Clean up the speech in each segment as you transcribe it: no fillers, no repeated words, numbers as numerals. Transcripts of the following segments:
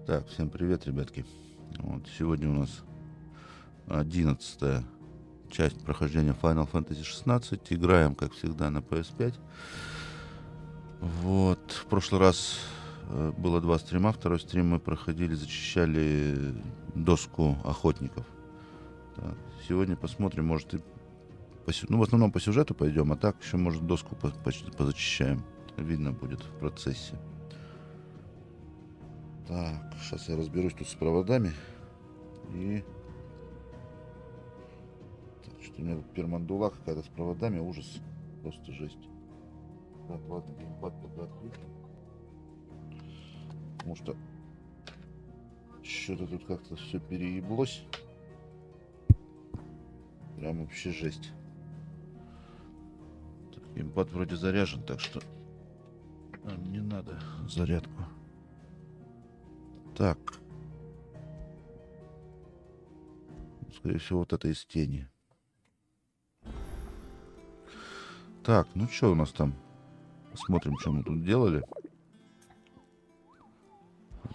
Так, всем привет, ребятки. Вот, сегодня у нас 11-я часть прохождения Final Fantasy XVI. Играем, как всегда, на PS5. Вот, в прошлый раз было 2 стрима. Второй стрим мы проходили, зачищали доску охотников. Так, сегодня посмотрим, может, и в основном по сюжету пойдем, а так еще, может, доску позачищаем. Видно будет в процессе. Так, сейчас я разберусь тут с проводами. И... Так, что у меня тут пермандула какая-то с проводами, ужас. Просто жесть. Так, ладно, геймпад пока отключим. Потому что что-то тут как-то все перееблось. Прям вообще жесть. Так, геймпад вроде заряжен, так что нам не надо зарядку. Так. Скорее всего, вот это из тени. Так, ну что у нас там? Посмотрим, что мы тут делали.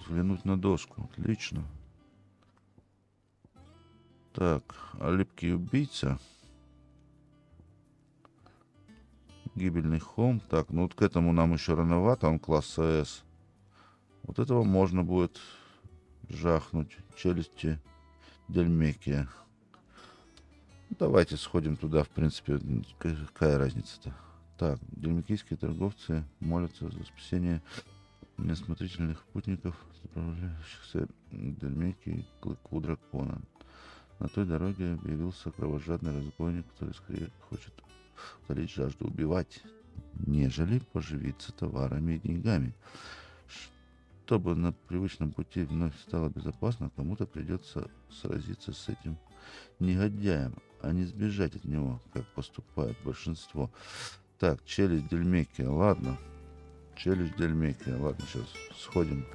Взглянуть на доску. Отлично. Так, липкий убийца. Гибельный холм. Так, ну вот к этому нам еще рановато. Он класса С. Вот этого можно будет жахнуть. Челюсти Дельмекия. Давайте сходим туда, в принципе. Какая разница-то? Так, дельмекийские торговцы молятся за спасение неосмотрительных путников, направляющихся к Дельмекии и клыку дракона. На той дороге объявился кровожадный разбойник, который скорее хочет утолить жажду убивать, нежели поживиться товарами и деньгами. Чтобы на привычном пути вновь стало безопасно, кому-то придется сразиться с этим негодяем, а не сбежать от него, как поступает большинство. Так, челюсть Дельмекия, ладно. Челюсть Дельмекия, ладно, сейчас сходим.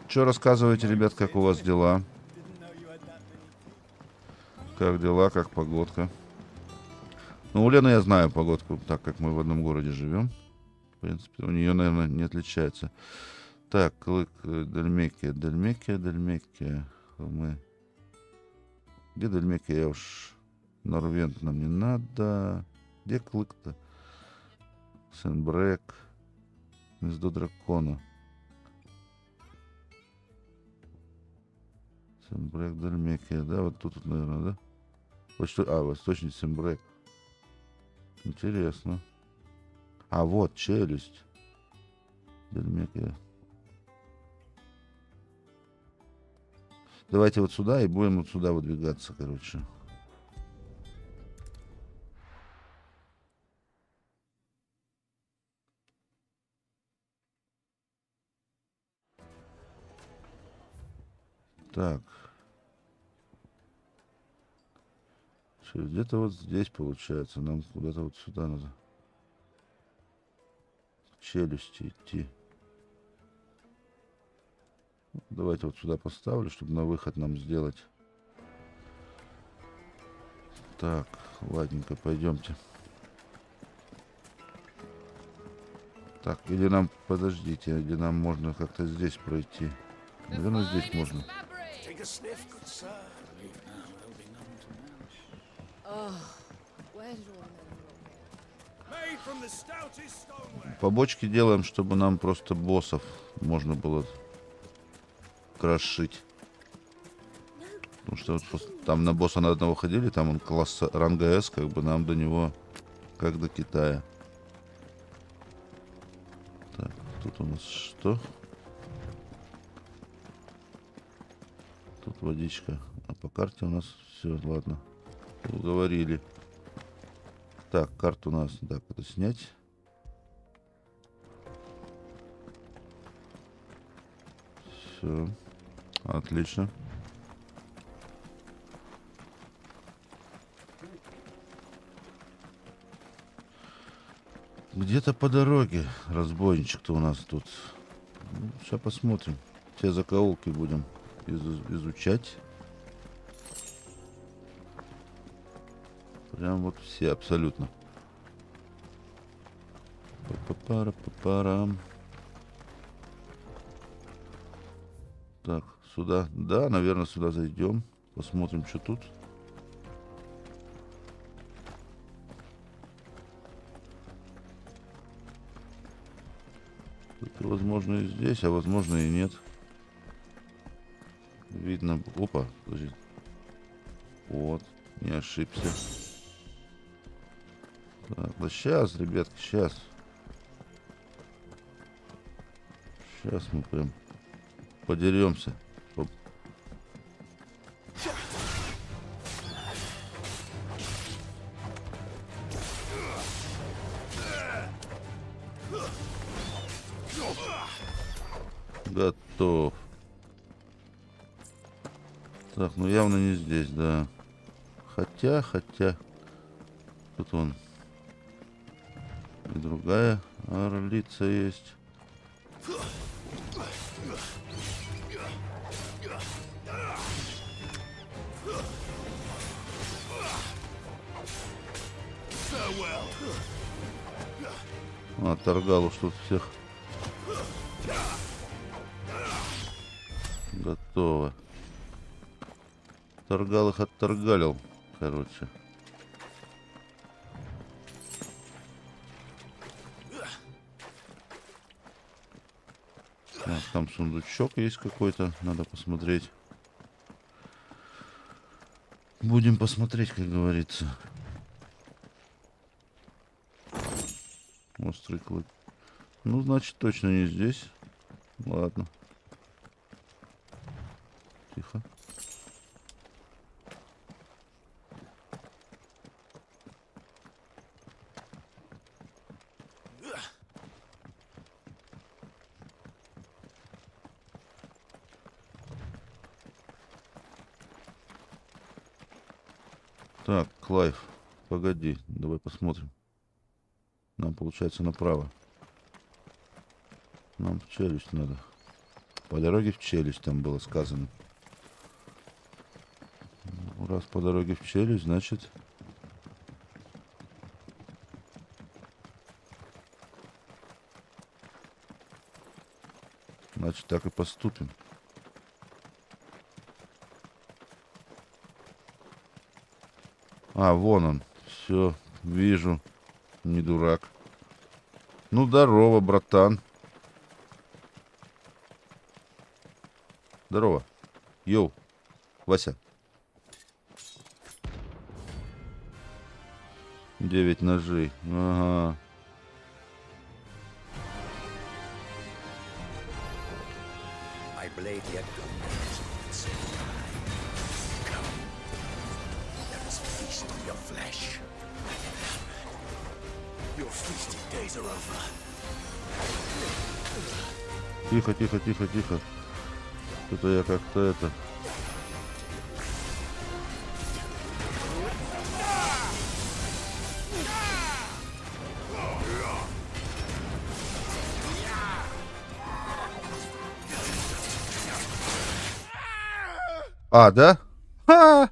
Что рассказываете, ребят, как у вас дела? Как дела, как погодка? Ну, у Лены я знаю погодку, так как мы в одном городе живем. В принципе, у нее, наверное, не отличается. Так, клык Дельмекия. Мы... Где Дельмекия? Я уж... Норвент нам не надо. Где клык-то? Сенбрек. Гнездо дракона. Сенбрек, Дельмекия. Да, вот тут, наверное, да? Восточный Сенбрек. Интересно. А вот челюсть. Дельмекия. Давайте вот сюда и будем вот сюда выдвигаться, короче. Так. Где-то вот здесь получается. Нам куда-то вот сюда надо. К челюсти идти. Давайте вот сюда поставлю, чтобы на выход нам сделать. Так, ладненько, пойдемте. Так, или нам, подождите, или нам можно как-то здесь пройти. Наверное, здесь можно. Побочки делаем, чтобы нам просто боссов можно было крошить. Потому что вот там на босса на одного ходили, там он класса ранга С, как бы нам до него как до Китая. Так, тут у нас что? Тут водичка. А по карте у нас все, ладно. Уговорили. Так, карту у нас, так, это снять. Все. Отлично. Где-то по дороге разбойничек-то у нас тут. Ну, сейчас посмотрим. Все закоулки будем изучать. Прям вот все абсолютно. Па-па-пара-па-парам. Так, сюда. Да, наверное, сюда зайдем. Посмотрим, что тут. Тут, возможно, и здесь, а возможно и нет. Видно. Опа, подожди. Вот, не ошибся. Так, да сейчас, ребятки, сейчас. Сейчас мы прям подеремся. Оп. Готов. Так, ну явно не здесь, да. Хотя. Тут он. И другая орлица есть. Отторгал уж тут всех. Готово. Торгал их, отторгалил, короче. Так, там сундучок есть какой-то, надо посмотреть. Будем посмотреть, как говорится. Острый клык. Ну, значит, точно не здесь. Ладно. Тихо. Так, Клайв, погоди, давай посмотрим. Нам, получается, направо. Нам в челюсть надо. По дороге в челюсть там было сказано. Ну, раз по дороге в челюсть, значит... Значит, так и поступим. А, вон он. Все, вижу. Не дурак. Ну, здорово, братан. Здорово. Йоу, Вася. 9 ножей. Ага. Тихо, тихо, тихо, тихо. Что-то я как-то это... А, да? Ха!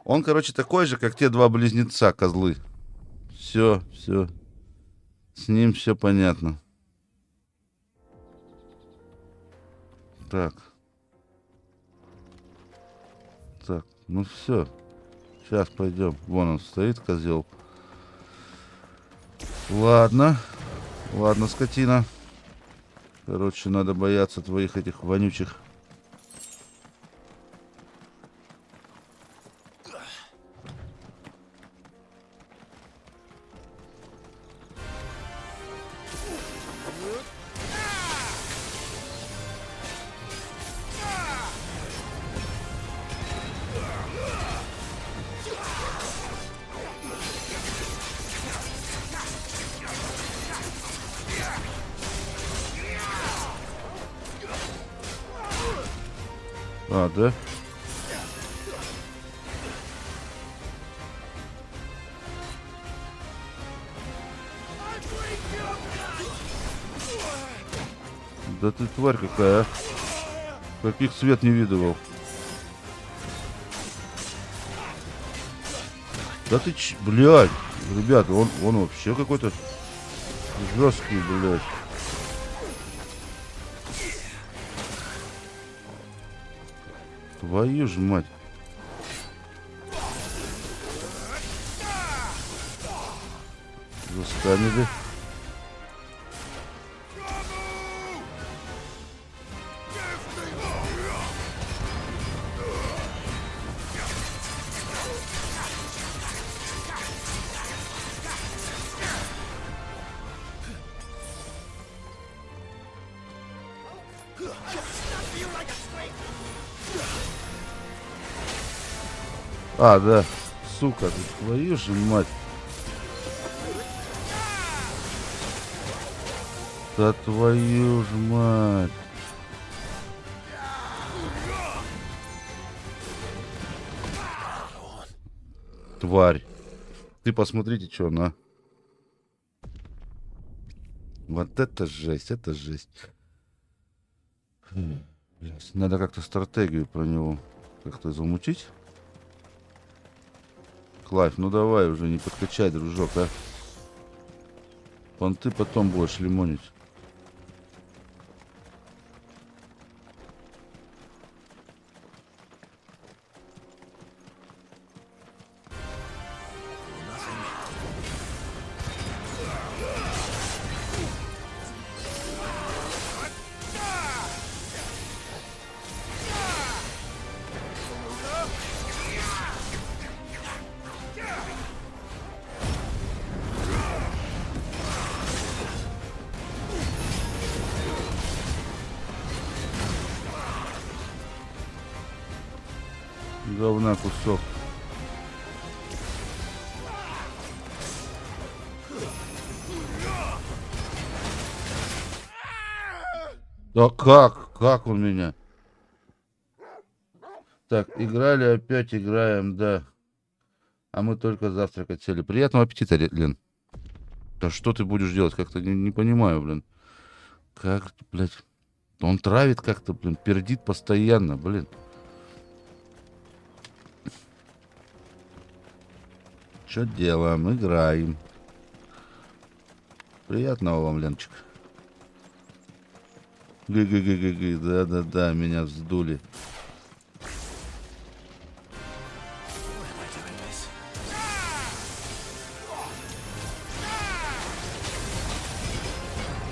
Он, короче, такой же, как те два близнеца, козлы. Все. С ним все понятно. Так, ну все. Сейчас пойдем. Вон он стоит, козел. Ладно, скотина. Короче, надо бояться твоих этих вонючих. А, да? Да ты тварь какая, а. Каких цвет не видывал. Да ты блядь. Ребята, он вообще какой-то жесткий, блядь. Твою ж мать. Застанили. А, да. Сука, ты твою же мать. Да твою ж мать. Тварь. Ты посмотрите, что она. Вот это жесть, это жесть. Надо как-то стратегию про него как-то замутить. Клайв, ну давай уже, не подкачай, дружок, а. Понты потом будешь лимонить. Говна кусок. Да как? Как он меня? Так, играли, опять играем, да. А мы только завтракать сели. Приятного аппетита, Лен. Да что ты будешь делать? Как-то не понимаю, блин. Как, блядь. Он травит как-то, блин, пердит постоянно, блин. Что делаем? Играем. Приятного вам, Ленчик. Г-г-г-г-г. Да-да-да, меня вздули.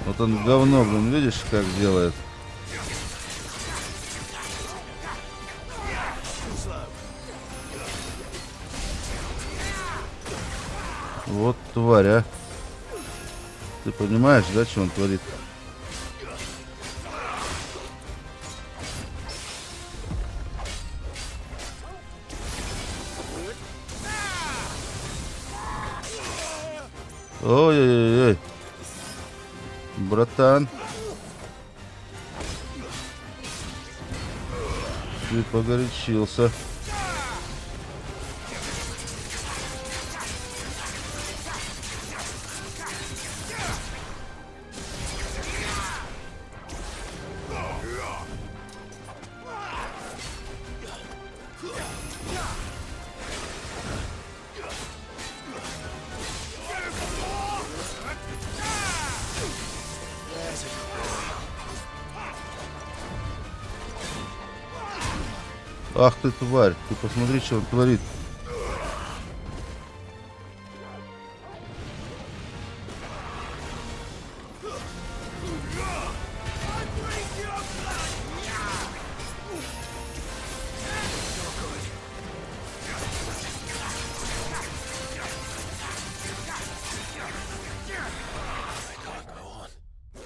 Вот он говно, блин, видишь, как делает? Вот тварь, а. Ты понимаешь, да, что он творит? Ой-ой-ой. Братан. Ты погорячился. Ах ты тварь, ты посмотри, что он творит.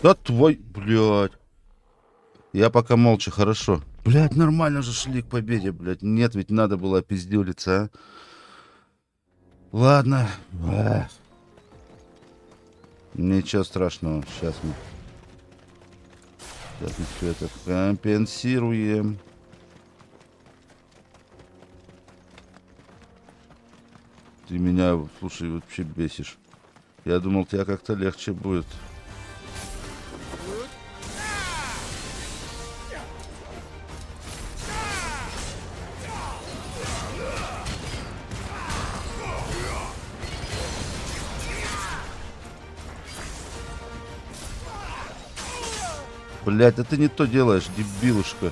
Да твой, блядь. Я пока молча, хорошо. Блядь, нормально же шли к победе, блядь. Нет, ведь надо было пиздюлиться, а. Ладно. Ничего страшного. Сейчас мы все это компенсируем. Ты меня, слушай, вообще бесишь. Я думал, тебя как-то легче будет. Блядь, да ты не то делаешь, дебилушка.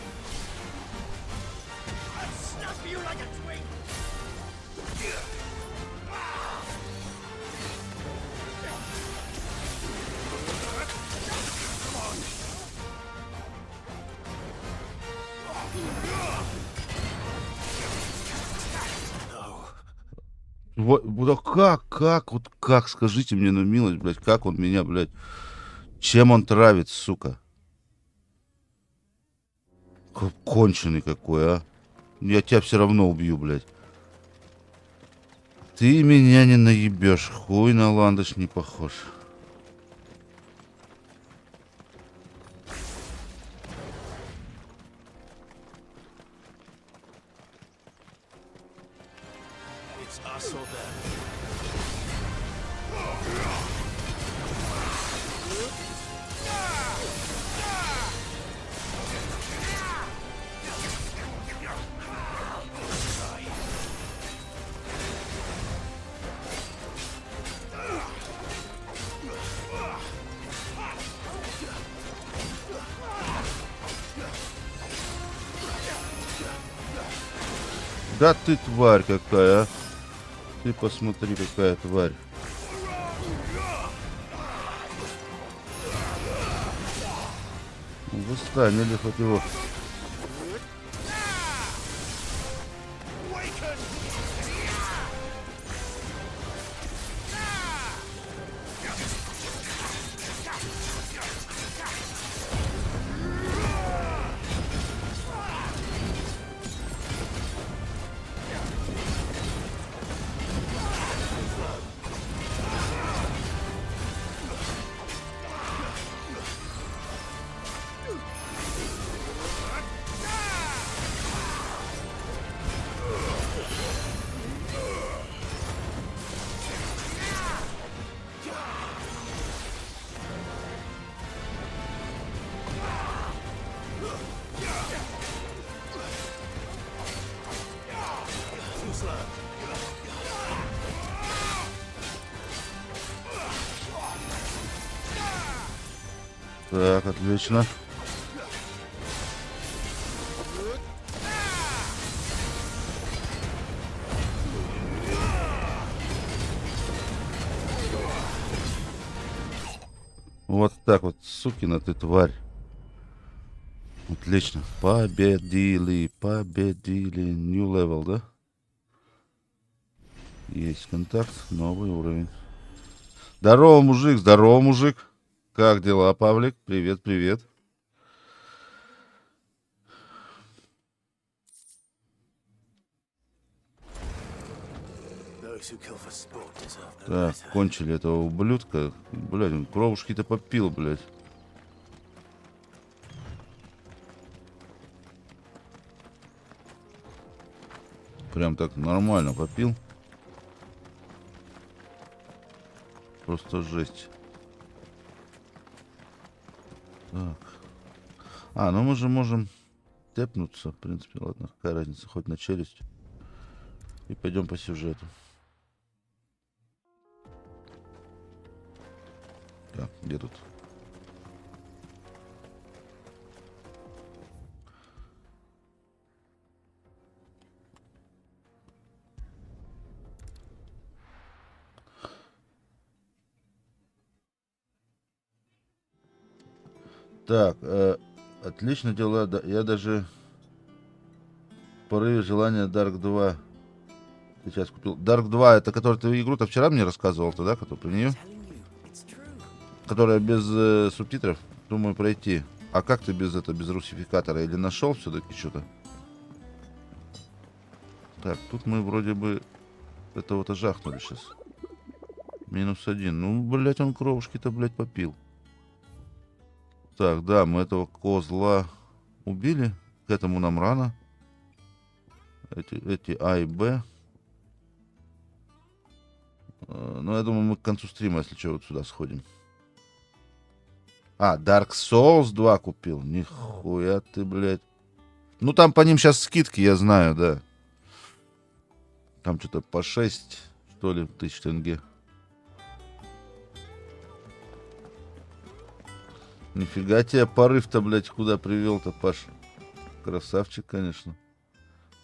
Вот, да вот как, скажите мне на милость, блядь, как он меня, блядь, чем он травит, сука? Конченый какой, а? Я тебя все равно убью, блядь. Ты меня не наебешь, хуй на ландыш не похож. Да ты тварь какая, а? Ты посмотри, какая тварь. Выстань, или хоть его. Так, отлично. Вот так вот, сукина ты тварь. Отлично. Победили, победили. New level, да? Есть контакт, новый уровень. Здорово, мужик, здорово, мужик. Как дела, Павлик? Привет, привет. Так, кончили этого ублюдка. Блядь, он кровушки-то попил, блядь. Прям так нормально попил. Просто жесть. Так. А, ну мы же можем тэпнуться, в принципе. Ладно, какая разница, хоть на челюсть. И пойдем по сюжету. Так, где тут? Так, отлично дела. Да, я даже в порыве желания Dark 2 сейчас купил. Dark 2, это который ты игру-то вчера мне рассказывал-то, да, который про нее? Которая без субтитров. Думаю, пройти. А как ты без русификатора? Или нашел все-таки что-то? Так, тут мы вроде бы этого-то жахнули сейчас. -1. Ну, блядь, он кровушки-то, блядь, попил. Так, да, мы этого козла убили. К этому нам рано. Эти А и Б. Ну, я думаю, мы к концу стрима, если что, вот сюда сходим. А, Dark Souls 2 купил. Нихуя ты, блядь. Ну, там по ним сейчас скидки, я знаю, да. Там что-то по 6, что ли, тысяч тенге. Нифига тебе порыв-то, блядь, куда привел-то, Паш. Красавчик, конечно.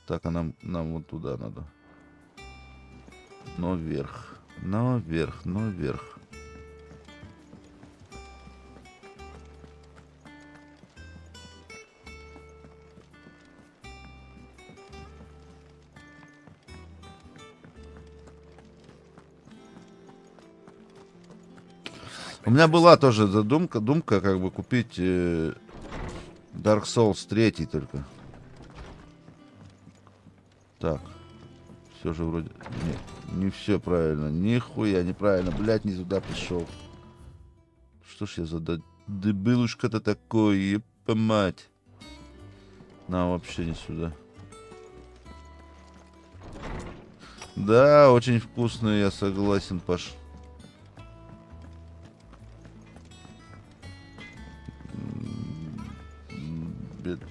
Так, а нам вот туда надо. Но вверх. Но вверх, но вверх. У меня была тоже думка как бы купить Dark Souls 3 только. Так. Все же вроде... Нет, не все правильно. Нихуя неправильно. Блядь, не туда пришел. Что ж я за дебилушка-то такой, епа мать. На, вообще не сюда. Да, очень вкусный, я согласен, Паш.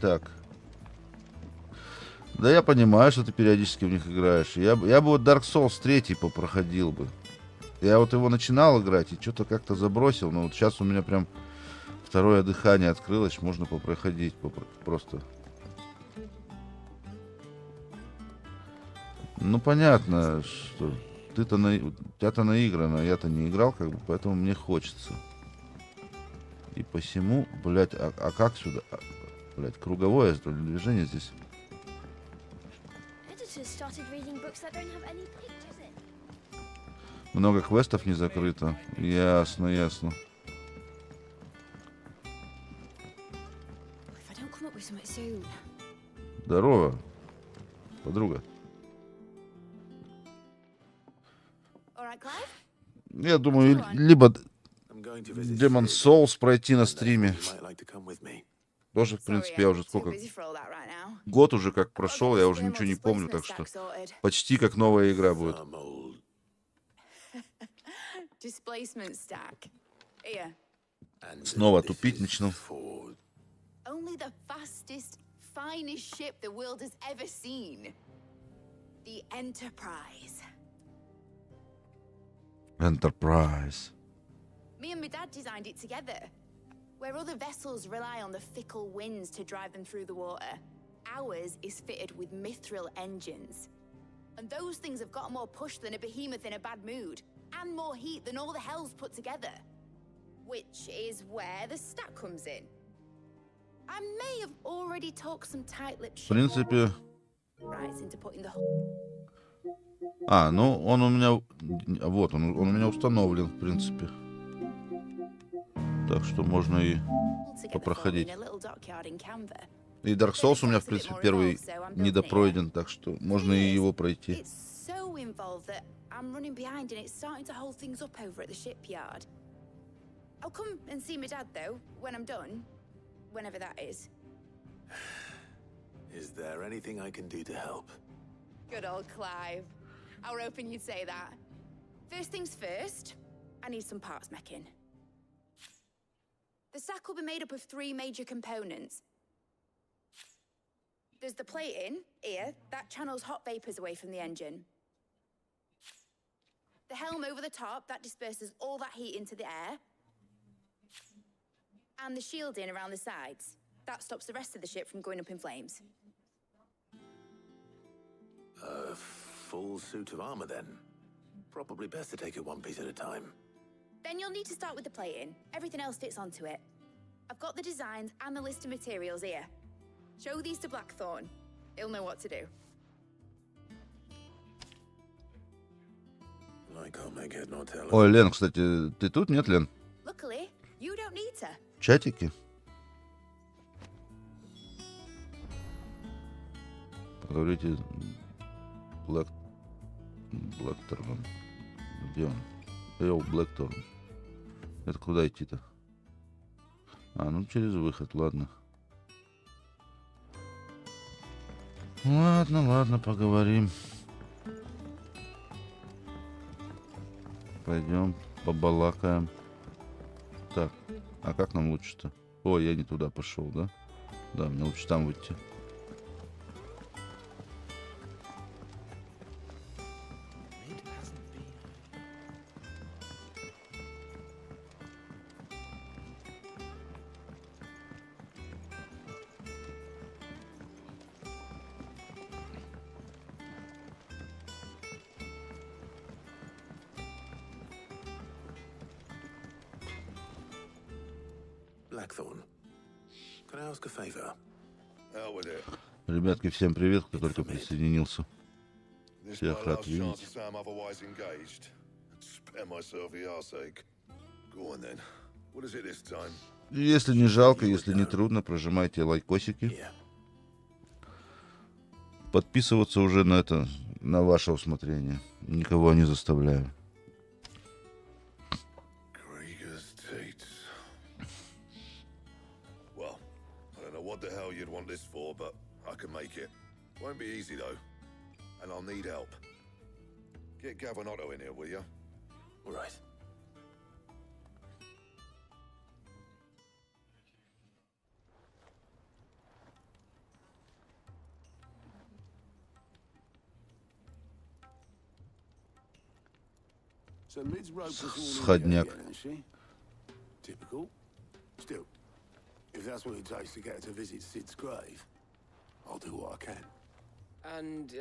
Так. Да я понимаю, что ты периодически в них играешь. Я бы вот Dark Souls 3 попроходил бы. Я вот его начинал играть и что-то как-то забросил. Но вот сейчас у меня прям второе дыхание открылось. Можно попроходить просто. Ну понятно, что ты-то у тебя-то наиграно, а я-то не играл, как бы, поэтому мне хочется. И посему, блядь, а как сюда? Блядь, круговое движение здесь. Много квестов не закрыто. Ясно, ясно. Здорово, подруга. Я думаю, либо Demon Souls пройти на стриме. Тоже, в принципе, я уже сколько... Год уже как прошел, я уже ничего не помню, так что почти как новая игра будет. Снова тупить начну. Enterprise. Me and my dad designed it together. Where other vessels rely on the fickle winds to drive them through the water, ours is fitted with mithril engines. And those things have got more push than a behemoth in a bad mood, and more heat than all the hells put together. Which is where the stack comes in. I may have already talked some tight-lipped shit. В принципе... Right, into putting the... А, ну он у меня... Вот, он у меня установлен, в принципе. Так что можно и попроходить. И Dark Souls у меня, в принципе, первый недопройден, так что можно и его пройти. Is there anything I can do to help? Good old Clive. I were hoping you'd say that. First things first, I need some parts meching. The sack will be made up of 3 major components. There's the plating, here, that channels hot vapors away from the engine. The helm over the top, that disperses all that heat into the air. And the shielding around the sides. That stops the rest of the ship from going up in flames. A full suit of armor, then. Probably best to take it one piece at a time. Then you'll need to start with the plating. Everything else fits onto it. I've got the designs and the list of materials here. Show these to Blackthorn. He'll know what to do. I can't make head nor tail. Ой, Лен, кстати, ты тут? Нет, Лен? Luckily, you don't need to. Чатики? Поговорите Блэкторн. Где он? Йоу, Блэкторн. Это куда идти-то? А, ну через выход, ладно. Ладно, поговорим. Пойдем, побалакаем. Так, а как нам лучше-то? Ой, я не туда пошел, да? Да, мне лучше там выйти. Blackthorn. Can I ask a favor? Out with it. Ребятки, всем привет, кто только присоединился. This Всех my рад last chance to видеть. say I'm otherwise engaged. Spare myself the arseache. Go on then. What is it this time? Если не жалко, если не трудно, прожимайте лайкосики. Here. Подписываться уже на это, на ваше усмотрение. Никого не заставляю. Krieger's Teats. Well, I don't know what the hell you'd want this for, but I can make it. Won't be easy though. And I'll need help. Get Gavin Otto in here, will you? All right. So Mid's rope was all in Сходняк. there again, is she? Typical. Still, if that's what it takes to get her to visit Sid's grave, I'll do what I can. And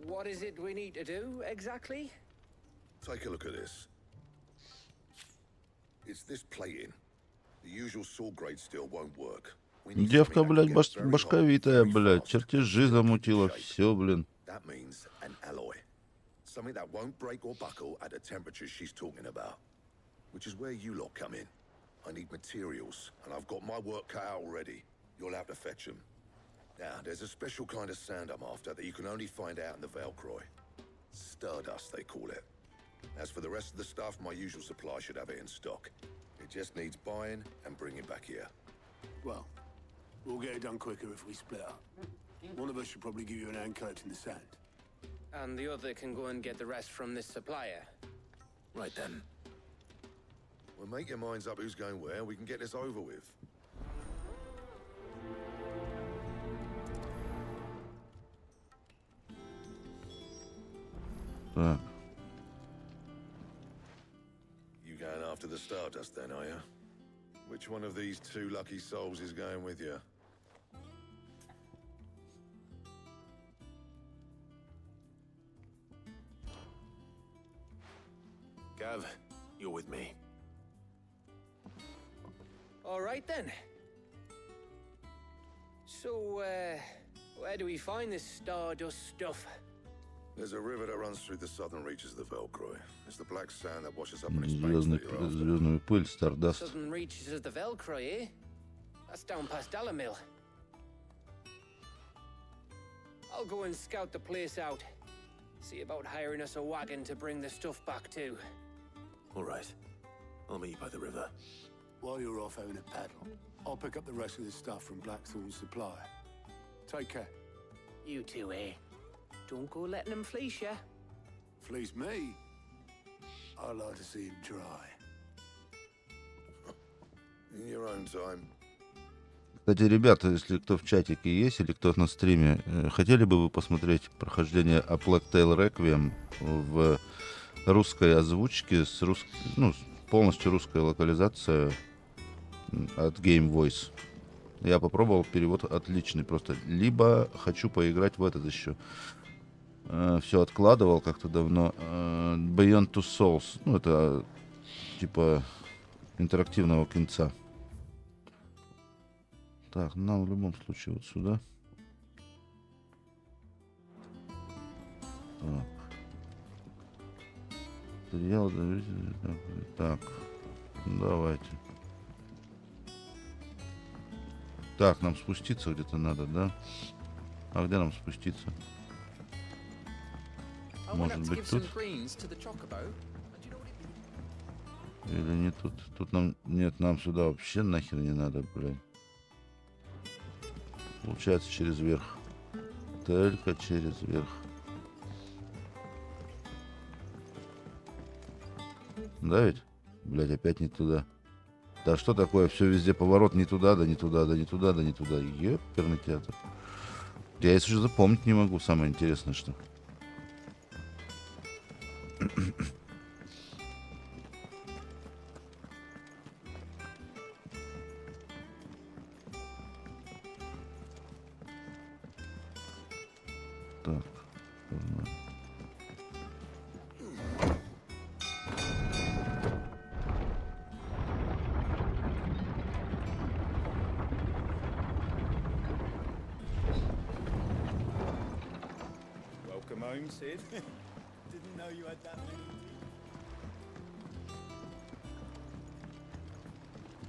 what is it we need to do exactly? Take a look at this. It's this plating. The usual saw grade still won't work. We need Девка, something that блядь, can get very hot башковитая, very блядь. fast. Чертежи замутила, все, блин. That means an alloy. Something that won't break or buckle at the temperatures she's talking about. Which is where you lot come in. I need materials, and I've got my work cut out already. You'll have to fetch them. Now, there's a special kind of sand I'm after that you can only find out in the Velcroy. Stardust, they call it. As for the rest of the stuff, my usual supply should have it in stock. It just needs buying and bringing back here. Well, we'll get it done quicker if we split up. One of us should probably give you an hand collecting the sand. And the other can go and get the rest from this supplier. Right then. Well, make your minds up who's going where, and we can get this over with. Так, You going after the Stardust then, are you? Which one of these two lucky souls is going with you? Gav, you're with me. All right then. So, where do we find this Stardust stuff? There's a river that runs through the southern reaches of the Velcroy. It's the black sand that washes up on its banks звездный, that you're after. звездную пыль, Стардаст. Southern reaches of the Velcroy, eh? That's down past Alamill. I'll go and scout the place out. See about hiring us a wagon to bring the stuff back to. All right. I'll meet you by the river. While you're off having a paddle, I'll pick up the rest of the stuff from Blackthorn's supply. Take care. You two, eh? Don't go letting them fleece ya. Fleece me. I like to see him try. In your own time. Кстати, ребята, если кто в чатике есть или кто на стриме, хотели бы вы посмотреть прохождение A Plague Tale Requiem в русской озвучке с полностью русская локализация от Game Voice? Я попробовал, перевод отличный просто. Либо хочу поиграть в этот еще. Все откладывал как-то давно. Beyond Two Souls. Ну, это типа интерактивного кинца. Так, нам в любом случае вот сюда. Так. Материал, так, давайте. Так, нам спуститься где-то надо, да? А где нам спуститься? Может быть тут? Или не тут? Тут нам... Нет, нам сюда вообще нахер не надо, блядь. Получается через верх. Только через верх. Да ведь? Блядь, опять не туда. Да что такое? Все везде поворот не туда, да не туда, да не туда, да не туда. Ёперный театр. Я если уже запомнить не могу, самое интересное, что. Так. Welcome home, Sid. Didn't know you had that many.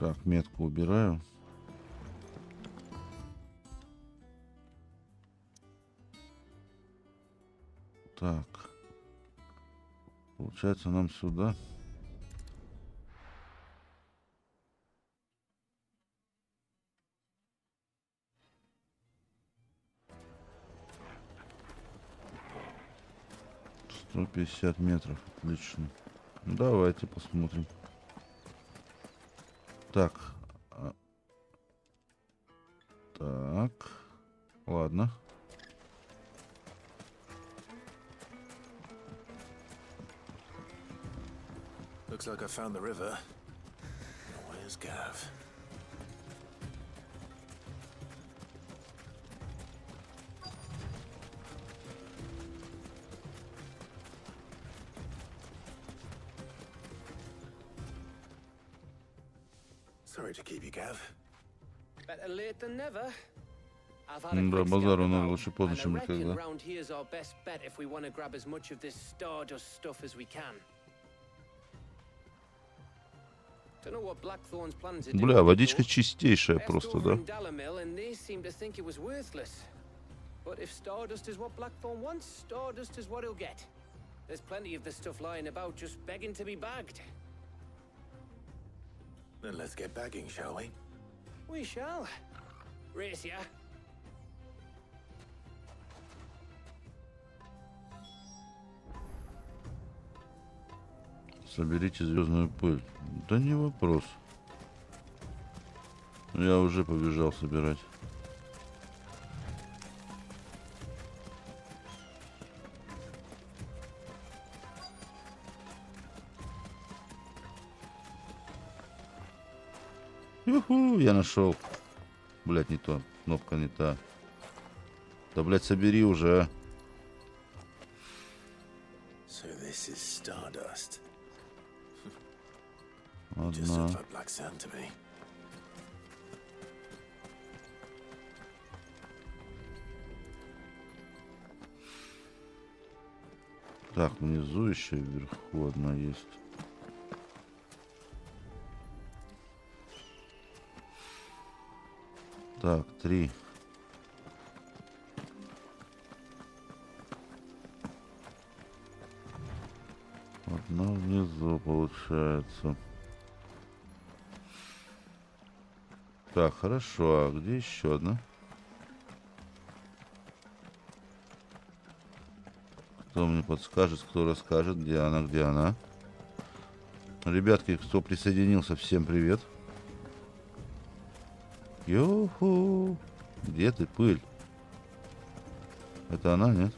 Так, метку убираю. Так. Получается, нам сюда. Сто 50 метров. Отлично. Давайте посмотрим. Так. Так. Ладно. Looks like I found the river. Where's Gav? Sorry to keep you, Gav. Better late than never. I've had a Да, quick базару scan надо about, лучше поздно, and I чем reckon никогда. round here's our best bet if we want to grab as much of this stardust stuff as we can. Don't know what Blackthorn's planning to do. Бля, водичка чистейшая I asked просто, over да? in Dallamil, and they seem to think it was worthless. But if stardust is what Blackthorn wants, stardust is what he'll get. There's plenty of this stuff lying about, just begging to be bagged. Then let's get bagging, shall we? We shall. Race ya. Соберите звездную пыль. Да не вопрос. Я уже побежал собирать. Юху, я нашел. Блять, не то. Кнопка не та. Да, блять, собери уже, а. So this is stardust. Just Одна. looks like black sand to me. Так, внизу еще вверху одна есть. Так, 3. Одна внизу получается. Так, хорошо. А где еще одна? Кто мне подскажет, кто расскажет, где она, где она? Ребятки, кто присоединился, всем привет. Йоху! Где ты, пыль? Это она, нет?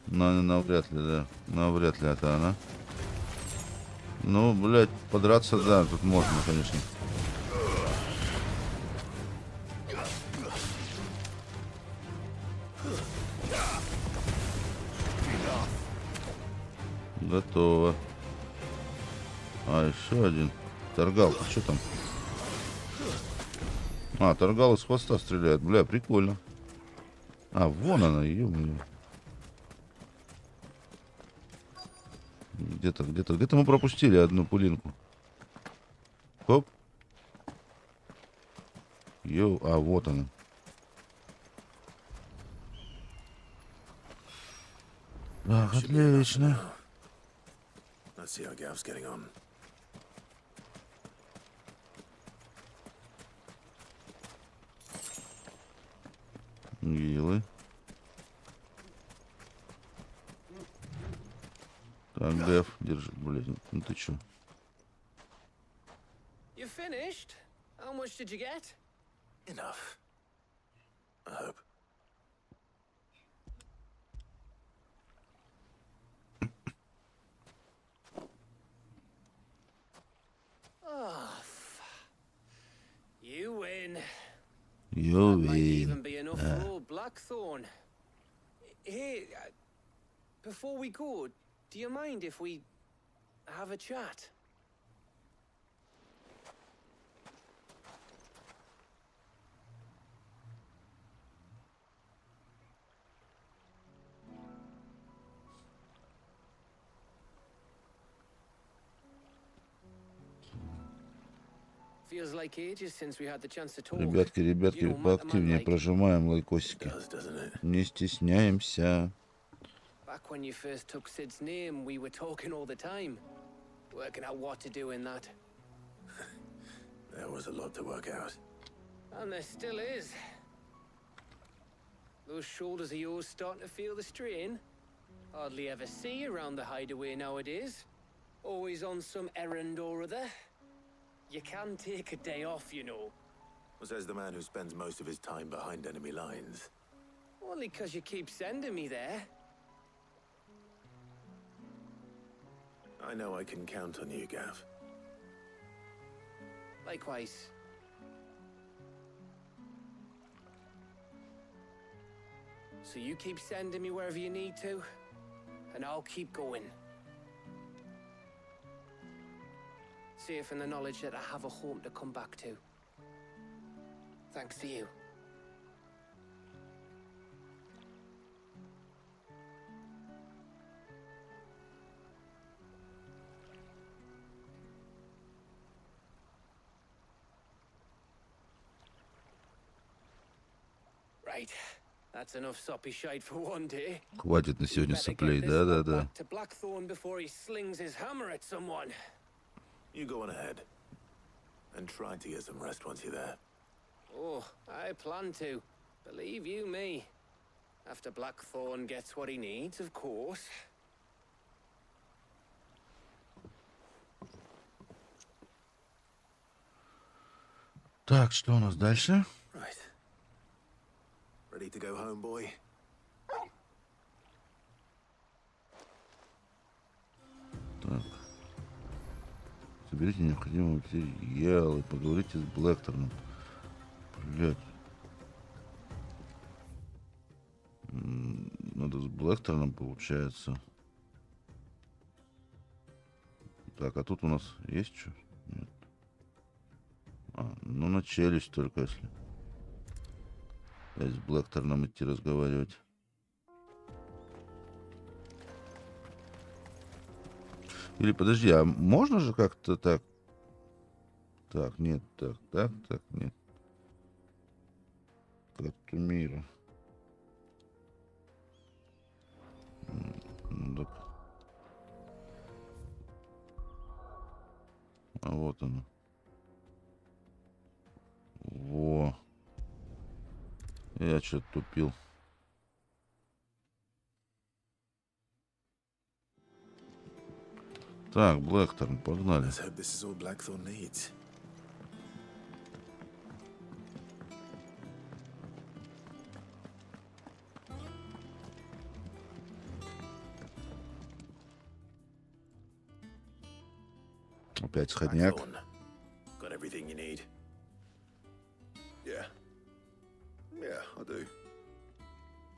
Навряд ли, да. Навряд ли это она. Ну, блядь, подраться, да, тут можно, конечно. Готово. А, еще один. Торгал, что там? А, торгал из хвоста стреляет. Бля, прикольно. А, вон она, ё-моё. Где-то мы пропустили одну пулинку. Хоп. А, вот она. Так, отлично. Let's see how Gav's getting on. Гилы. Так, Гэв, держи, блядь, ну ты чё? You finished? How much did you get? Enough. I hope. You win. You Might win. even be enough for old Blackthorn. Hey, before we go, do you mind if we have a chat? Ребятки, поактивнее прожимаем лайкосики. Не стесняемся. Back when you first took Sid's name, we were talking all the time, working out what to do in that. There was a lot to work out. And there still is. Those shoulders of yours starting to feel the strain. Hardly ever see you around the hideaway nowadays. Always on some errand or other. You can take a day off, you know. Says the man who spends most of his time behind enemy lines. Only 'cause you keep sending me there. I know I can count on you, Gav. Likewise. So you keep sending me wherever you need to, and I'll keep going. Safe in the knowledge that I have a home to come back to. Thanks to you. Right. That's enough soppy shite for one day. Хватит на сегодня соплей, да. To Blackthorn before he slings his hammer at someone. You go on ahead. And try to get some rest once you're there. Oh, I plan to. Believe you me. After Blackthorn gets what he needs, of course. Так, что у нас дальше? Right. Ready to go home, boy? Так. Соберите необходимые материалы, поговорите с Блэкторном. Блять. Надо с Блэкторном, получается. Так, а тут у нас есть что? Нет. Ну на челюсть только, если. С Блэкторном идти разговаривать. Или подожди, а можно же как-то так? Так, нет, так, нет. Карту мира. Так. А вот оно. Во. Я что-то тупил. Так, Блэкторн, погнали. Опять сходняк. Got everything you need. Yeah, I do.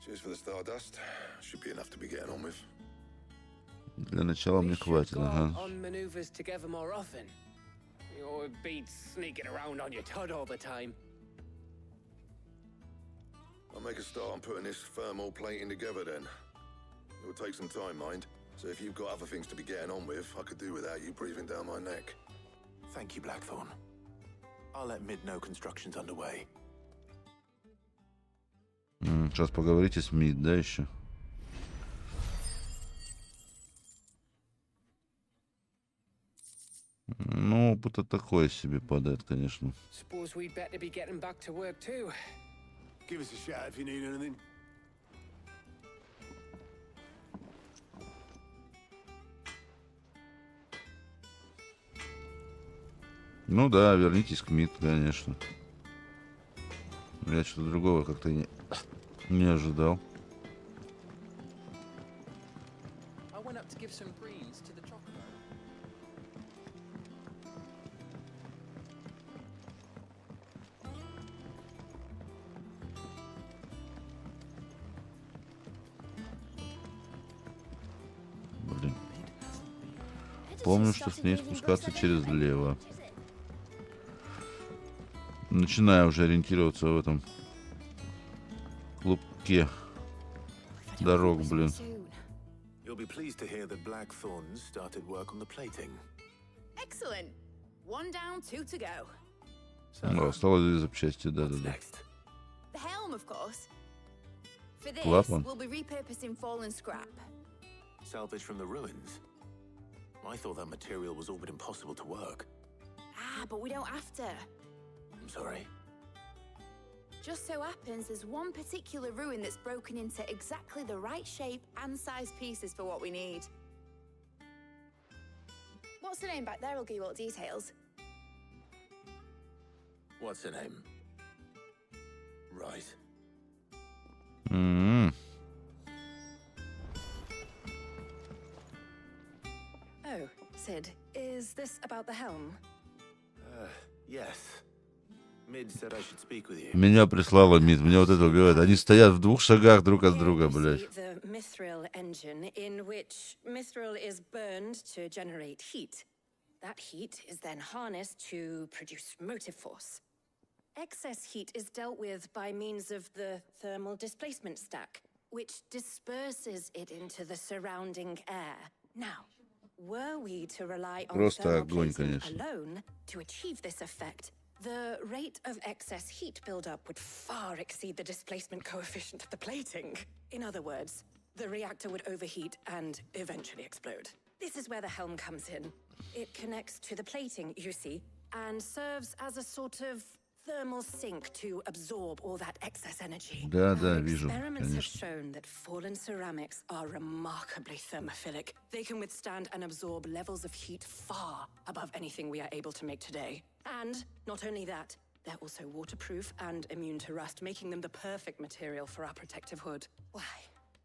Cheers for the stardust. Should be enough to be getting on with. Для начала мне хватит, ага. On maneuvers together more often. Your beats sneaking around on your Todd all the time. I'll make a start on putting this thermal plating together then. It will take some time, mind. So if you've got other things to be getting on with, I could do without you breathing down my neck. Thank you, Blackthorn. I'll let Mid know construction's underway. Сейчас поговорите с Мид, да, еще? Ну, опыт такое себе падает, конечно. Suppose we'd better be getting back to work too. Give us a shout if you need anything. Ну да, вернитесь к Мид, конечно. Я что-то другого как-то не ожидал. Блин. Помню, что с ней спускаться через лево. Начинаю уже ориентироваться в этом клубке дорог, блин. You'll be pleased to hear that Blackthorn started work on the plating. Excellent. One down, two to go. Ну, осталось 2 запчасти, What's да-да-да. next? The helm, of course. For this, Клапан. we'll be repurposing fallen scrap. Salvage from the ruins. I thought that material was all but impossible to work. Ah, but we don't have to. I'm sorry. Just so happens there's one particular ruin that's broken into exactly the right shape and size pieces for what we need. What's the name back there? I'll give you all the details. What's her name? Right. М. Oh, Sid, is this about the helm? Yes. Mid said I should speak with you. Меня прислала Мид, меня вот это убивает. Они стоят в 2 шагах друг от Here друга, you блядь. see the mithril engine, in which mithril is burned to generate heat. That heat is then harnessed to produce motive force. Excess heat is dealt with by means of the thermal displacement stack, which disperses it into the surrounding air. Now, were we to rely on Просто thermal огонь, plating конечно. alone to achieve this effect, the rate of excess heat buildup would far exceed the displacement coefficient of the plating. In other words, the reactor would overheat and eventually explode. This is where the helm comes in. It connects to the plating, you see, and serves as a sort of thermal sink to absorb all that excess energy. Да-да, вижу, Experiments have конечно. shown that fallen ceramics are remarkably thermophilic. They can withstand and absorb levels of heat far above anything we are able to make today. And not only that, they're also waterproof and immune to rust, making them the perfect material for our protective hood. Why?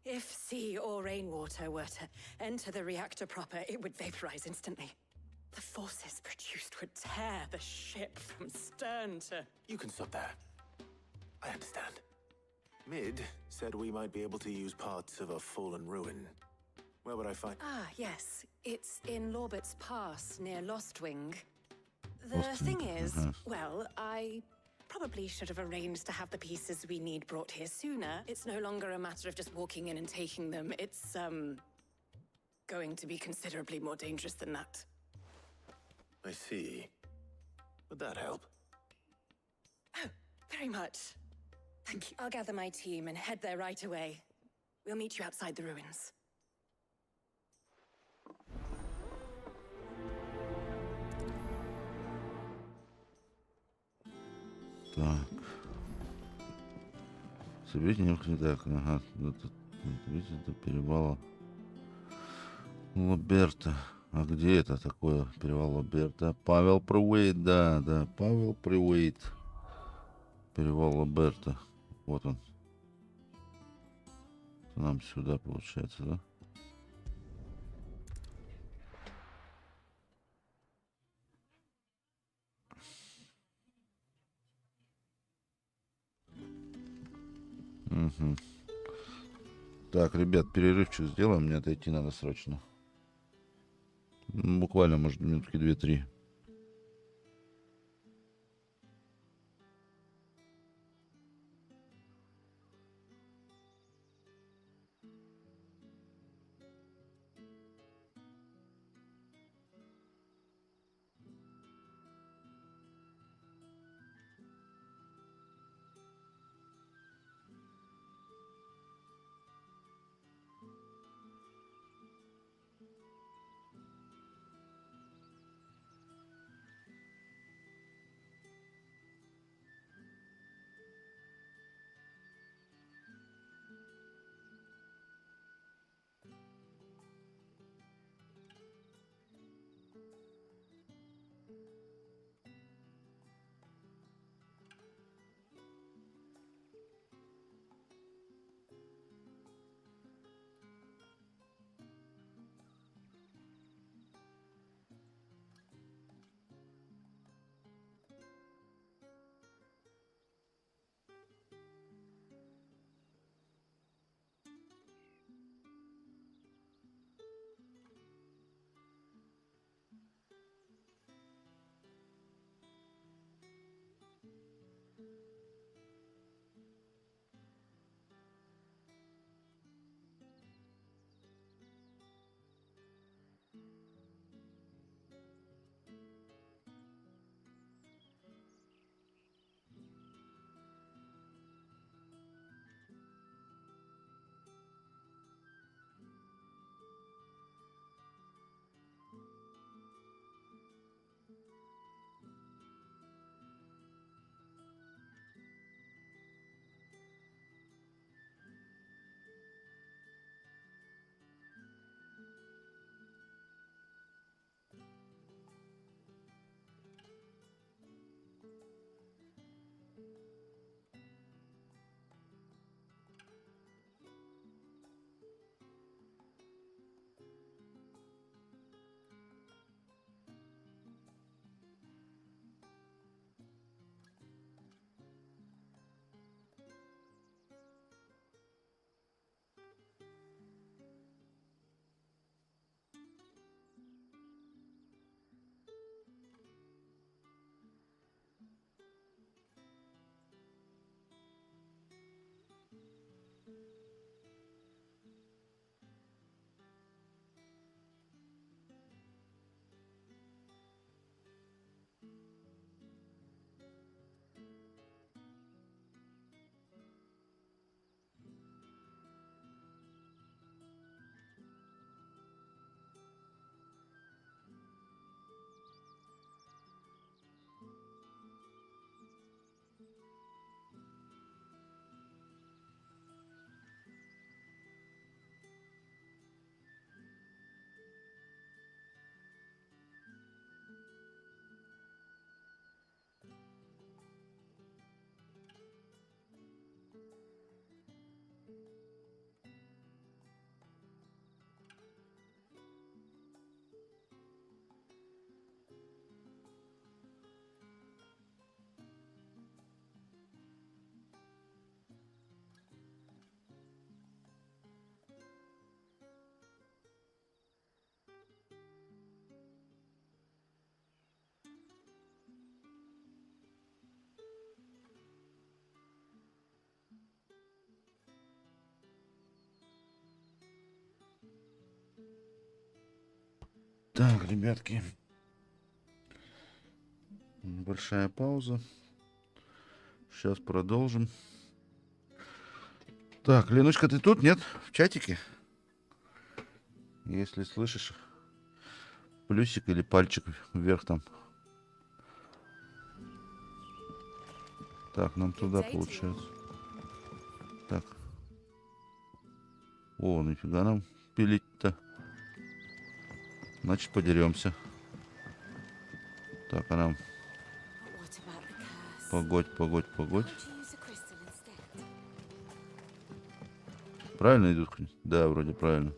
If sea or rainwater were to enter the reactor proper, it would vaporize instantly. The forces produced would tear the ship from stern to... You can stop there. I understand. Mid said we might be able to use parts of a fallen ruin. Where would I find... Ah, yes. It's in Lorbert's Pass, near Lostwing. The Lostwing, thing is, uh-huh. well, I probably should have arranged to have the pieces we need brought here sooner. It's no longer a matter of just walking in and taking them. It's, going to be considerably more dangerous than that. I see. Would that help? Oh, very much. Thank you. I'll gather my team and head there right away. We'll meet you outside the ruins. Так. Соберите необходимые... Так, ага. Видите, до перевала Лоберта. А где это такое? Перевал Лоберта. Павел Привейт, да, да. Павел Привейт. Перевал Лоберта. Вот он. Нам сюда, получается, да? Угу. Так, ребят, перерывчик сделаем. Мне отойти надо срочно. Буквально, может, минутки 2-3. Так, ребятки. Большая пауза. Сейчас продолжим. Так, Леночка, ты тут, нет? В чатике? Если слышишь, плюсик или пальчик вверх там. Так, нам туда получается. Так. О, нифига нам пилить-то. Значит, подеремся. Так, а нам... Погодь. Правильно идут? Да, вроде правильно.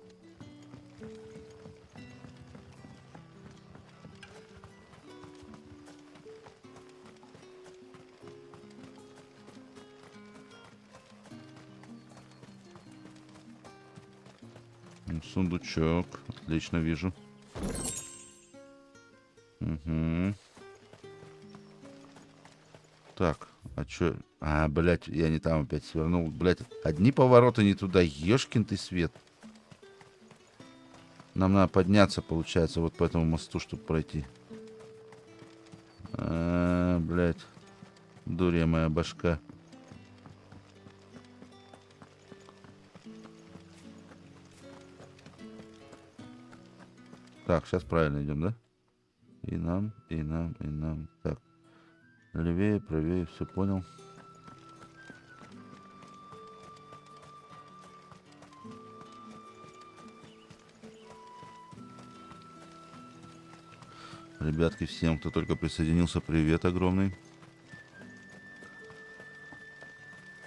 Сундучок. Отлично вижу. Угу. Так, а чё? А, блядь, я не там опять свернул. Блядь, одни повороты не туда. Ёшкин ты свет. Нам надо подняться, получается, вот по этому мосту, чтобы пройти. А, блядь. Дурья моя башка. Так, сейчас правильно идем, да? И нам. Так. Левее, правее, все понял. Ребятки, всем, кто только присоединился, привет огромный.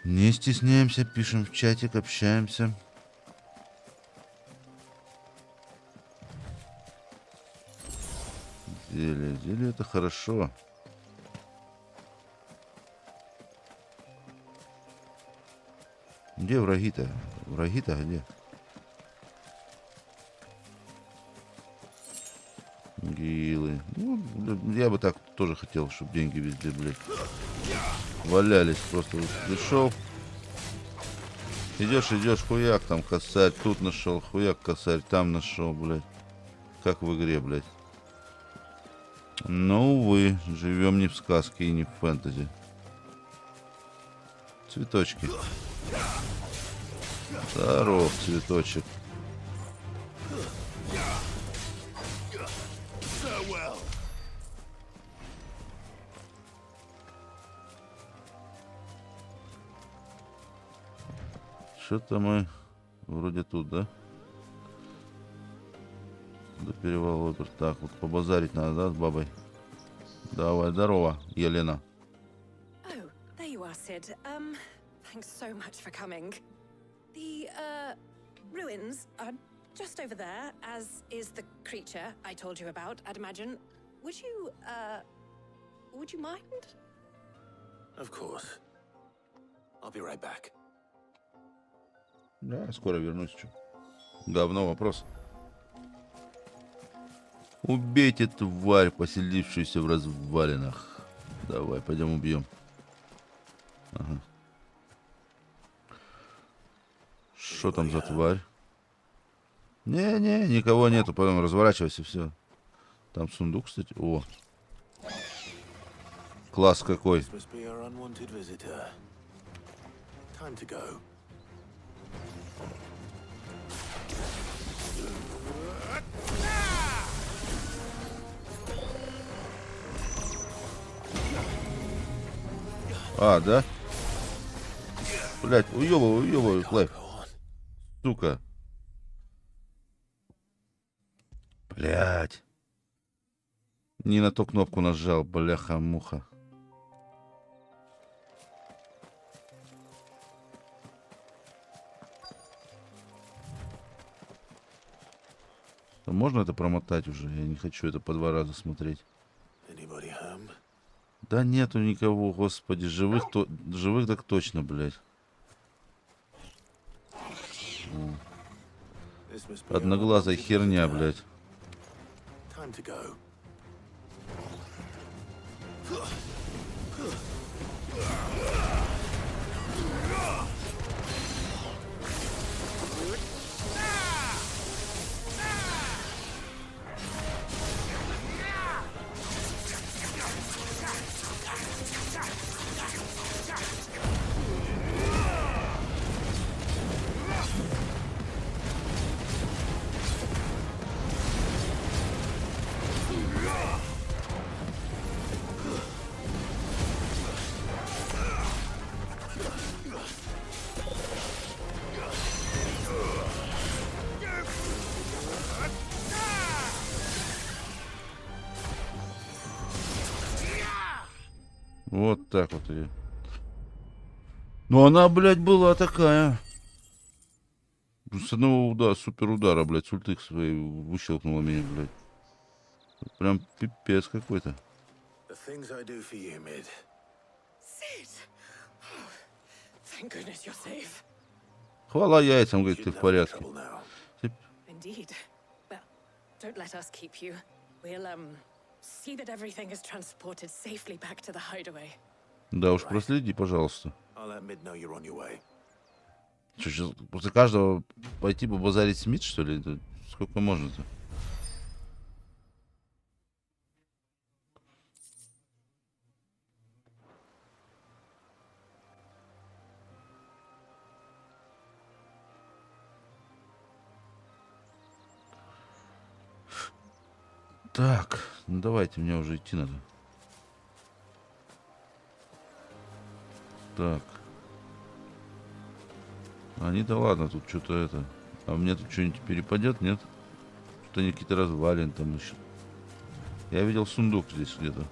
Не стесняемся, пишем в чатик, общаемся. Зелье это хорошо. Где враги-то? Враги-то где? Гилы. Ну, я бы так тоже хотел, чтобы деньги везде, блядь, валялись. Просто вот пришел. Идешь, хуяк там косарь, тут нашел, хуяк косарь, там нашел, блядь. Как в игре, блядь. Но, увы, живем не в сказке и не в фэнтези. Цветочки. Здоров, цветочек. Что-то мы вроде тут, да? До перевала опер. Так, вот побазарить надо, да, с бабой? Давай, здорово, Елена. Oh, there you are, Sid. Thanks so much for coming. The, ruins are just over there, as is the creature I told you about, I'd imagine. Would you mind? Of course. I'll be right back. Да, скоро вернусь. Чё. Говно вопрос. Убейте тварь, поселившуюся в развалинах. Давай, пойдем убьем. Ага. Что там за тварь? Не-не, никого нету. Потом разворачивайся, все. Там сундук, кстати. О. Класс какой. А, да? Блять, уёбывай, Клайв. Сука. Блять. Не на ту кнопку нажал, бляха-муха. А можно это промотать уже? Я не хочу это по 2 раза смотреть. Да нету никого, господи. Живых так точно, блядь. Одноглазая херня, блядь. Вот так вот ее. Ну она, блядь, была такая. С одного удара, супер удара, блядь, с ульты своей выщелкнула меня, блядь. Прям пипец какой-то. Хвала яйцам, говорит, ты в порядке. Да уж, проследи, пожалуйста. Что, сейчас после каждого пойти побазарить Смит, что ли? Это сколько можно-то? Так, ну давайте, мне уже идти надо. Так. Они-то ладно, тут что-то это. А мне тут что-нибудь перепадет, нет? Что-то они какие-то развалины там еще. Я видел сундук здесь где-то.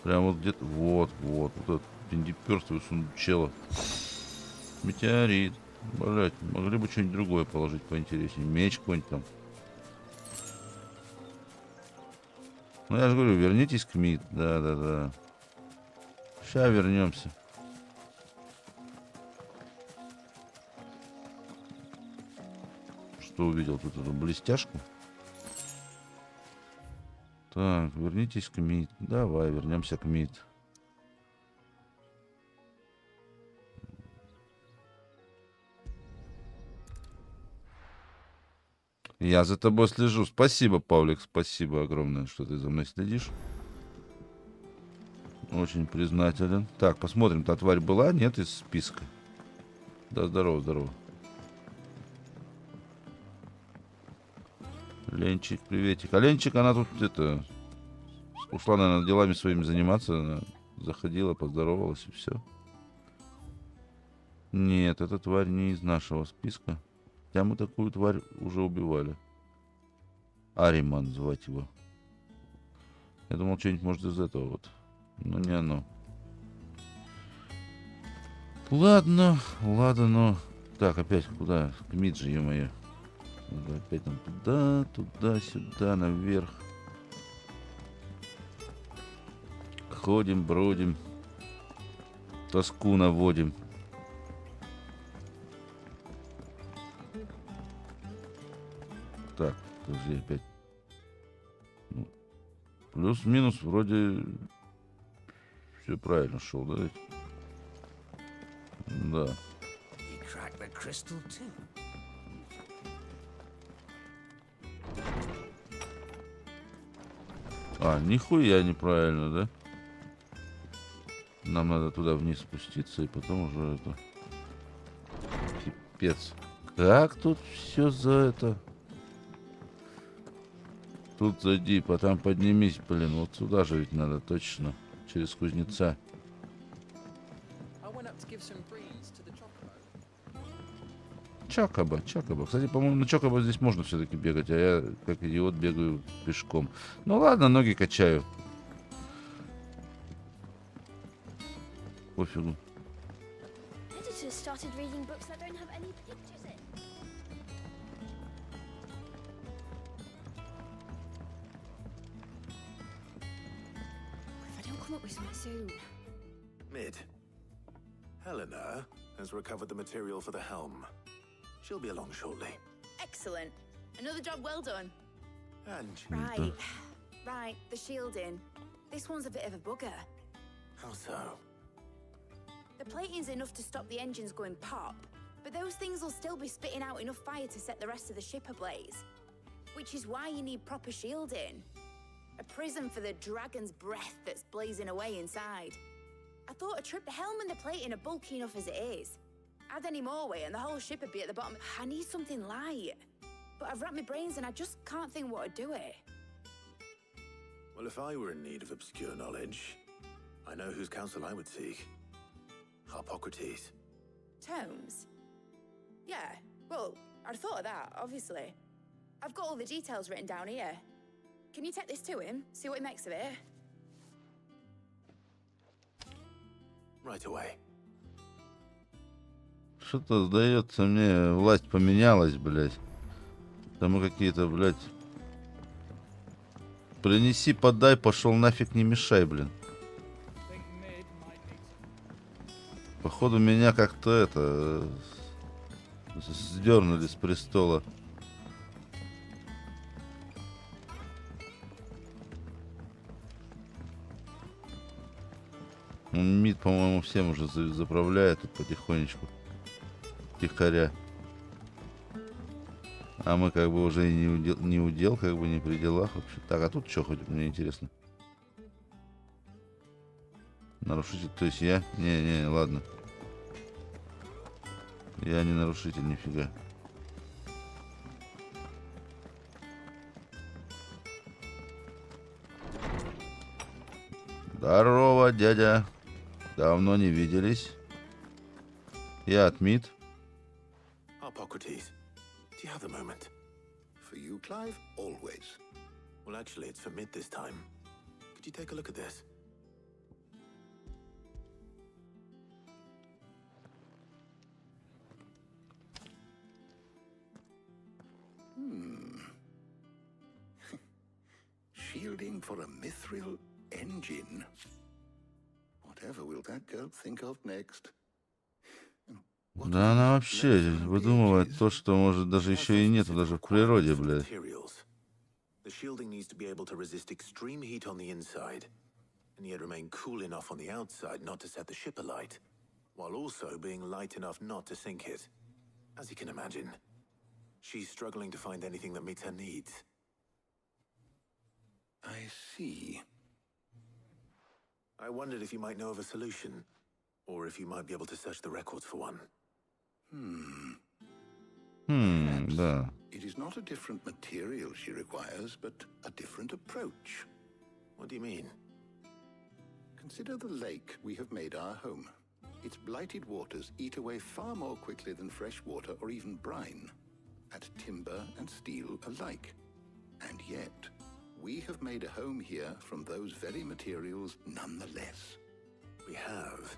Прям вот где-то. Вот этот пиндиперстовый сундучело. Метеорит. Блять, могли бы что-нибудь другое положить поинтереснее. Меч какой-нибудь там. Ну я же говорю, вернитесь к Мид. Да. Сейчас вернемся. Что увидел тут эту блестяшку? Так, вернитесь к Мид. Давай, вернемся к Мид. Я за тобой слежу. Спасибо, Павлик, спасибо огромное, что ты за мной следишь. Очень признателен. Так, посмотрим, та тварь была? Нет, из списка. Да, здорово. Ленчик, приветик. А Ленчик, она тут это... Ушла, наверное, делами своими заниматься. Она заходила, поздоровалась и все. Нет, эта тварь не из нашего списка. Хотя мы такую тварь уже убивали. Ариман звать его. Я думал, что-нибудь может из этого вот. Но не оно. Ладно, но... Так, опять куда? К Миджи, ё-моё. Опять там туда, сюда, наверх. Ходим, бродим. Тоску наводим. Так, подожди, опять. Ну, плюс-минус вроде все правильно шел, да? Да. crystal too. А, нихуя неправильно, да? Нам надо туда вниз спуститься и потом уже это... Пипец. Как тут все за это? Тут зайди, потом поднимись, блин. Вот сюда же ведь надо, точно. Через кузнеца. Чокоба. Кстати, по-моему, на Чокоба здесь можно все-таки бегать, а я, как идиот, бегаю пешком. Ну ладно, ноги качаю. Пофигу. Mid. Helena has recovered the material for the helm. She'll be along shortly. Excellent. Another job well done. And Right, the shielding. This one's a bit of a bugger. how so? The plating's enough to stop the engines going pop, but those things will still be spitting out enough fire to set the rest of the ship ablaze. Which is why you need proper shielding. A prison for the dragon's breath that's blazing away inside. I thought a trip the helm and the plating are bulky enough as it is. Add any more weight and the whole ship would be at the bottom. I need something light. But I've racked my brains and I just can't think what to do it. Well, if I were in need of obscure knowledge, I know whose counsel I would seek. Harpocrates. Tomes? Yeah, well, I'd thought of that, obviously. I've got all the details written down here. Can you take this to him, see what he makes of it? Right away. Что-то сдается мне, власть поменялась, блядь. Там какие-то, блядь... Принеси, подай, пошел нафиг, не мешай, блин. Походу меня как-то это... Сдернули с престола. МИД, по-моему, всем уже заправляет тут потихонечку. Тихоря. А мы как бы уже и не удел, как бы не при делах вообще. Так, а тут что хоть, мне интересно. Нарушитель, то есть я? Не, ладно. Я не нарушитель, нифига. Здорово, дядя. Давно не виделись. Я от МИД. Harpocrates, do you have a moment? For you, Clive, always. Well, actually, it's for Mid this time. Could you take a look at this? Shielding for a mithril engine. Whatever will that girl think of next? Да она вообще выдумывает то, что может даже еще и нету даже в природе, блядь. The shielding needs to be able to resist extreme heat on the inside, and yet remain cool enough on the outside not to set the ship alight, while also being light enough not to sink it. As you can imagine, she's struggling to find anything that meets her needs. I see. I wondered if you might know of a solution, or if you might be able to search the records for one. Да. It is not a different material she requires, but a different approach. What do you mean? Consider the lake we have made our home. Its blighted waters eat away far more quickly than fresh water or even brine, at timber and steel alike. And yet, we have made a home here from those very materials nonetheless. We have.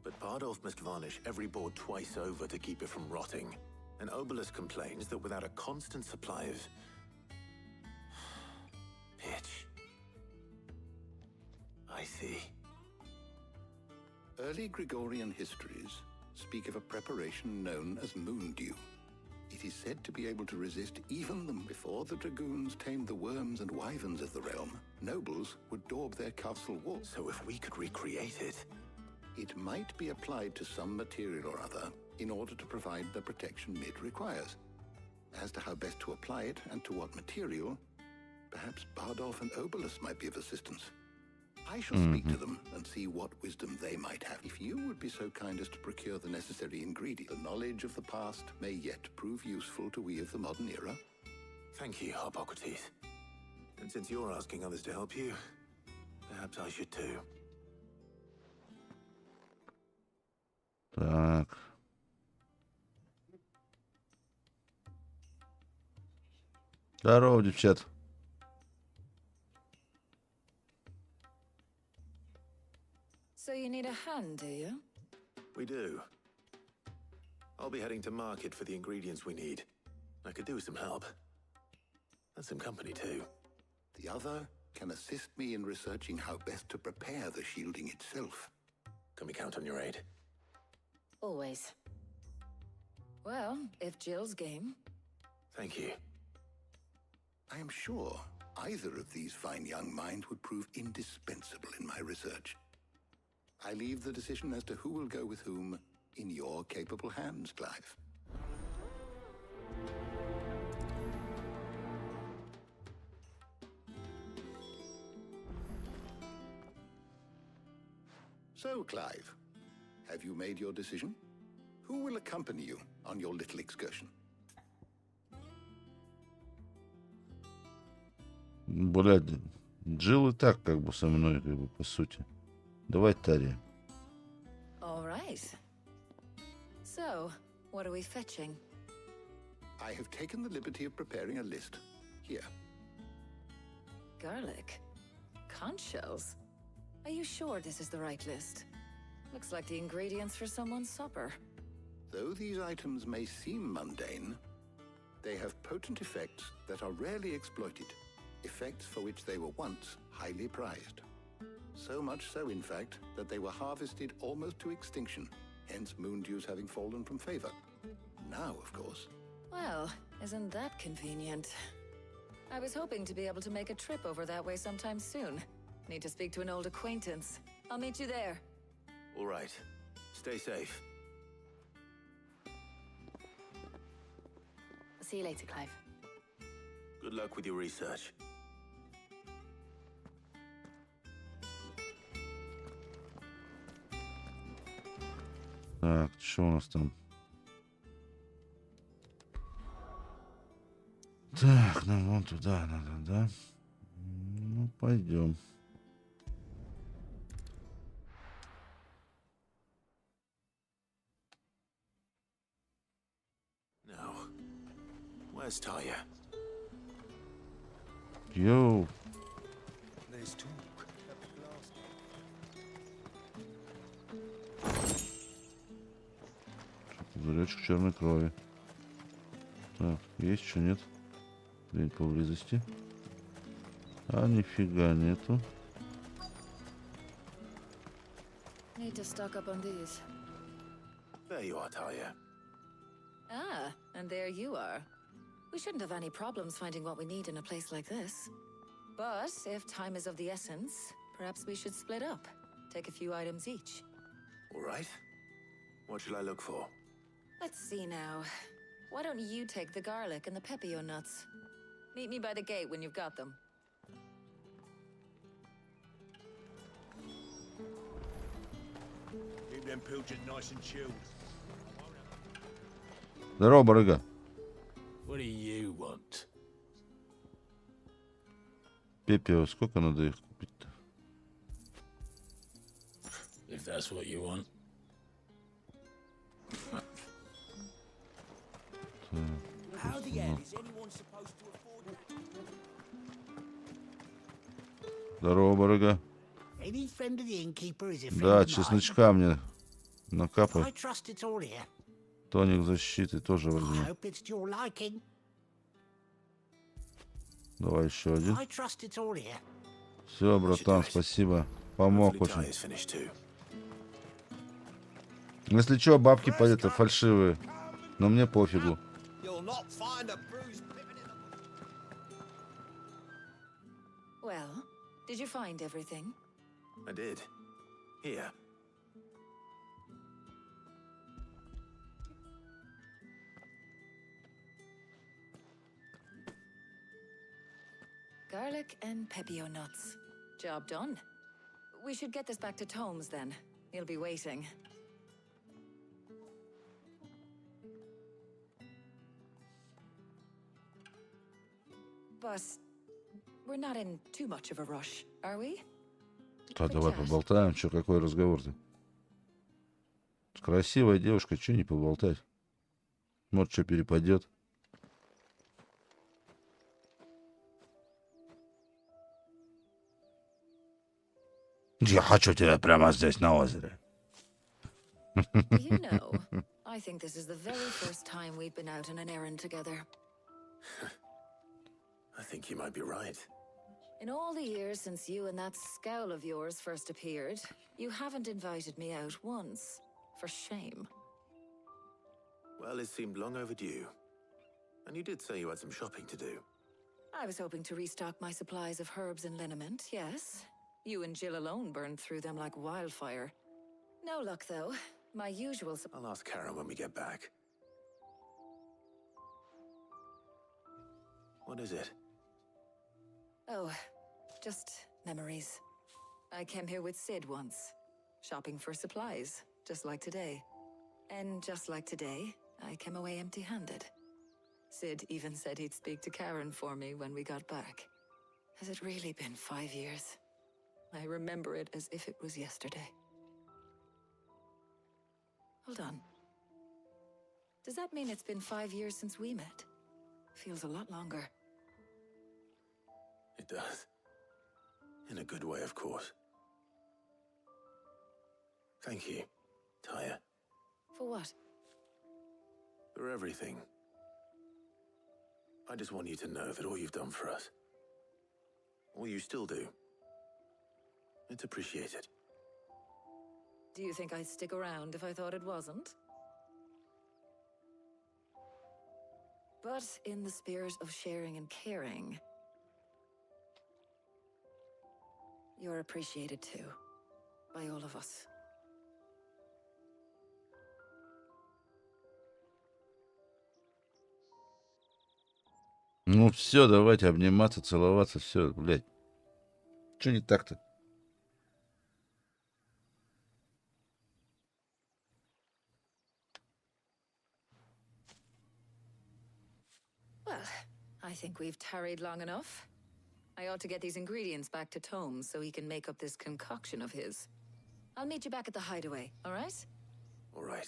But Bardolph must varnish every board twice over to keep it from rotting. And Obelisk complains that without a constant supply of... pitch. I see. Early Gregorian histories speak of a preparation known as moondew. It is said to be able to resist even them. Before the dragoons tamed the worms and wyverns of the realm, nobles would daub their castle walls. So if we could recreate it... It might be applied to some material or other, in order to provide the protection mid requires. As to how best to apply it and to what material, perhaps Bardolph and Obolus might be of assistance. I shall speak to them and see what wisdom they might have. If you would be so kind as to procure the necessary ingredient, the knowledge of the past may yet prove useful to we of the modern era. Thank you, Hippocrates. And since you're asking others to help you, perhaps I should too. Так. Здорово, девчат. So you need a hand, do you? We do. I'll be heading to market for the ingredients we need. I could do with some help. And some company too. The other can assist me in researching how best to prepare the shielding itself. Can we count on your aid? Always. Well, if Jill's game. Thank you. I am sure either of these fine young minds would prove indispensable in my research. I leave the decision as to who will go with whom in your capable hands, Clive. So, Clive, have you made your decision? Who will accompany you on your little excursion? Блядь, Джилл и так как бы со мной, как бы, по сути. Давай, Тария. All right. So, what are we fetching? I have taken the liberty of preparing a list. Here. Garlic. Conch shells. Are you sure this is the right list? Looks like the ingredients for someone's supper. Though these items may seem mundane, they have potent effects that are rarely exploited. Effects for which they were once highly prized. So much so, in fact, that they were harvested almost to extinction, hence moon dews having fallen from favor. Now, of course. Well, isn't that convenient? I was hoping to be able to make a trip over that way sometime soon. Need to speak to an old acquaintance. I'll meet you there. All right. Stay safe. I'll see you later, Clive. Good luck with your research. Так, что у нас там? Так, нам вон туда надо, да? Ну, пойдем. Now, where's Taya? Йоу. There's talk. Пузыречек черной крови. Так, есть, что нет? Где-нибудь поблизости. А, нифига нету. Need to stock up on these. There you are, Taya. Ah, and there you are. We shouldn't have any problems finding what we need in a place like this. But if time is of the essence, perhaps we should split up. Take a few items each. All right. What shall I look for? Let's see now. Why don't you take the garlic and the pepio nuts? Meet me by the gate when you've got them. Keep them pilchards nice and chilled. Здорово, барыга. What do you want? Пепе, сколько надо их купить-то? If that's what you want. How the hell is anyone supposed to afford it? Здорово, барыга. Any friend of the innkeeper is a friend Да, of mine. чесночка мне I накапай. trust it's all here. Тоник защиты тоже I возьму. hope it's to your liking. Давай еще один. I trust it's all here. Все, братан, спасибо. Помог Hopefully очень. Taya's finished too. Если что, бабки это фальшивые. Но мне пофигу. You'll not find a bruised pippin in the... Well, did you find everything? I did. Here. Garlic and pepio nuts. Job done. We should get this back to Tomes then. He'll be waiting. But we're not in too much of a rush, are we? Да, давай поболтаем. Чё, какой разговор-то? Красивая девушка, чё не поболтать? Может, что перепадет? Я хочу тебя прямо здесь, на озере. You know, I think this is the very first time we've been out on an errand together. I think you might be right. In all the years since you and that scowl of yours first appeared, you haven't invited me out once. For shame. Well, it seemed long overdue. And you did say you had some shopping to do. I was hoping to restock my supplies of herbs and liniment, yes. You and Jill alone burned through them like wildfire. No luck, though. My usual... I'll ask Karen when we get back. What is it? Oh, just memories. I came here with Sid once, shopping for supplies, just like today. And just like today, I came away empty-handed. Sid even said he'd speak to Karen for me when we got back. Has it really been 5 years? I remember it as if it was yesterday. Hold on. Does that mean it's been 5 years since we met? Feels a lot longer. It does. In a good way, of course. Thank you, Taya. For what? For everything. I just want you to know that all you've done for us, all you still do, it's appreciated. Do you think I'd stick around if I thought it wasn't? But in the spirit of sharing and caring, you're appreciated too, by all of us. Ну все, давайте обниматься, целоваться, все, блядь. Че не так-то? Well, I think we've tarried long enough. I ought to get these ingredients back to Tomes so he can make up this concoction of his. I'll meet you back at the hideaway, all right? All right.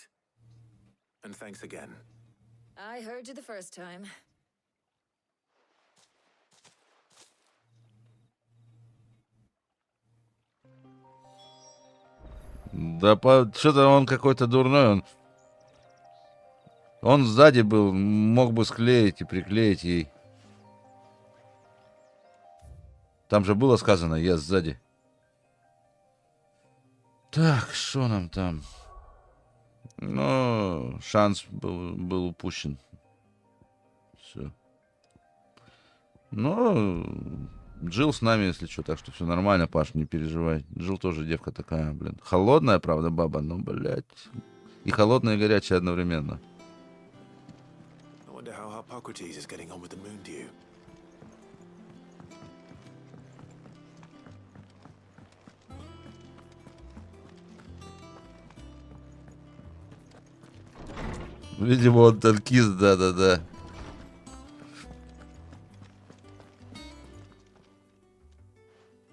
And thanks again. I heard you the first time. Да что-то он какой-то дурной. Он сзади был, мог бы склеить и приклеить ей. Там же было сказано, я сзади. Так, что нам там? Ну, шанс был упущен. Все. Ну, Джилл с нами, если что, так что все нормально, Паш, не переживай. Джилл тоже девка такая, блин. Холодная, правда, баба, но, блядь. И холодная, и горячая одновременно. I wonder how Hippocrates is getting on with the moon dew. Видимо, он танкист, да-да-да.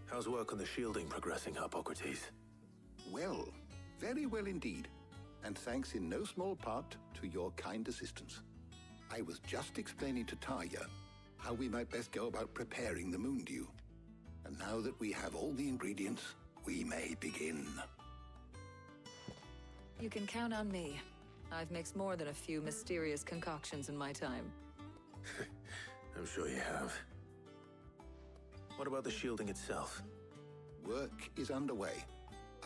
How's work on the shielding progressing, Hippocrates? Well, very well indeed. And thanks in no small part to your kind assistance. I was just explaining to Taya how we might best go about preparing the moon dew. And now that we have all the ingredients, we may begin. You can count on me. I've mixed more than a few mysterious concoctions in my time. I'm sure you have. What about the shielding itself? Work is underway,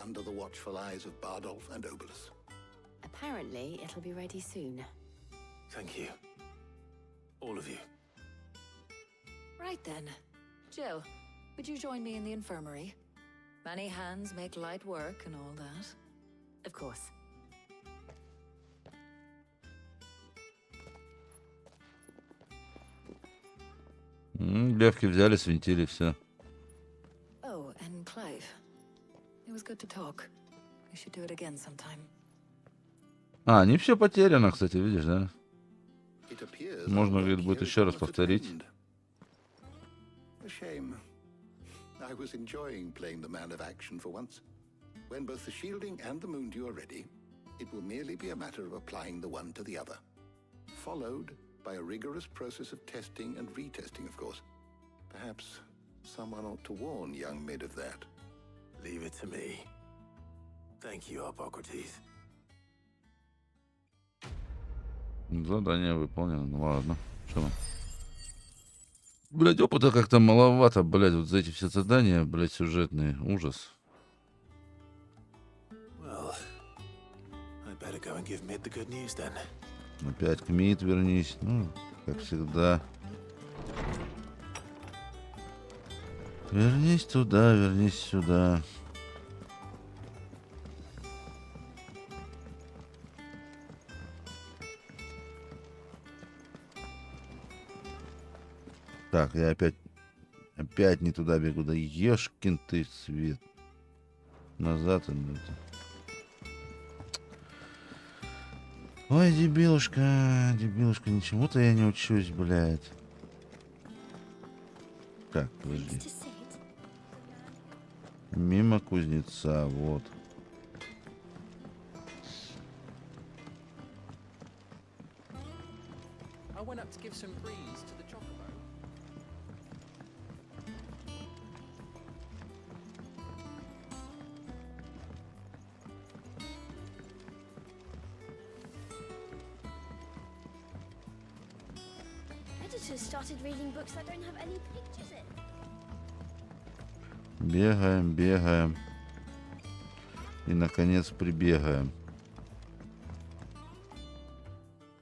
under the watchful eyes of Bardolph and Obolus. Apparently, it'll be ready soon. Thank you. All of you. Right then. Jill, would you join me in the infirmary? Many hands make light work and all that. Of course. Левки взяли, свинтили, все. Oh, and Clive. It was good to talk. We should do it again sometime. А, не все потеряно, кстати, видишь, да? It appears Можно, our говорит, work будет here еще раз comes to an повторить. end. A shame. I was enjoying playing the man of action for once. When both the shielding and the moondew are ready, it will merely be a matter of applying the one to the other. Followed by a rigorous process of testing and retesting, of course. Perhaps someone ought to warn young Mid of that. Leave it to me. Thank you, Hippocrates. Задание выполнено. Ну ладно. Что там? Блядь, опыта как-то маловато, блядь, вот за эти все задания, блядь, сюжетные. Ужас. Well, I'd better go and give Mid the good news then. Опять к Мид вернись. Ну, как всегда. Вернись туда, вернись сюда. Так, я опять не туда бегу. Да ешкин ты свет. Назад. Ой, дебилушка, ничему-то я не учусь, блядь. Так, подожди. Мимо кузнеца, вот. Started reading books that don't have any pictures in. Бегаем, бегаем. И, наконец, прибегаем.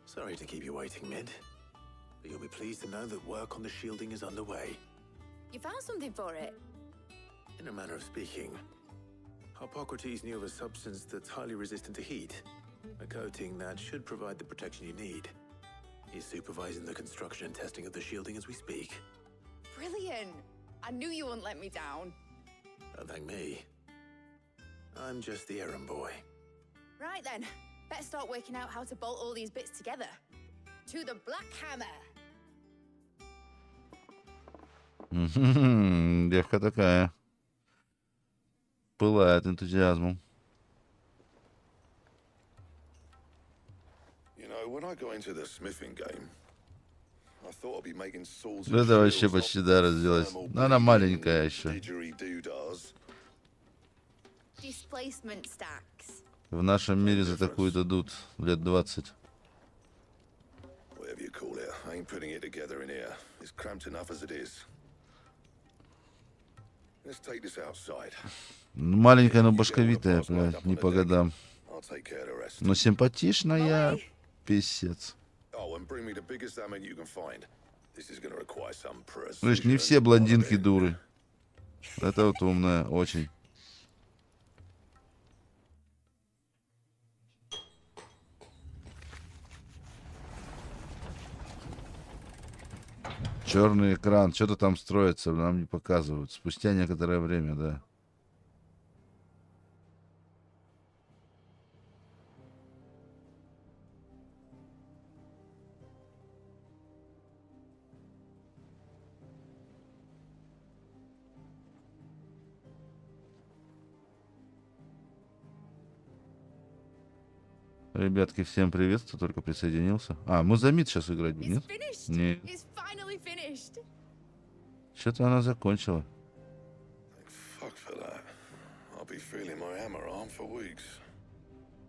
Sorry to keep you waiting, Mid. But you'll be pleased to know that work on the shielding is underway. You found something for it? In a manner of speaking, Hippocrates knew of a substance that's highly resistant to heat. A coating that should provide the protection you need. He's supervising the construction and testing of the shielding as we speak. Brilliant! I knew you wouldn't let me down. Don't thank me. I'm just the errand boy. Right then, better start working out how to bolt all these bits together. To the Black Hammer! Девка такая. Пылает энтузиазмом. When I got into the smithing game, I thought I'd be making swords. Это вообще почти, да, разделась. Но она маленькая еще. Displacement stacks. В нашем мире за такую дадут лет 20. Whatever you call it, I ain't putting it together in here. It's cramped enough as it is. Let's take this outside. Маленькая, но башковитая, блядь, не по годам. Но симпатичная. Писец. Слышь, не все блондинки дуры. Это вот умная, очень. Черный экран. Что-то там строится, нам не показывают. Спустя некоторое время, да. Ребятки, всем привет, кто только присоединился. А, мы за мид сейчас играть будем, нет? Нет. Что-то она закончила.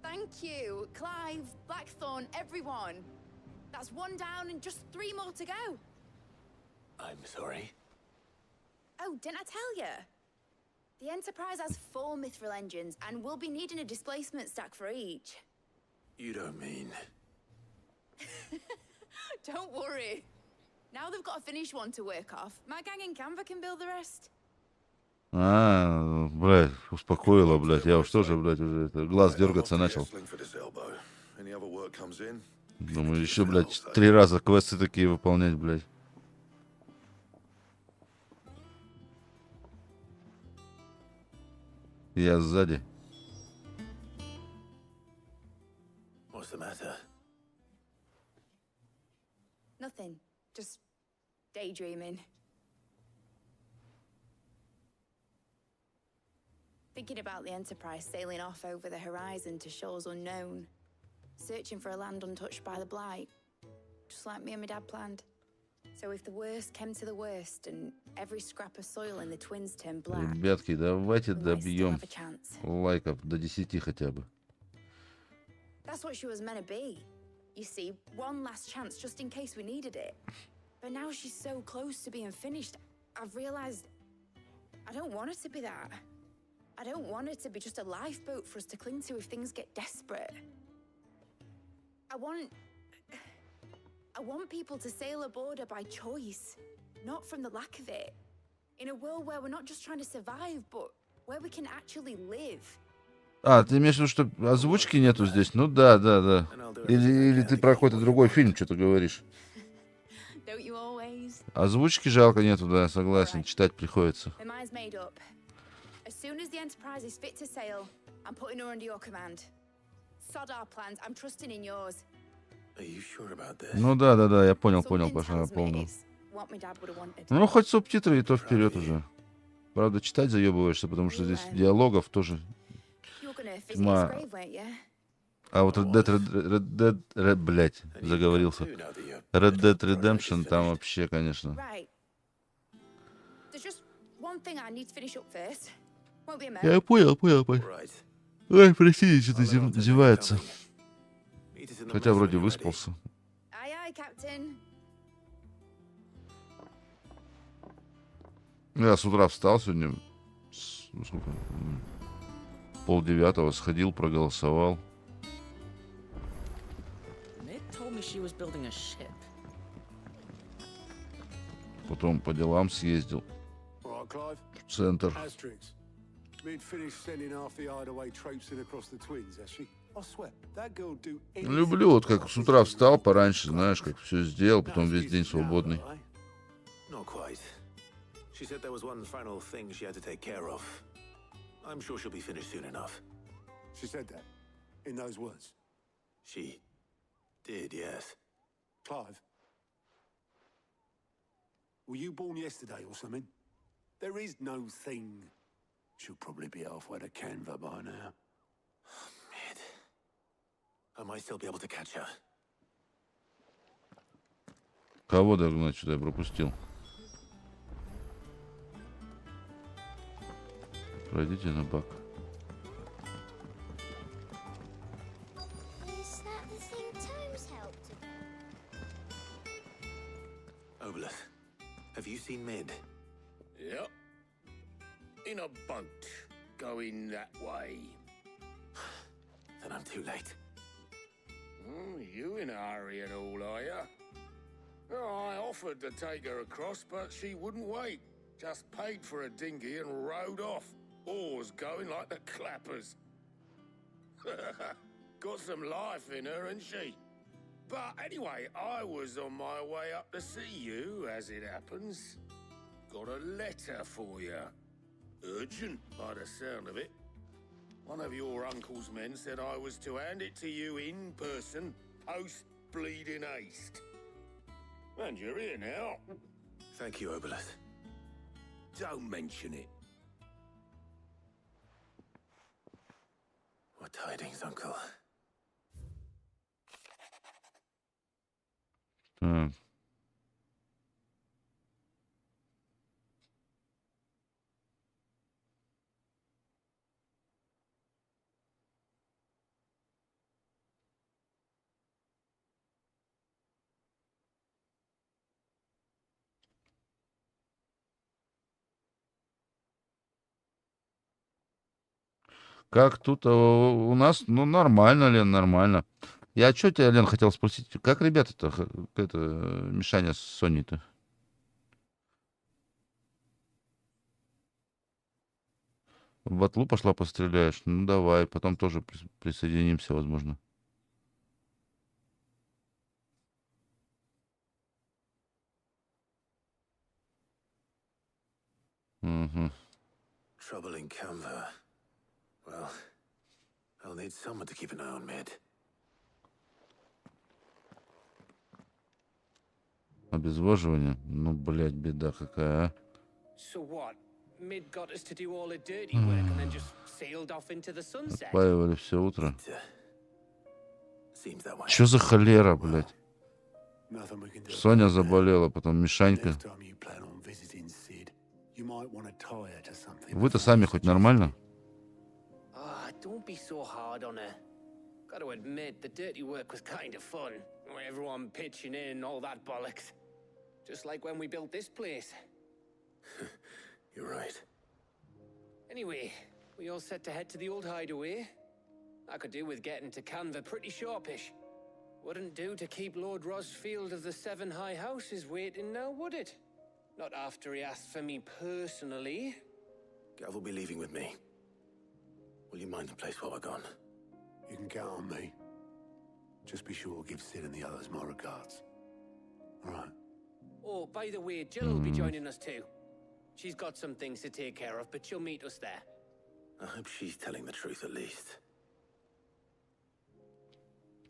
Thank you, Clive, Blackthorn, everyone. That's one down and just 3 more to go. I'm sorry. Oh, didn't I tell you? The Enterprise has 4 mithril engines and we'll be needing a displacement stack for each. You don't mean... Don't worry. Now they've got a finished one to work off. My gang in Canva can build the rest. А, блядь, успокоила, блядь. Я уж тоже, блядь, уже это, глаз дергаться начал. Думаю, еще, блядь, 3 раза квесты такие выполнять, блядь. Я сзади. What's the matter? Nothing. Just daydreaming. Thinking about the Enterprise sailing off over the horizon to shores unknown, searching for a land untouched by the blight, just like me and my dad planned. So if the worst came to the worst and every scrap of soil in the twins turned black, Ребятки, давайте we might still добьем have a chance. лайков до 10 хотя бы. That's what she was meant to be. You see, one last chance just in case we needed it. But now she's so close to being finished, I've realized I don't want her to be that. I don't want her to be just a lifeboat for us to cling to if things get desperate. I want people to sail aboard her by choice, not from the lack of it. In a world where we're not just trying to survive, but where we can actually live. А, ты имеешь в виду, что озвучки нету здесь? Ну да. Или ты про какой-то другой фильм что-то говоришь? Don't you always? Озвучки жалко нету, да, согласен. Читать приходится. My mind's made up. As soon as the Enterprise is fit to sail, I'm putting her under your command. Sod our plans, I'm trusting in yours. Are you sure about this? Ну да, я понял, Something Паша, tells me помню. it's what my dad would have wanted. Ну, хоть субтитры, и то вперед уже. Правда, читать заебываешься, потому что здесь диалогов тоже You're gonna visit his тьма. grave, weren't you? А вот Red Dead, блядь, заговорился. Red Dead Redemption там вообще, конечно. Right. There's just one thing I need to finish up first. Won't be a Я moment. понял. Right. Ой, простите, что-то зевается. Хотя вроде выспался. Aye, aye, Captain. Я с утра встал сегодня, сколько? 8:30, сходил, проголосовал. Nick told me she was building a ship. Потом по делам съездил All right, Clive. в центр. Asterix. Mid finished sending half the hideaway traipsing across the twins, has she? I swear, that girl do anything. Люблю, вот как с утра встал пораньше, знаешь, как все сделал, потом весь день свободный. Not quite. She said there was one final thing she had to take care of. I'm sure she'll be finished soon enough. She said that in those words. She did, yes. Clive, were you born yesterday or something? There is no thing. She'll probably be halfway to Canva by now. Mid. I might still be able to catch her. Кого догнать, что я пропустил? Пройдите на бак. Is that the thing Tomes helped about? Obolus, have you seen Mid? Yep. In a boat, going that way. Then I'm too late. You in a hurry and all, are ya? Oh, I offered to take her across, but she wouldn't wait. Just paid for a dinghy and rowed off. Oars going like the clappers. Got some life in her, ain't she? But anyway, I was on my way up to see you, as it happens. Got a letter for you. Urgent, by the sound of it. One of your uncle's men said I was to hand it to you in person, post-bleeding haste. And you're here now. Thank you, Obolus. Don't mention it. What tidings, Uncle? Так. Как тут у нас? Ну, нормально, Лен, нормально. Я что тебя, Лен, хотел спросить, как ребята-то, это Мишаня с Соней-то? В батлу пошла постреляешь? Ну, давай, потом тоже присоединимся, возможно. Угу. Trouble in Canva. Well, I'll need someone to keep an eye on Mid. Обезвоживание? Ну, блядь, беда какая, а. So what? Mid got us to do all the dirty work and then just sailed off into the sunset. Отпаивали все утро. Seems that way. Чё за холера, блядь? Nothing we can do. Соня заболела, потом Мишанька. Next time you plan on visiting Sid, you might want to tie her to something. Вы-то сами хоть нормально? Ah, don't be so hard on her. Got to admit, the dirty work was kind of fun. Everyone pitching in, all that bollocks. Just like when we built this place. You're right. Anyway, we all set to head to the old hideaway. I could do with getting to Canva pretty sharpish. Wouldn't do to keep Lord Rosfield of the Seven High Houses waiting now, would it? Not after he asked for me personally. Gav will be leaving with me. Will you mind the place while we're gone? You can count on me. Just be sure to give Sid and the others my regards. All right. Oh, by the way, Jill will be joining us too. She's got some things to take care of, but she'll meet us there. I hope she's telling the truth at least.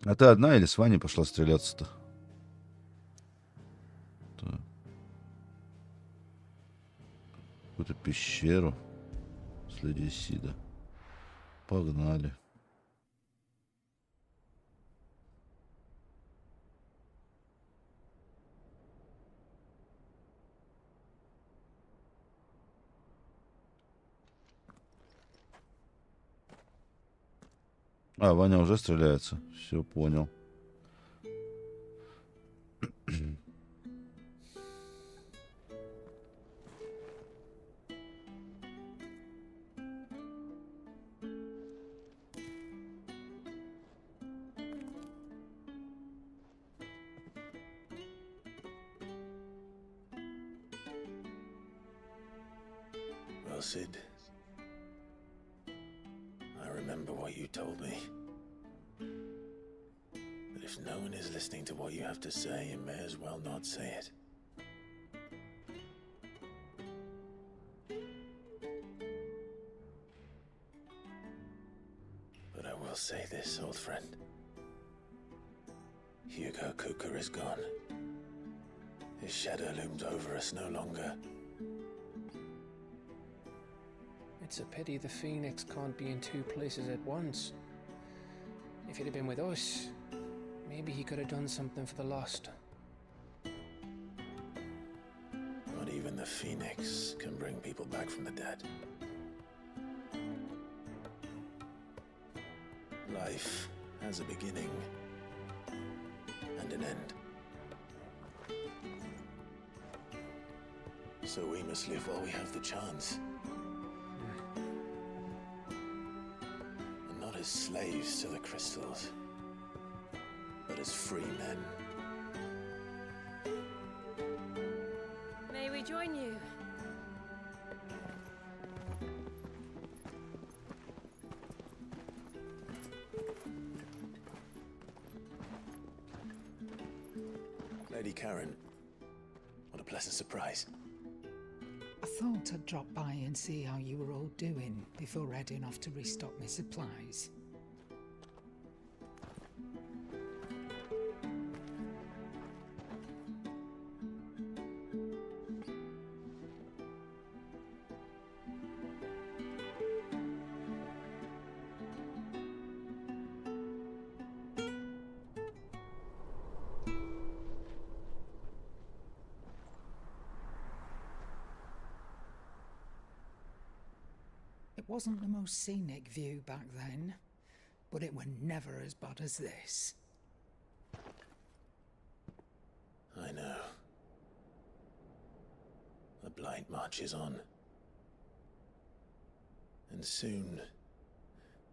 А ты одна или с Ваней пошла стреляться-то? Так. Какую-то пещеру. Следи Сида. Погнали. А, Ваня уже стреляется. Все, понял. Well, Sid, I remember what you told me. But if no one is listening to what you have to say, you may as well not say it. But I will say this, old friend. Hugo Cooker is gone. His shadow looms over us no longer. It's a pity the Phoenix can't be in two places at once. If he'd have been with us, maybe he could have done something for the lost. Not even the Phoenix can bring people back from the dead. Life has a beginning and an end. So we must live while we have the chance. And not as slaves to the crystals, but as free men. May we join you? Lady Karen, what a pleasant surprise. I thought I'd drop by and see how you were all doing before heading off to restock my supplies. It wasn't the most scenic view back then, but it were never as bad as this. I know. The blight marches on. And soon,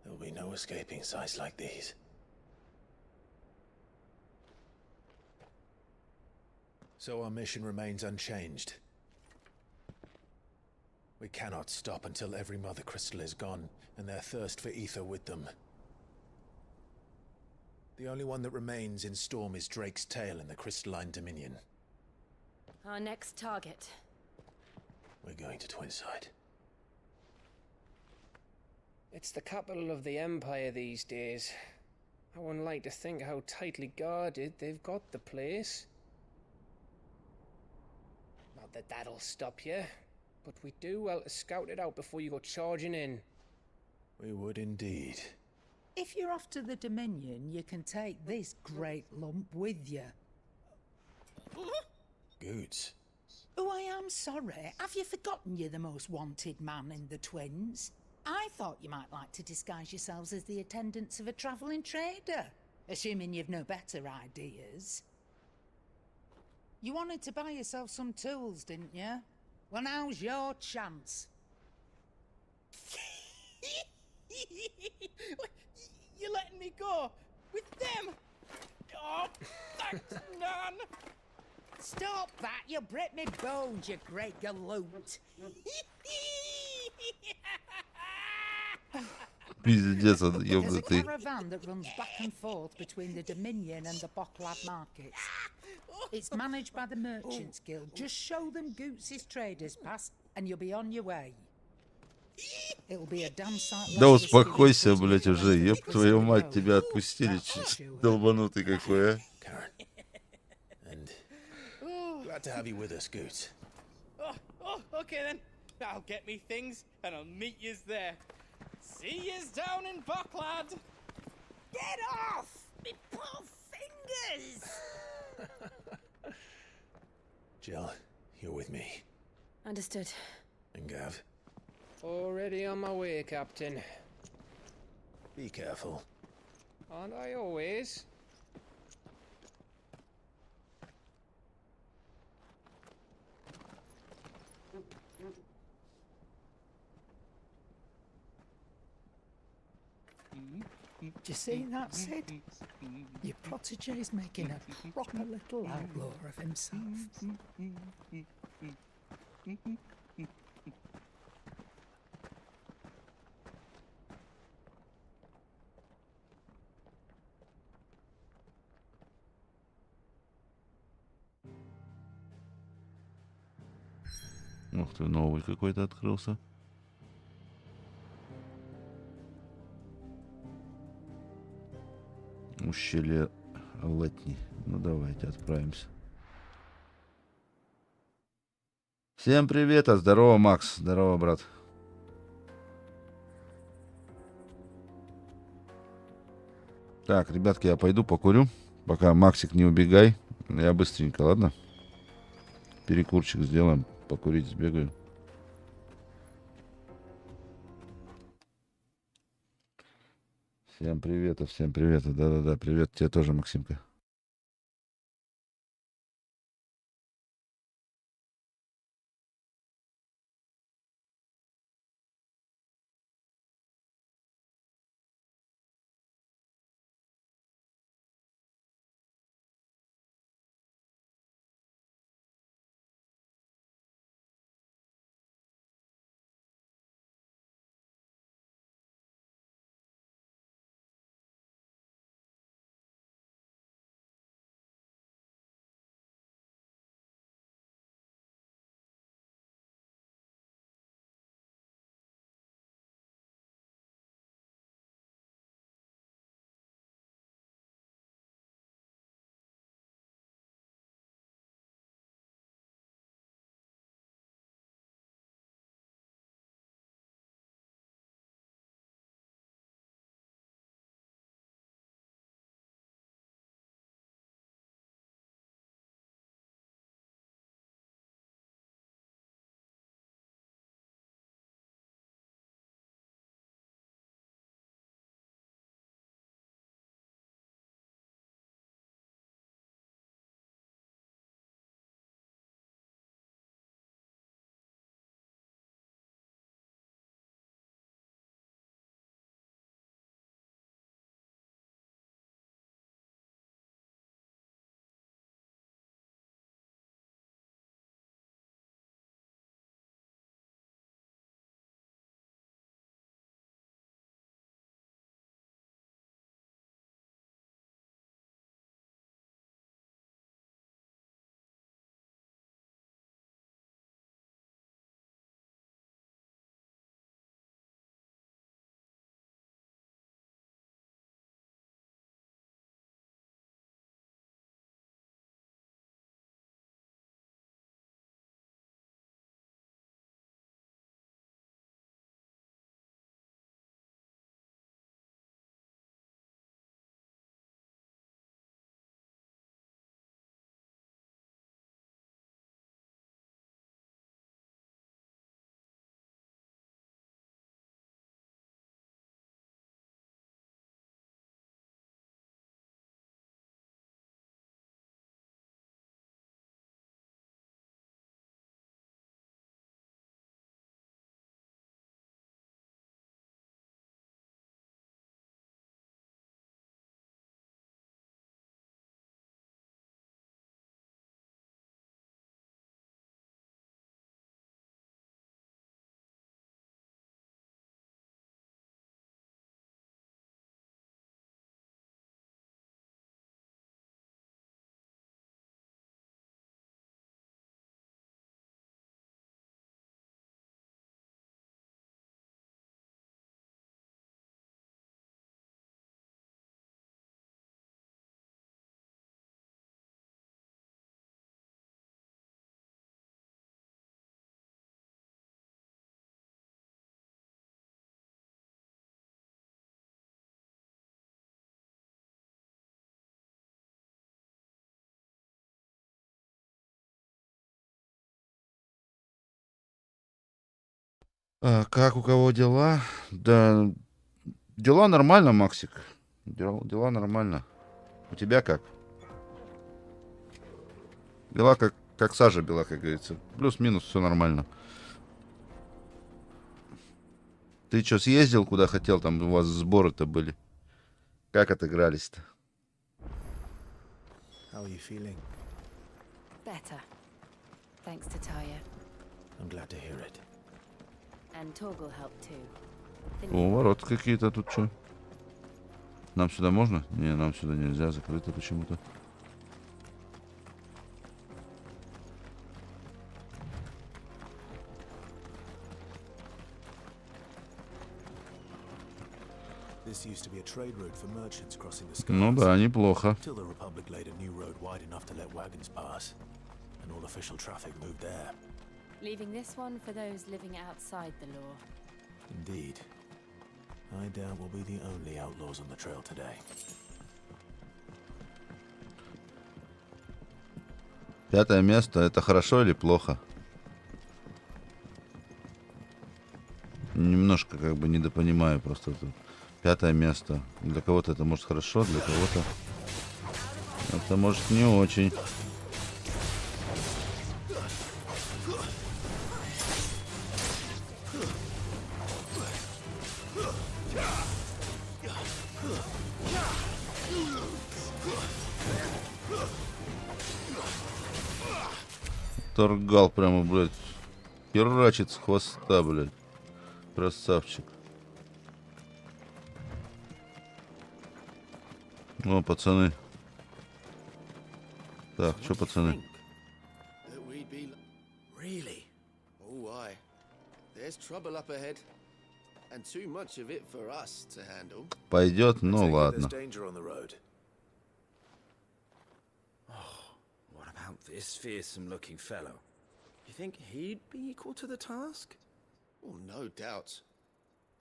there'll be no escaping sights like these. So our mission remains unchanged. We cannot stop until every Mother Crystal is gone, and their thirst for ether with them. The only one that remains in Storm is Drake's tail in the Crystalline Dominion. Our next target. We're going to Twinside. It's the capital of the Empire these days. I wouldn't like to think how tightly guarded they've got the place. Not that that'll stop you, but we do well to scout it out before you go charging in. We would indeed. If you're off to the Dominion, you can take this great lump with you. Goods. Oh, I am sorry. Have you forgotten you're the most wanted man in the Twins? I thought you might like to disguise yourselves as the attendants of a travelling trader, assuming you've no better ideas. You wanted to buy yourself some tools, didn't you? Well, now's your chance. You're letting me go with them? Oh, thanks, Nan. Stop that! You'll break me bones, you great galoot. Пиздец, There's a ёбнутый. caravan that runs back and forth between the Dominion and the Bocklad markets. It's managed by the Merchants Guild. Just show them Goots' traders pass, and you'll be on your way. It'll be a damn sight. Да успокойся, блять, уже. Ёб твою мать, тебя отпустили. Долбанутый какой, а. Glad to have you with us, Goots. Oh, okay then. I'll get me things and I'll meet yous there. See yous down in Bocklad. Get off! Me poor fingers! Jill, you're with me. Understood. And Gav, Already on my way, Captain. be careful. Aren't I always? Do you see that, Sid? Your protege's making a proper little outlaw of himself. Ух ты, новый какой-то открылся. Ущелье Летни. Ну давайте отправимся. Всем привет, здорово, Макс, здорово, брат. Так, ребятки, я пойду покурю, пока Максик не убегай. Я быстренько, ладно? Перекурчик сделаем, покурить сбегаю. Всем привет, да-да-да, привет тебе тоже, Максимка. Как у кого дела? Да, дела нормально, Максик. Дела нормально. У тебя как? Дела как сажа бела, как говорится. Плюс-минус все нормально. Ты что, съездил куда хотел? Там у вас сборы-то были. Как отыгрались-то? How are you feeling? Better. Thanks to Taya. I'm glad to hear it. And Torgal helped too. О, ворота какие-то тут что? Нам сюда можно? Не, нам сюда нельзя, закрыто почему-то. This used to be a trade route for merchants crossing the skies. Ну да, неплохо. Till the Republic laid a new road wide enough to let wagons pass, and all official traffic moved there. Leaving this one for those living outside the law. Indeed. I doubt we'll be the only outlaws on the trail today. Пятое место, это хорошо или плохо? Немножко как бы недопонимаю просто тут. Пятое место. Для кого-то это может хорошо, для кого-то это может не очень. Торгал прямо, блядь, херачит с хвоста, блядь. Красавчик. О, пацаны. Так, что, пацаны? Really? Oh, why? There's trouble up ahead, and too much of it for us to handle. Пойдет, ну ладно. What about this fearsome-looking fellow? You think he'd be equal to the task? Oh, no doubt.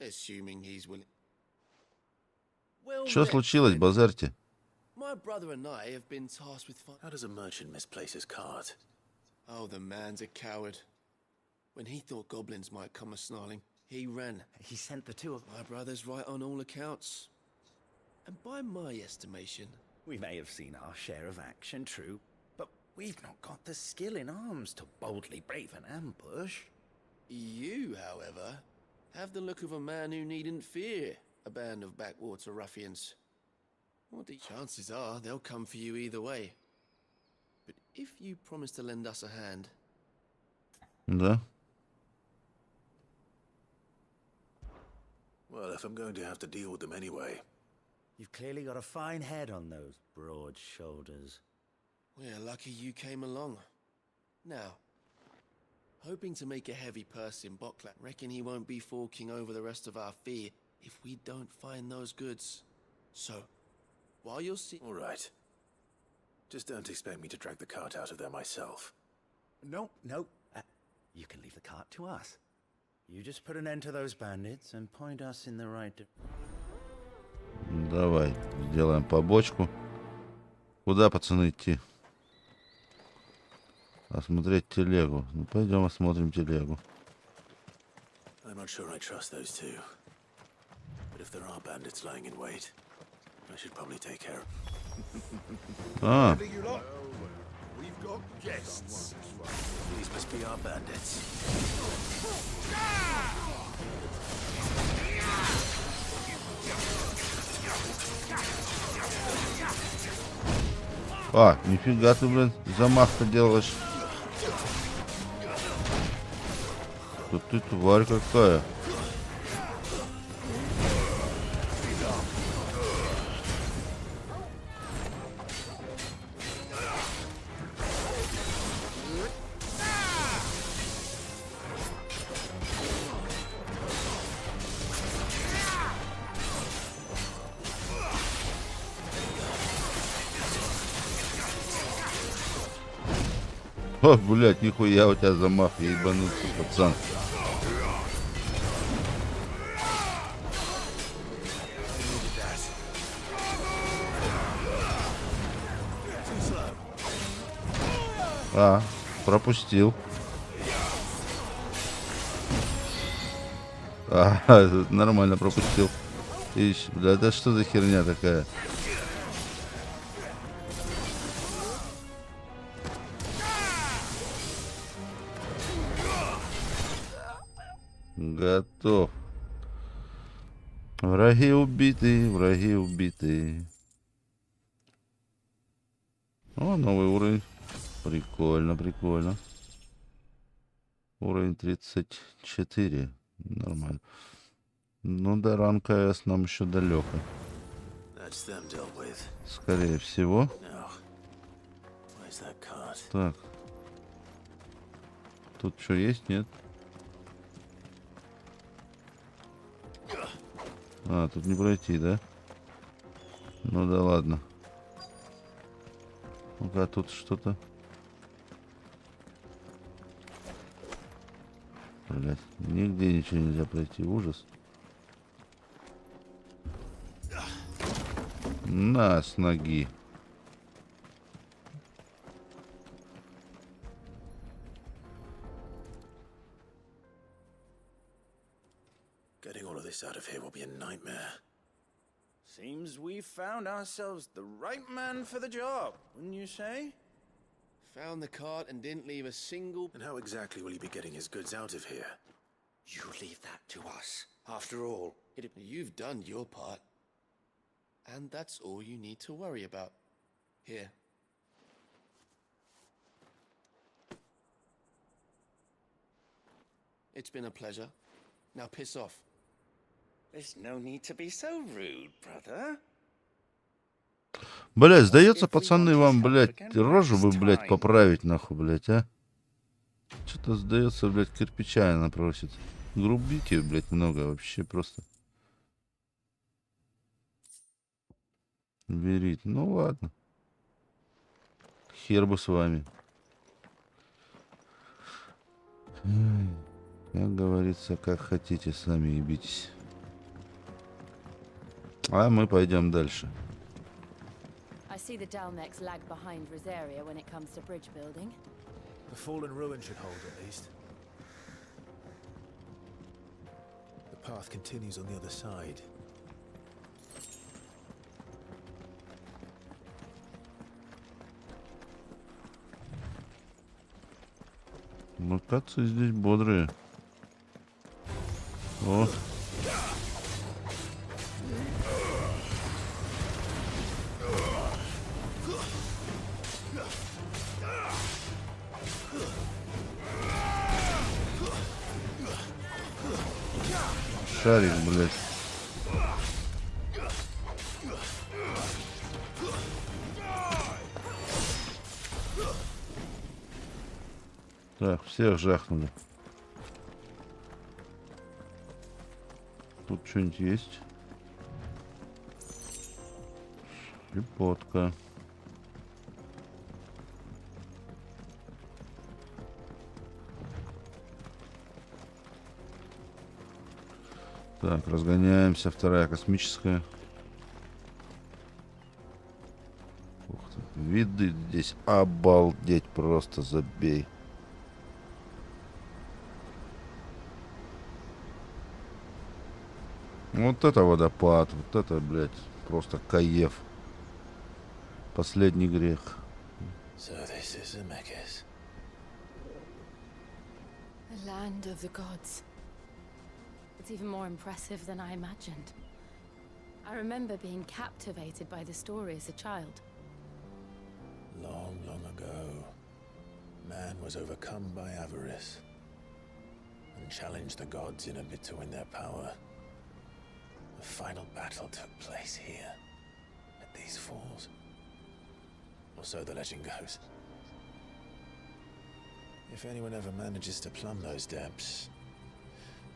Assuming he's willing. Что случилось, базарьте? My brother and I have been tasked with How does a merchant misplace his cart? Oh, the man's a coward. When he thought goblins might come a-snarling, he ran. He sent the two of... My brother's right on all accounts. And by my estimation... We may have seen our share of action, true, but we've not got the skill in arms to boldly brave an ambush. You, however, have the look of a man who needn't fear a band of backwater ruffians. What the chances are they'll come for you either way. But if you promise to lend us a hand... Да. Well, if I'm going to have to deal with them anyway... You've clearly got a fine head on those broad shoulders. We're lucky you came along. Now, hoping to make a heavy purse in Boklat, reckon he won't be forking over the rest of our fee if we don't find those goods. So, while you're All right. Just don't expect me to drag the cart out of there myself. No. You can leave the cart to us. You just put an end to those bandits and point us in the right... Давай, сделаем побочку. Куда, пацаны, идти? Осмотреть телегу. Ну, пойдем осмотрим телегу. I'm not sure I trust those two. But if there are bandits lying in wait, I should probably take care of А. We've got guests. These must be our bandits. А, нифига ты, блин, замах-то делаешь. Тут ты тварь какая. О, блядь, нихуя у тебя замах, ебанутый, пацан. А, пропустил. Нормально пропустил. Бля, да что за херня такая? Готов. Враги убиты, враги убиты. О, новый уровень. Прикольно, прикольно. Уровень 34. Нормально. Ну, до ранга С нам еще далеко. Скорее всего. Так. Тут что есть, нет? А, тут не пройти, да? Ну да ладно. Ну-ка, тут что-то. Блять, нигде ничего нельзя пройти. Ужас. На, с ноги. Getting all of this out of here will be a nightmare. Seems we found ourselves the right man for the job, wouldn't you say? Found the cart and didn't leave a single... And how exactly will he be getting his goods out of here? You leave that to us. After all, You've done your part. And that's all you need to worry about. Here. It's been a pleasure. Now piss off. There's no need to be so rude, brother. Блять, сдается, пацаны, вам, блять, рожу бы, блять, поправить, нахуй, блять, а? Что-то сдается, блять, кирпича она просит. Грубите, блять, много вообще просто. Берит. Ну ладно. Хер бы с вами. Как говорится, как хотите, сами ебитесь. А мы пойдем дальше. I see the Dalmex lag behind Rosaria when it comes to bridge building. The fallen ruin should hold at least. The path continues on the other side. Локации здесь бодрые. О. Шарик, блядь. Так, всех жахнули. Тут что-нибудь есть? Лепотка. Так, разгоняемся. Вторая космическая. Ух ты. Виды здесь обалдеть, просто забей. Вот это водопад, вот это, блядь, просто кайф. Последний грех. So this is Zemeckis. The land of the gods. It's even more impressive than I imagined. I remember being captivated by the story as a child. Long, long ago, man was overcome by avarice and challenged the gods in a bid to win their power. The final battle took place here, at these falls. Or so the legend goes. If anyone ever manages to plumb those depths,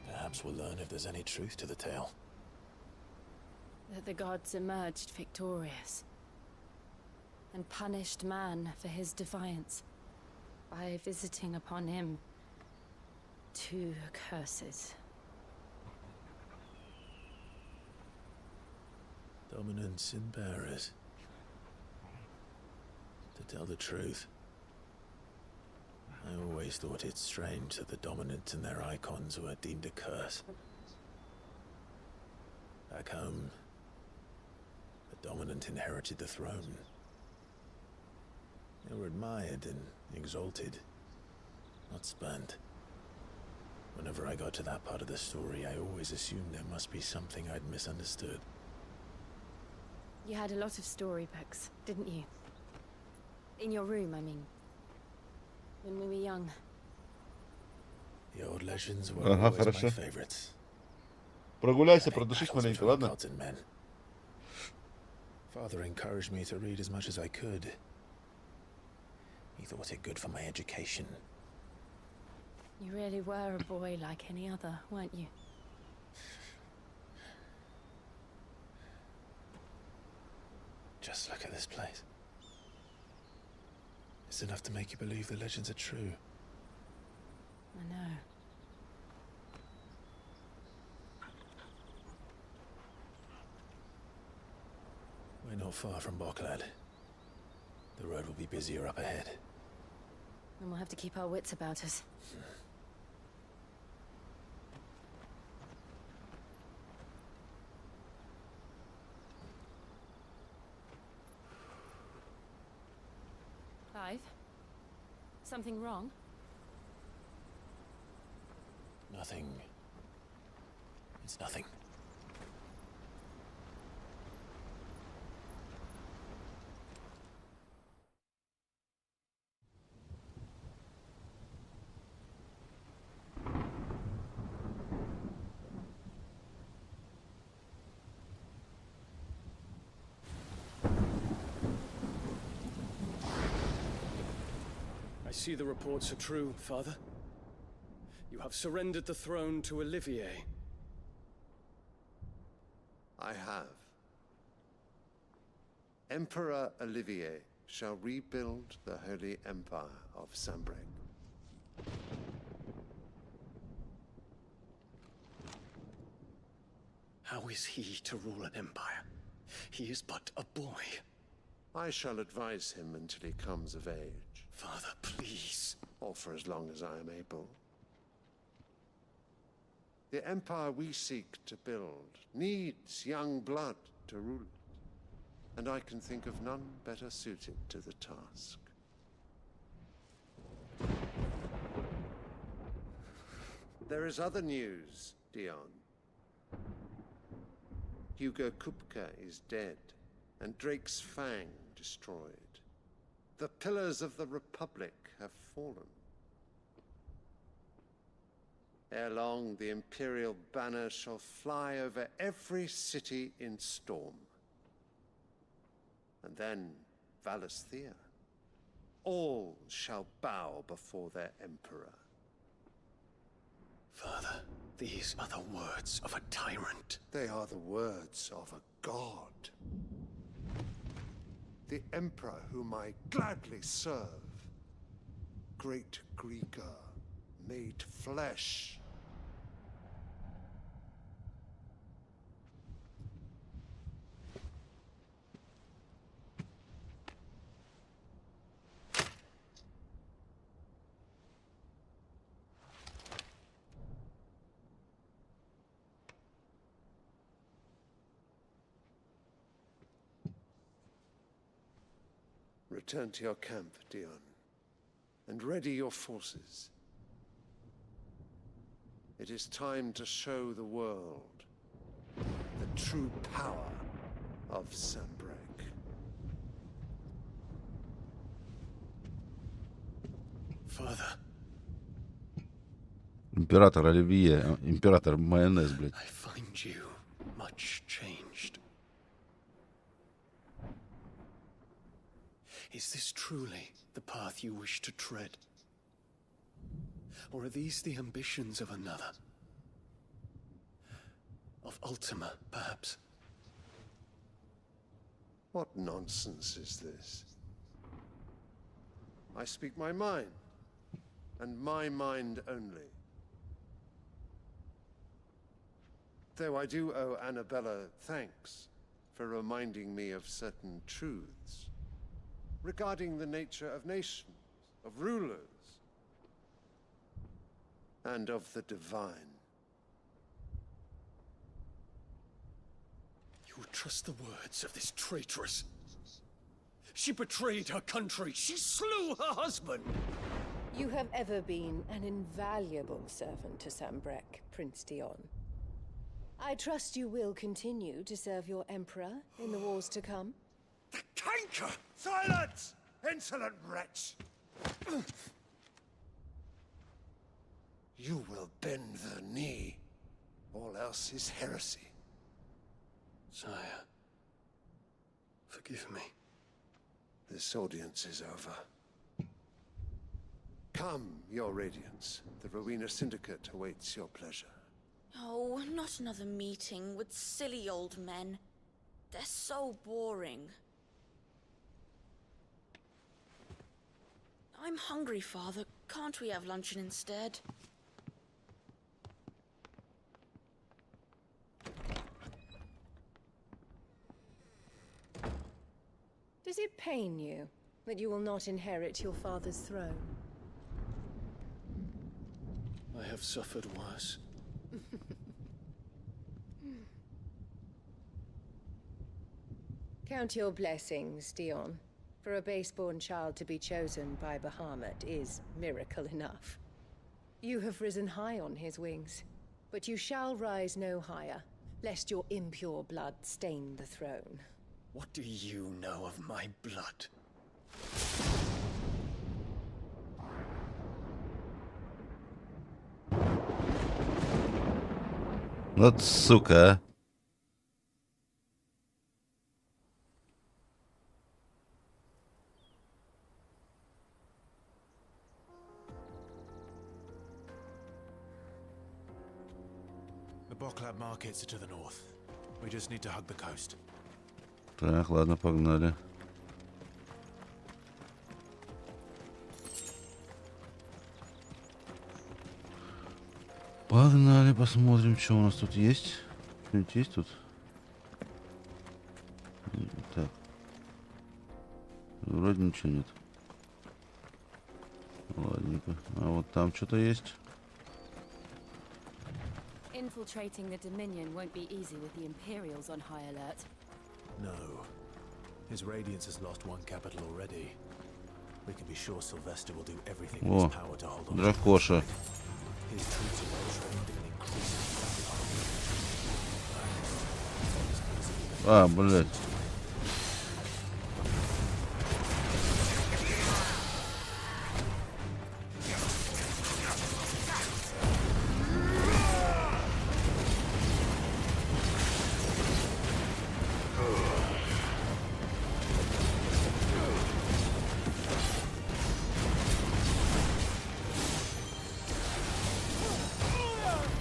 perhaps we'll learn if there's any truth to the tale. That the gods emerged victorious and punished man for his defiance by visiting upon him 2 curses. Dominant sin bearers. To tell the truth, I always thought it strange that the dominant and their icons were deemed a curse. Back home, the dominant inherited the throne. They were admired and exalted, not spurned. Whenever I got to that part of the story, I always assumed there must be something I'd misunderstood. You had a lot of storybooks, didn't you? In your room, I mean. When we were young. The old legends were always my favorites. Прогуляйся, продышись маленько, ладно? Father encouraged me to read as much as I could. He thought it good for my education. You really were a boy like any other, weren't you? Just look at this place. It's enough to make you believe the legends are true. I know. We're not far from Boklad. The road will be busier up ahead. And we'll have to keep our wits about us. Clive? Something wrong? Nothing. It's nothing. I see the reports are true, Father. You have surrendered the throne to Olivier. I have. Emperor Olivier shall rebuild the Holy Empire of Sanbreque. How is he to rule an empire? He is but a boy. I shall advise him until he comes of age. Father, please. Or for as long as I am able. The empire we seek to build needs young blood to rule it, and I can think of none better suited to the task. There is other news, Dion. Hugo Kupka is dead, and Drake's Fang destroyed. The pillars of the Republic have fallen. Ere long, the Imperial banner shall fly over every city in Storm. And then Valisthea. All shall bow before their Emperor. Father, these are the words of a tyrant. They are the words of a god. The Emperor whom I gladly serve. Great Greeker, made flesh. Return to your camp, Dion, and ready your forces. It is time to show the world the true power of Sanbreque. Father. Император Оливье, император майонез, блядь. I find you much changed. Is this truly the path you wish to tread? Or are these the ambitions of another? Of Ultima, perhaps? What nonsense is this? I speak my mind, and my mind only. Though I do owe Annabella thanks for reminding me of certain truths regarding the nature of nations, of rulers, and of the divine. would trust the words of this traitress. She betrayed her country. She slew her husband. You have ever been an invaluable servant to Sambrek, Prince Dion. I trust you will continue to serve your emperor in the wars to come. The canker! Silence! Insolent wretch! You will bend the knee. All else is heresy. Sire, forgive me. This audience is over. Come, your radiance. The Rowena Syndicate awaits your pleasure. Oh, not another meeting with silly old men. They're so boring. I'm hungry, Father. Can't we have luncheon instead? Does it pain you that you will not inherit your father's throne? I have suffered worse. Count your blessings, Dion. For a base-born child to be chosen by Bahamut is miracle enough. You have risen high on his wings, but you shall rise no higher, lest your impure blood stain the throne. What do you know of my blood? Вот сука. The Boklab markets are to the north. We just need to hug the coast. Так, ладно, погнали. Погнали, посмотрим, что у нас тут есть. Что-нибудь есть тут? Так. Вроде ничего нет. Ладненько. А вот там что-то есть. Infiltrating the Dominion won't be easy with the Imperials on high alert. No. His Radiance has lost one capital already. We can be sure Sylvester will do everything in his О, power to hold on. дракоша. His troops are well trained and increasingly. А, блядь.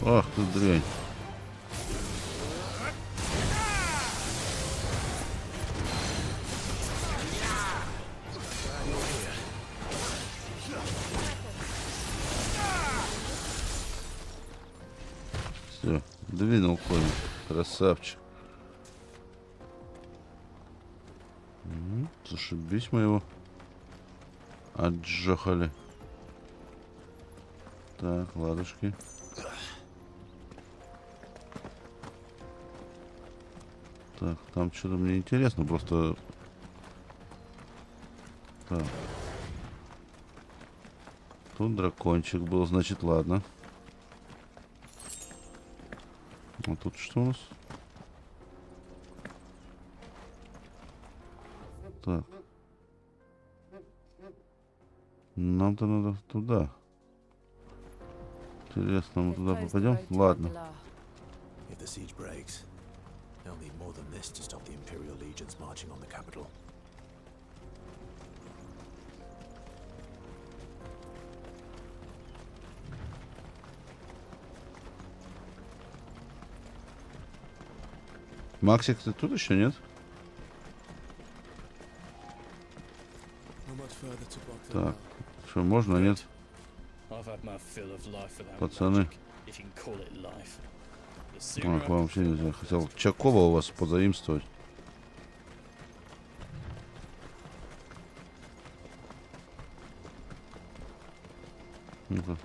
Ах ты дрянь. Все, двинул конь. Красавчик. Зашибись мы его. Отжахали. Так, ладушки. Так, там что-то мне интересно, просто... Так. Тут дракончик был, значит, ладно. А тут что у нас? Так. Нам-то надо туда. Интересно, мы туда попадем? Ладно. If the siege breaks, they'll need more than this to stop the Imperial legions marching on the capital. Максик, ты тут еще нет? Так, что, можно, нет? Пацаны. А, к вам вообще нельзя. Хотел Чакова у вас позаимствовать. Ну-ка.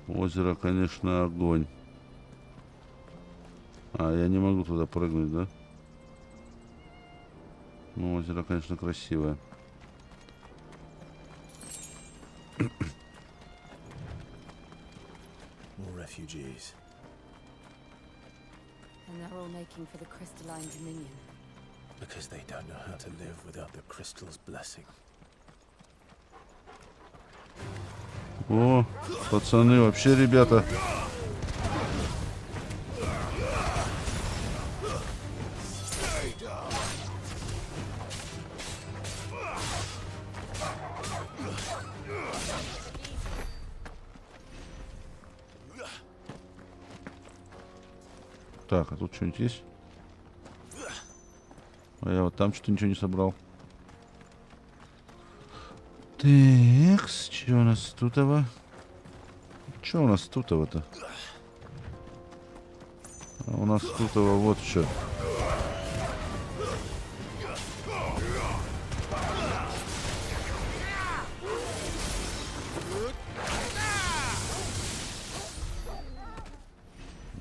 Озеро, конечно, огонь. А, я не могу туда прыгнуть, да? Ну, озеро, конечно, красивое. More refugees. And they're all making for the crystalline dominion. Because they don't know how to live without the crystal's blessing. О, пацаны, вообще, ребята. Так, а тут что-нибудь есть? А я вот там что-то ничего не собрал. Так, что у нас тут-ово? Что у нас тут-ово-то? А у нас тут-ово вот что.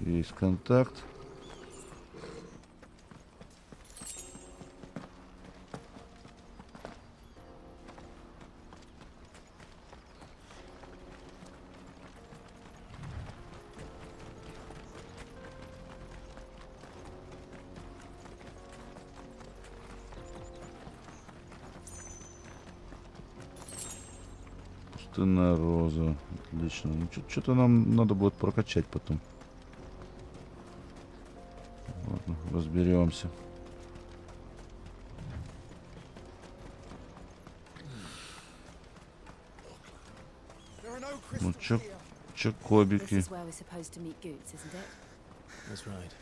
Есть контакт. Пустынная роза. Отлично. Ну, что-то нам надо будет прокачать потом. Ладно, разберемся. Ну, чё кобики? This is where we're supposed to meet Goots, isn't it? That's right.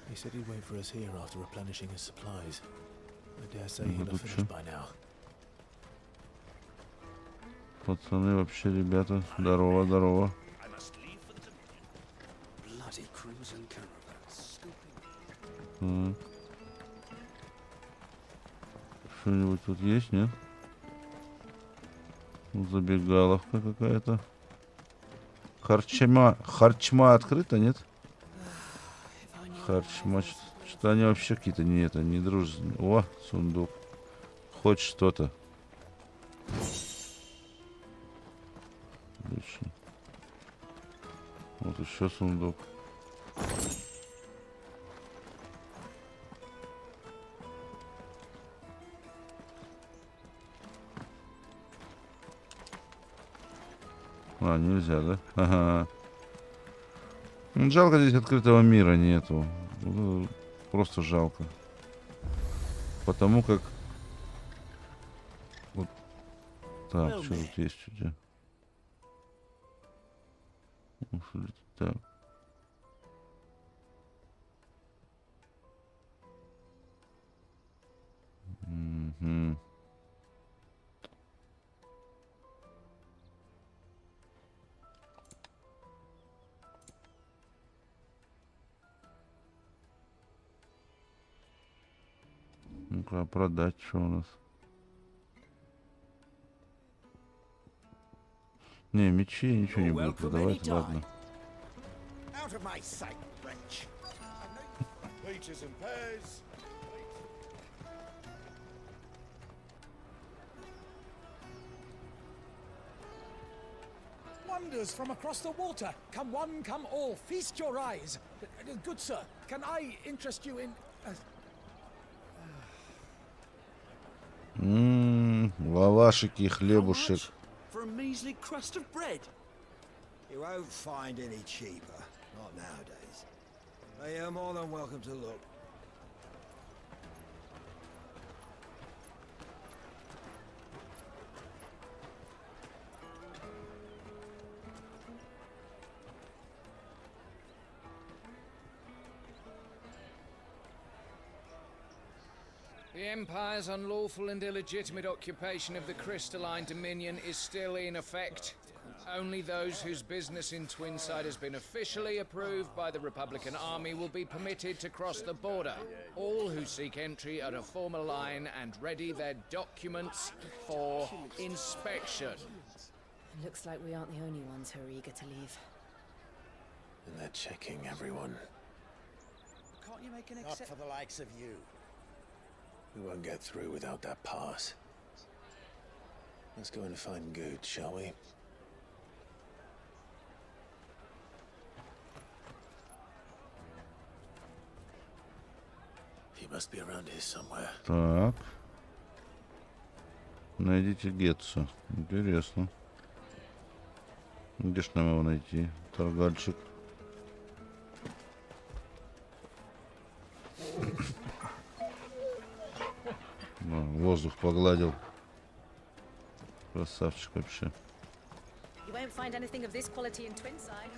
He said he'd wait for us here after replenishing his supplies. I dare say he'll have finished by now. Пацаны, вообще, ребята, здорово, здорово. Что-нибудь тут есть, нет? Забегаловка какая-то. Харчма открыта, нет? Харчма. Что-то они вообще какие-то не дружные. О, сундук. Хоть что-то. Отлично. Вот еще сундук. А, нельзя, да? Ага. Ну, жалко, здесь открытого мира нету. Просто жалко. Потому как... Вот. Так, что тут есть? Что-то? Так. Угу. Ну-ка, продать, что у нас? Не, мечи ничего не буду продавать, ладно. Wonders from across the water. Come one, come all. Feast your eyes. Good sir, can I interest you in... Лавашики, хлебушек. For a measly crust of bread. You won't find any cheaper, not nowadays. But you're more than welcome to look. The Empire's unlawful and illegitimate occupation of the crystalline dominion is still in effect. Only those whose business in Twinside has been officially approved by the Republican Army will be permitted to cross the border. All who seek entry are to form a line and ready their documents for inspection. It looks like we aren't the only ones who are eager to leave. And they're checking everyone. Can't you make an Not exception? for the likes of you. We won't get through without that pass. Let's go and find Good, shall we? He must be around here somewhere. Так. Найдите Гетсу. Интересно. Где ж нам его найти? Торгальчик. Воздух погладил. Красавчик вообще. You won't find anything of this quality in Twinside.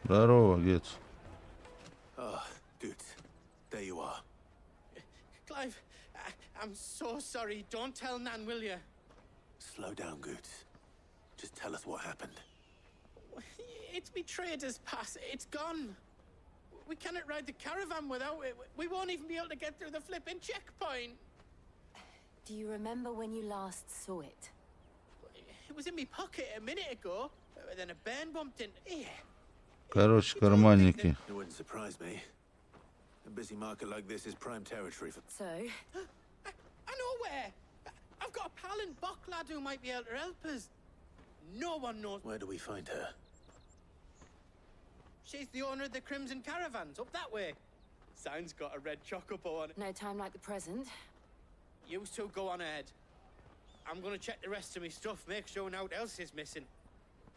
Здорово, Гетс. Ah, good. There you are. Clive, I'm so sorry. Don't tell Nan, will you? Slow down, Good. Just tell us what happened. It's me trader's pass. It's gone. We cannot ride the caravan without it. We won't even be able to get through the flipping checkpoint. Do you remember when you last saw it? It was in my pocket a minute ago. Then a burn bumped in. Here. Короче, карманники. It wouldn't surprise me. A busy market like this is prime territory for... So? I know where. I've got a pal in Bocklad who might be able to help us. No one knows. Where do we find her? She's the owner of the Crimson Caravans, up that way. Sign's got a red chocobo on it. No time like the present. You two go on ahead. I'm gonna check the rest of my stuff, make sure no one else is missing.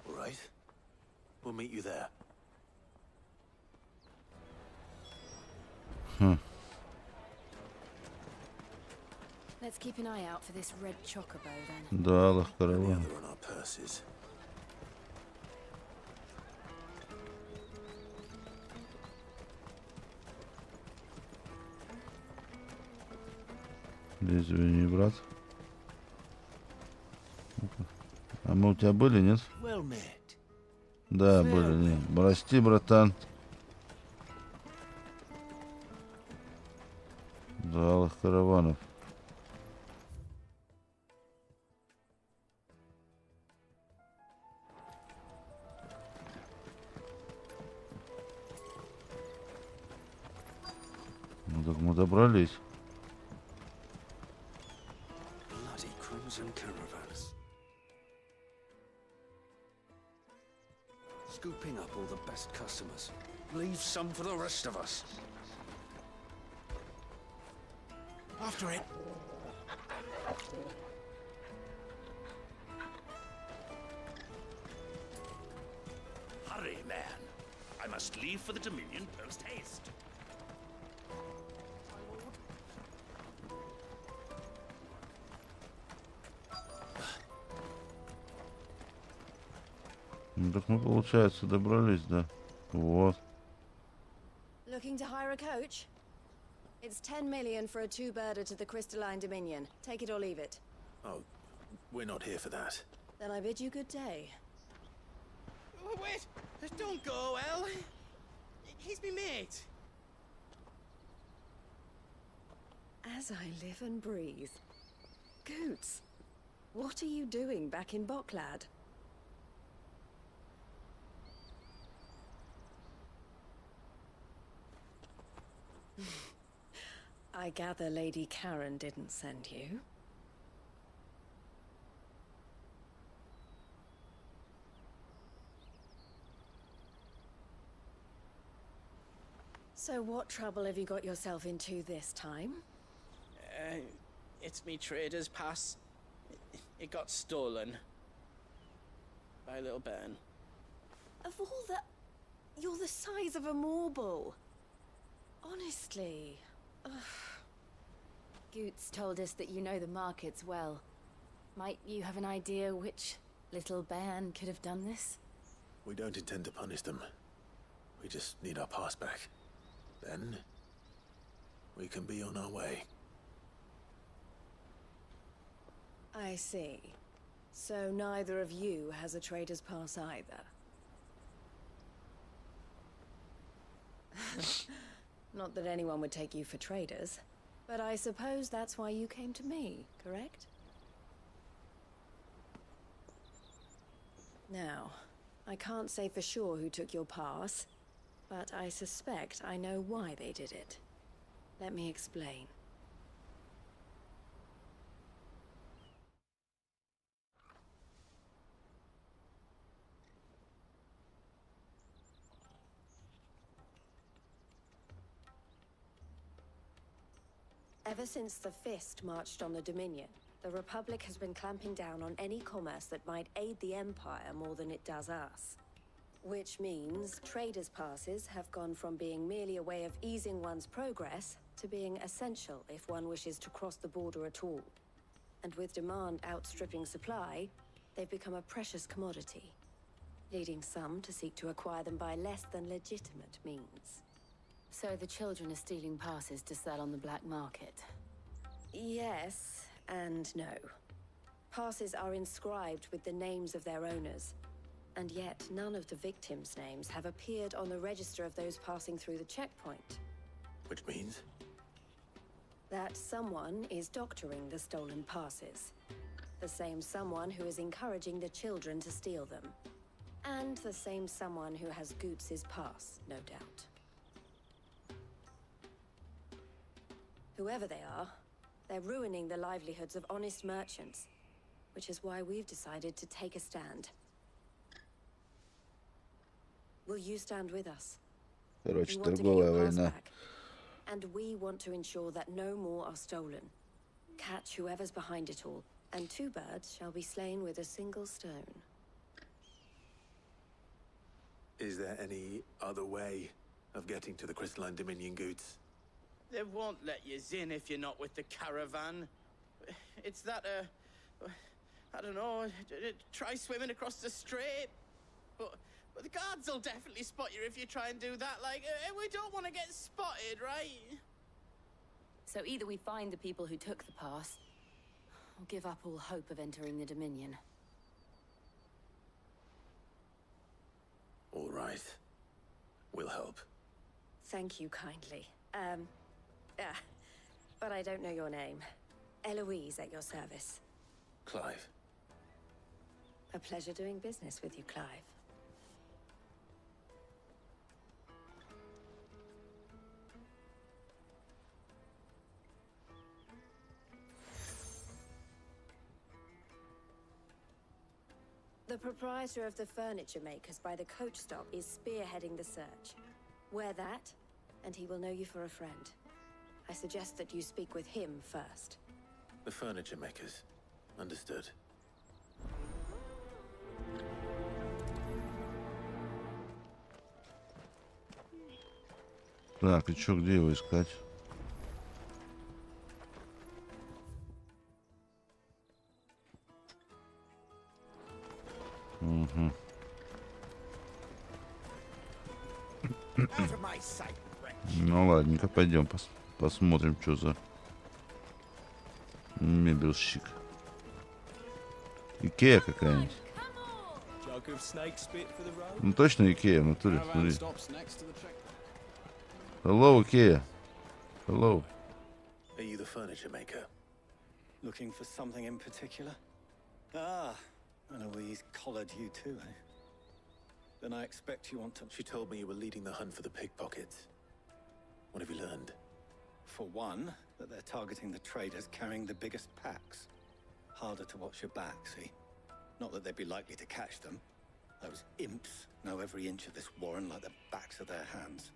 All right. We'll meet you there. Let's keep an eye out for this red chocobo then. Да, лохкарова. They're on our purses. Извини, брат. А мы у тебя были, нет? Well met. Да, были, нет. Прости, братан. Залах караванов. Ну так мы добрались. Bloody Crimson Caravans. Scooping up all the best customers. Leave some for the rest of us. After it. Hurry, man. I must leave for the Dominion post haste. Ну так мы, получается, добрались, да? Вот. Looking to hire a coach? It's 10 million for a two-birder to the Crystalline Dominion. Take it or leave it. Oh, we're not here for that. Then I bid you good day. Wait! Don't go, El. He's me mate. As I live and breathe. Goots, what are you doing back in Bocklad? I gather Lady Karen didn't send you. So what trouble have you got yourself into this time? It's me trader's pass. It got stolen. By a little bairn. Of all the... You're the size of a marble. Honestly. Ugh. Goots told us that you know the markets well. Might you have an idea which little bairn could have done this? We don't intend to punish them. We just need our pass back. Then, we can be on our way. I see. So neither of you has a trader's pass either. Not that anyone would take you for traders, but I suppose that's why you came to me, correct? Now, I can't say for sure who took your pass, but I suspect I know why they did it. Let me explain. Ever since the Fist marched on the Dominion, the Republic has been clamping down on any commerce that might aid the Empire more than it does us. Which means traders' passes have gone from being merely a way of easing one's progress to being essential if one wishes to cross the border at all. And with demand outstripping supply, they've become a precious commodity, leading some to seek to acquire them by less than legitimate means. So the children are stealing passes to sell on the black market? Yes and no. Passes are inscribed with the names of their owners, and yet none of the victims' names have appeared on the register of those passing through the checkpoint. Which means? That someone is doctoring the stolen passes. The same someone who is encouraging the children to steal them. And the same someone who has Goots's pass, no doubt. Whoever they are, they're ruining the livelihoods of honest merchants, which is why we've decided to take a stand. Will you stand with us? Короче, You want to get торговая your pass война. back, and we want to ensure that no more are stolen. Catch whoever's behind it all, and 2 birds shall be slain with a single stone. Is there any other way of getting to the Crystalline Dominion Goods? They won't let you in if you're not with the caravan. It's that, I don't know, try swimming across the strait. But the guards will definitely spot you if you try and do that. Like, we don't want to get spotted, right? So either we find the people who took the pass, or give up all hope of entering the Dominion. All right. We'll help. Thank you kindly. But I don't know your name. Eloise at your service. Clive. A pleasure doing business with you, Clive. The proprietor of the furniture makers by the coach stop is spearheading the search. Wear that, and he will know you for a friend. I suggest that you speak with him first. The furniture makers. Understood. Так, и чё, где его искать? Угу. Ну ладненько, пойдем посмотрим, что за мебельщик. Икея какая-нибудь. Ну точно Икея, в натуре, смотри. Hello, Ikea. Hello. Are you the furniture maker? Looking for something in particular? Ah, Eloise collared you too, eh? Then I expect you want to... She told me you were leading the hunt for the pickpockets. What have you learned? For one, that they're targeting the traders carrying the biggest packs. Harder to watch your back, see? Not that they'd be likely to catch them. Those imps know every inch of this warren like the backs of their hands.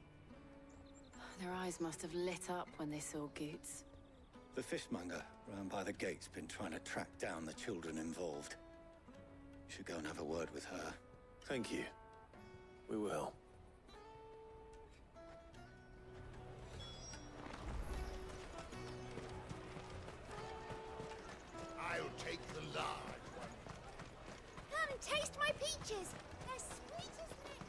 Their eyes must have lit up when they saw Goots. The fishmonger round by the gate's been trying to track down the children involved. You should go and have a word with her. Thank you. We will. I'll take the large one. Come and taste my peaches. They're sweet as milk.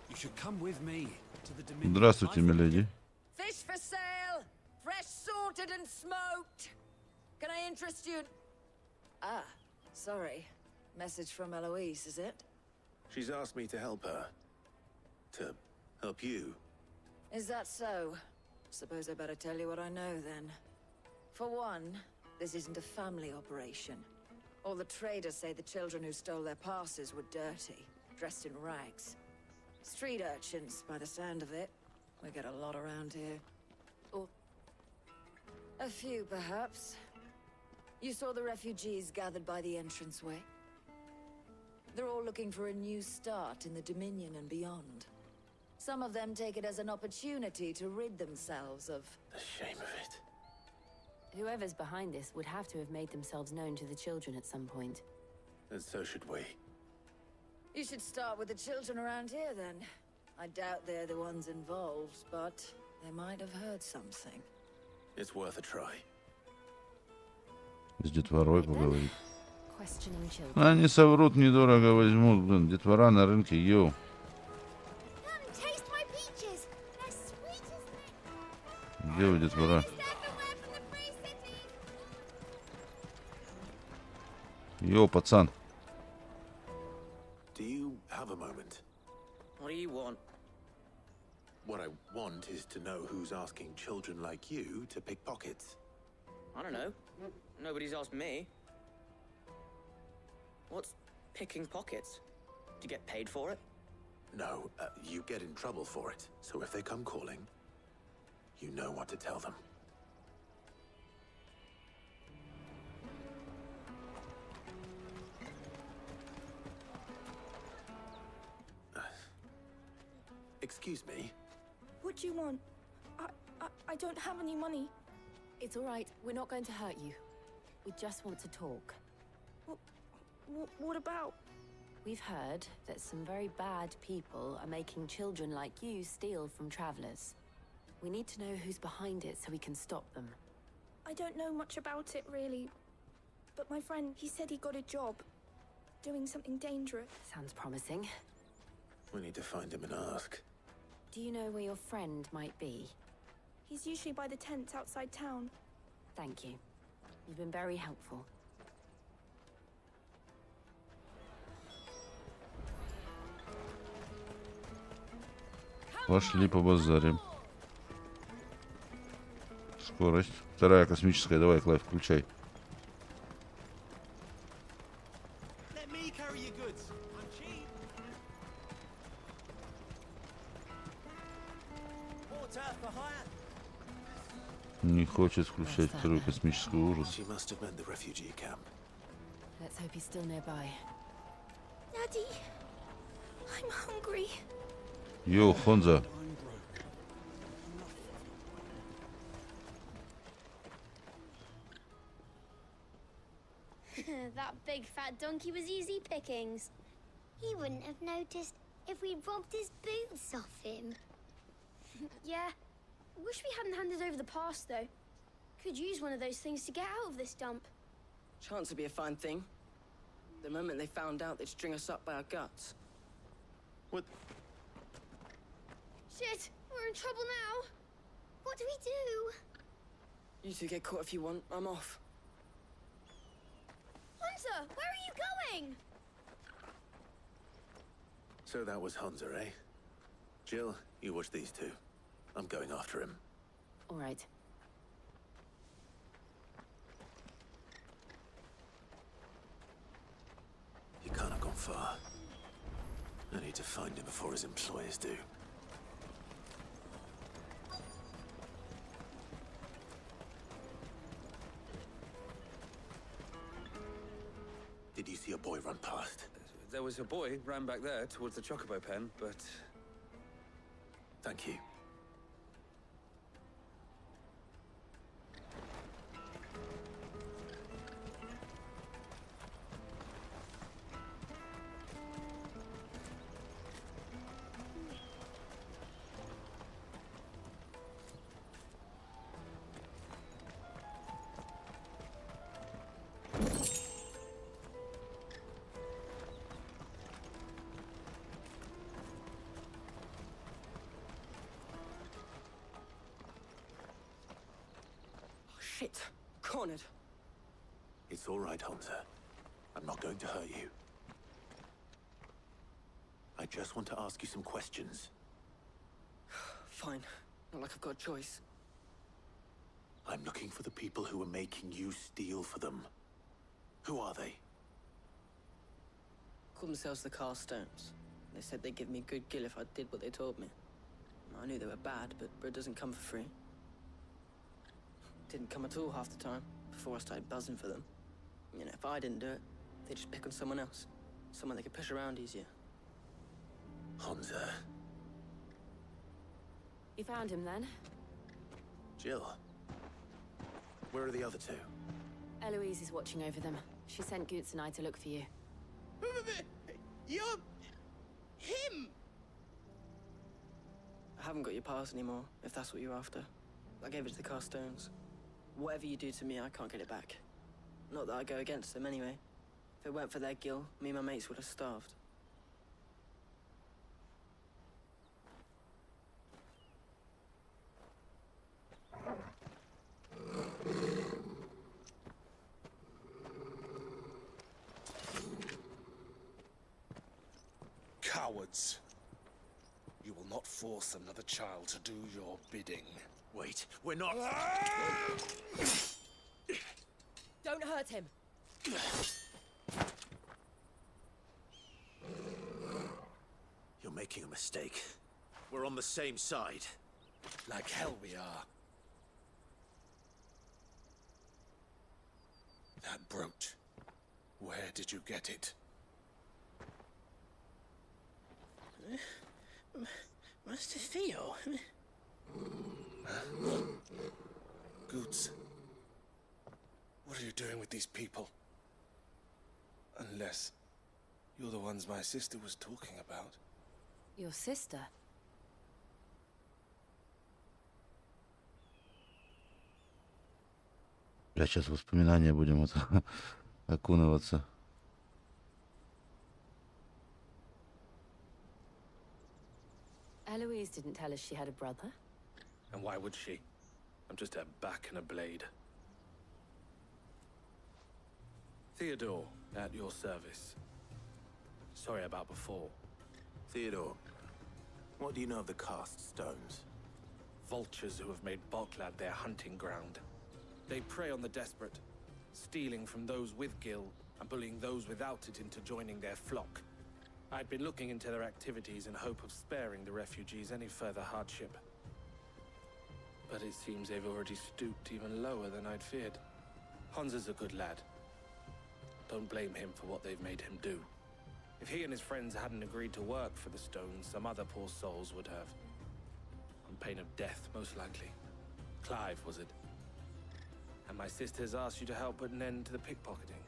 You should come with me to the Dominion. Здравствуйте, миледи. Fish for sale, fresh sorted and smoked. Can I interest you? Ah, sorry. Message from Eloise, is it? She's asked me to help her. To help you. Is that so? Suppose I better tell you what I know then. For one, this isn't a family operation. All the traders say the children who stole their passes were dirty, dressed in rags. Street urchins, by the sound of it. We get a lot around here. Or a few, perhaps. You saw the refugees gathered by the entranceway? They're all looking for a new start in the Dominion and beyond. Some of them take it as an opportunity to rid themselves of... The shame of it. Whoever's behind this would have to have made themselves known to the children at some point. And so should we. You should start with the children around here, then. I doubt they're the ones involved, but they might have heard something. It's worth a try. С детворой поговорить. Questioning children. Они соврут, недорого возьмут. Блин, детвора на рынке, йоу. Come taste my peaches. They're sweet as milk. Где вы, детвора? Everywhere from the free city. Йоу, пацан. Do you have a moment? What do you want? What I want is to know who's asking children like you to pick pockets. I don't know. Nobody's asked me. What's picking pockets? Do you get paid for it? No, you get in trouble for it. So if they come calling, you know what to tell them. Excuse me. What do you want? I don't have any money. It's all right. We're not going to hurt you. We just want to talk. What about? We've heard that some very bad people are making children like you steal from travelers. We need to know who's behind it so we can stop them. I don't know much about it, really. But my friend, he said he got a job. Doing something dangerous. Sounds promising. We need to find him and ask. Do you know where your friend might be? He's usually by the tents outside town. Thank you. You've been very helpful. Пошли побазарим. Скорость. Вторая космическая. Давай, Клайв, включай. Не хочет включать вторую космическую ужас. Let's hope he's still nearby. Daddy, I'm hungry. Йоу, Хонза. That big fat donkey was easy pickings. He wouldn't have noticed if we robbed his boots off him. Yeah. Wish we hadn't handed over the pass, though. Could use one of those things to get out of this dump. Chance would be a fine thing. The moment they found out, they'd string us up by our guts. What? Shit, we're in trouble now. What do we do? You two get caught if you want. I'm off. Hunter, where are you going? So that was Hunter, eh? Jill, you watch these two. I'm going after him. All right. He can't have gone far. I need to find him before his employers do. Did you see a boy run past? There was a boy ran back there towards the chocobo pen, but... Thank you. Shit. Cornered. It's all right, Hunter. I'm not going to hurt you. I just want to ask you some questions. Fine. Not like I've got a choice. I'm looking for the people who are making you steal for them. Who are they? Called themselves the Carstones. They said they'd give me good gill if I did what they told me. I knew they were bad, but bread doesn't come for free. Didn't come at all half the time, before I started buzzing for them. You know, if I didn't do it, they'd just pick on someone else. Someone they could push around easier. Hansa. You found him then? Jill. Where are the other two? Eloise is watching over them. She sent Goots and I to look for you. You're... him! I haven't got your pass anymore, if that's what you're after. I gave it to the Carstones. Whatever you do to me, I can't get it back. Not that I go against them anyway. If it weren't for their gill, me and my mates would have starved. Cowards. You will not force another child to do your bidding. Wait, we're not... Don't hurt him. You're making a mistake. We're on the same side. Like hell we are. That brooch. Where did you get it? Master Theo. Goots. What are you doing with these people? Unless you're the ones my sister was talking about. Your sister? Я сейчас в воспоминания будем окунываться. Eloise didn't tell us she had a brother. And why would she? I'm just a back and a blade. Theodore, at your service. Sorry about before. Theodore, what do you know of the cast stones? Vultures who have made Boklad their hunting ground. They prey on the desperate, stealing from those with gil and bullying those without it into joining their flock. I'd been looking into their activities in hope of sparing the refugees any further hardship. But it seems they've already stooped even lower than I'd feared. Hansa's a good lad. Don't blame him for what they've made him do. If he and his friends hadn't agreed to work for the stones, some other poor souls would have. On pain of death, most likely. Clive, was it? And my sisters asked you to help put an end to the pickpocketing.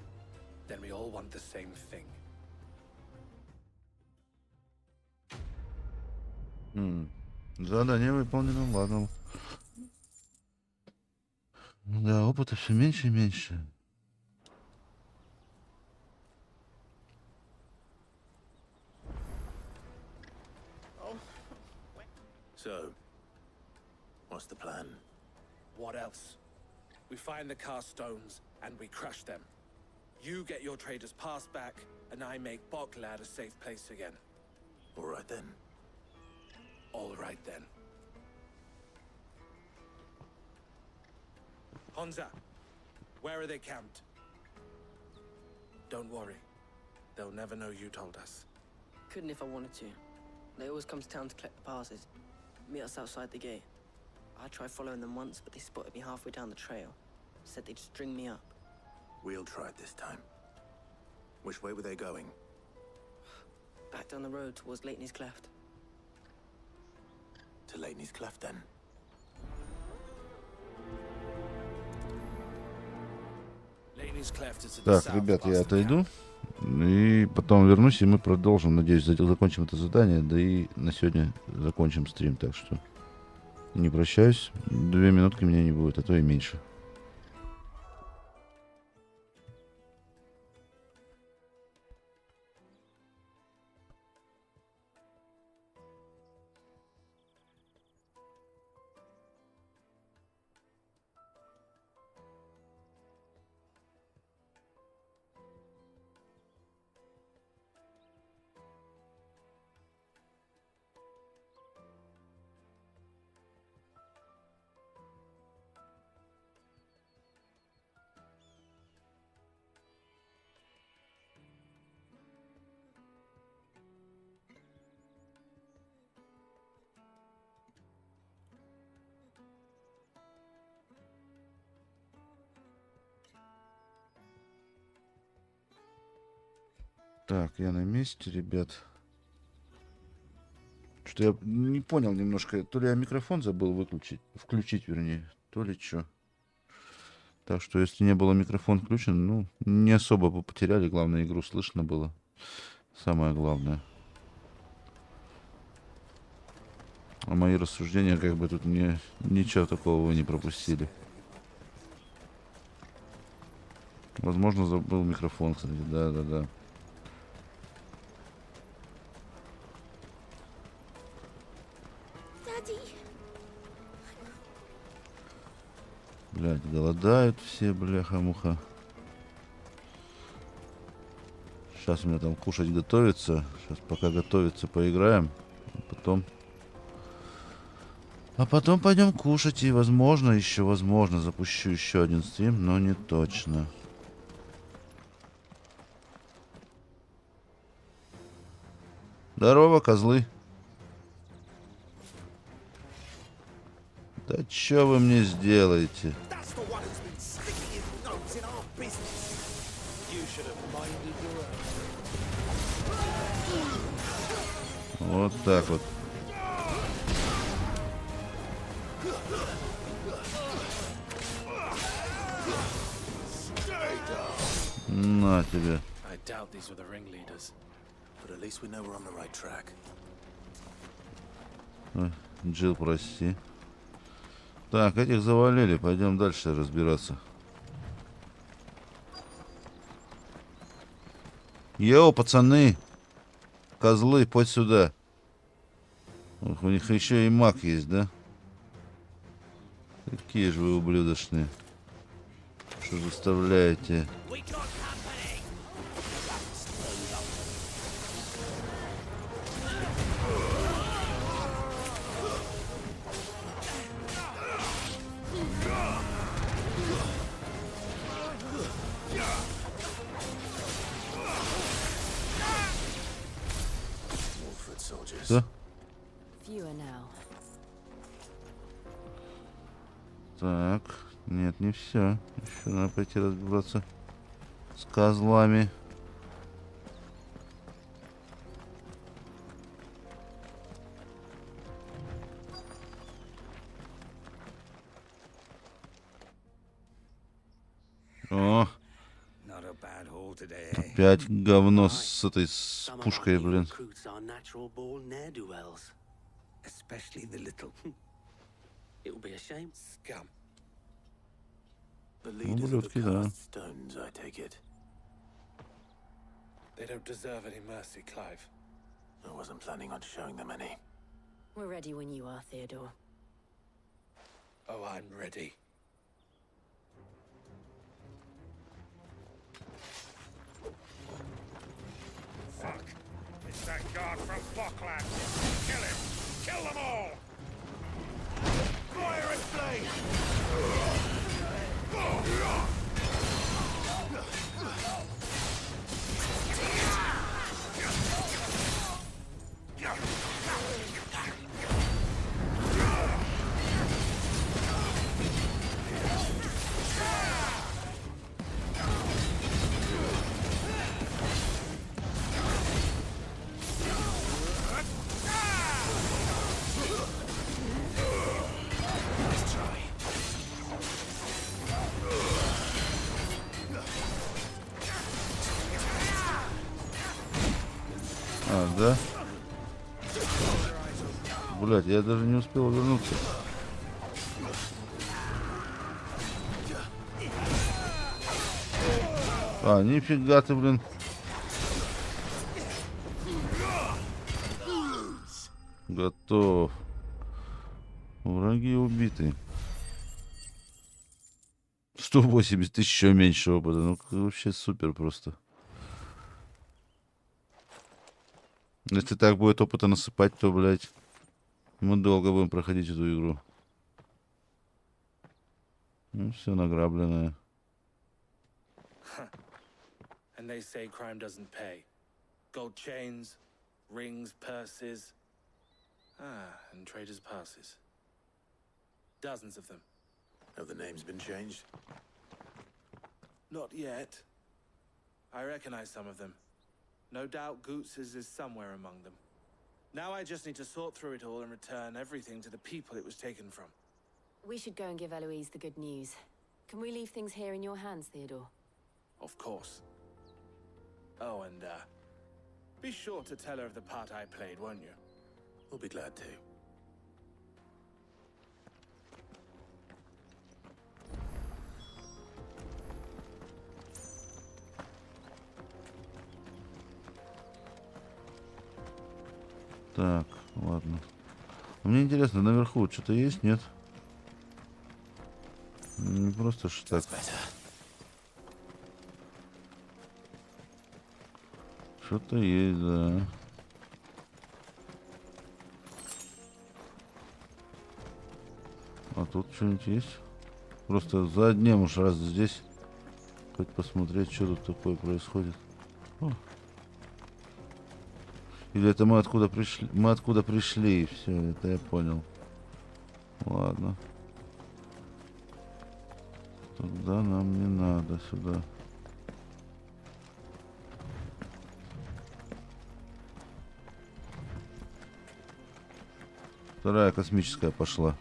Then we all want the same thing. Задание выполнено, ладно. Да, опыта все меньше и меньше. So, what's the plan? What else? We find the cast stones and we crush them. You get your trader's pass back, and I make Boklad a safe place again. All right then. All right then. Hansa, where are they camped? Don't worry. They'll never know you told us. Couldn't if I wanted to. They always come to town to collect the passes. Meet us outside the gate. I tried following them once, but they spotted me halfway down the trail. Said they'd string me up. We'll try it this time. Which way were they going? Back down the road towards Leighton's Cleft. To Leighton's Cleft, then. Leighton's Cleft is to the Так, south ребят, past я the отойду. И потом вернусь, и мы продолжим. Надеюсь, закончим это задание. Да и на сегодня закончим стрим. Так что не прощаюсь. 2 минутки меня не будет, а то и меньше. Так, я на месте, ребят. Что я не понял немножко. То ли я микрофон забыл выключить. Включить, вернее. То ли что. Так что, если не было микрофон включен, ну, не особо бы потеряли. Главное, игру слышно было. Самое главное. А мои рассуждения, как бы тут ничего такого вы не пропустили. Возможно, забыл микрофон, кстати. Да. Блядь, голодают все, бляха-муха. Сейчас у меня там кушать готовится. Сейчас пока готовится, поиграем. А потом пойдем кушать. И возможно, запущу еще один стрим, но не точно. Здорово, козлы. Да что вы мне сделаете? Вот так вот. На тебе. Ой, Джилл, прости. Так, этих завалили. Пойдем дальше разбираться. Йоу, пацаны. Козлы, подь сюда. Ох, у них еще и маг есть, да? Какие же вы ублюдочные. Что заставляете? Что? Так, нет, не все. Еще надо пойти разбираться с козлами. О! Опять говно с этой с пушкой, блин. Ублюдки, да. They don't deserve any mercy, Clive. I wasn't planning on showing them any. We're ready when you are, Theodore. Oh, I'm ready. Fuck! It's that guard from Falkland! Kill him! Kill them all! Fire and flame! А, да? Блять, я даже не успел вернуться. А, нифига ты, блин. Готов. Враги убиты. 180 тысяч, еще меньше опыта. Ну, вообще супер просто. Если так будет опыта насыпать, то, блядь, мы долго будем проходить эту игру. Ну, все награбленное. And they say crime doesn't pay. Gold chains, rings, purses. And traders' passes. Dozens of them. Have the names been changed? Not yet. I recognize some of them. No doubt Goots's is somewhere among them. Now I just need to sort through it all and return everything to the people it was taken from. We should go and give Eloise the good news. Can we leave things here in your hands, Theodore? Of course. Oh, and, be sure to tell her of the part I played, won't you? We'll be glad to. Так, ладно. Мне интересно, наверху что-то есть, нет? Не просто ж так. Что-то есть, да. А тут что-нибудь есть? Просто за одним уж раз здесь. Хоть посмотреть, что тут такое происходит. О. Или это мы откуда пришли? Мы откуда пришли, все, это я понял. Ладно. Тогда нам не надо сюда. Вторая космическая пошла.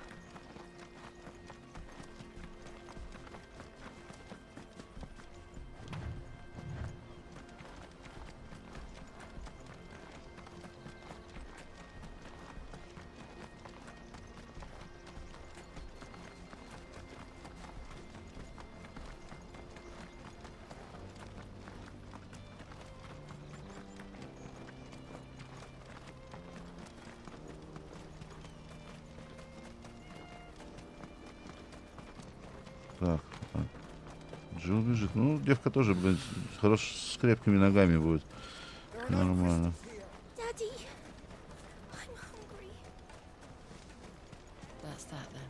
Так, Джилл бежит. Ну, девка тоже, блин, с крепкими ногами будет. Нормально. Daddy, I'm hungry. That's that then.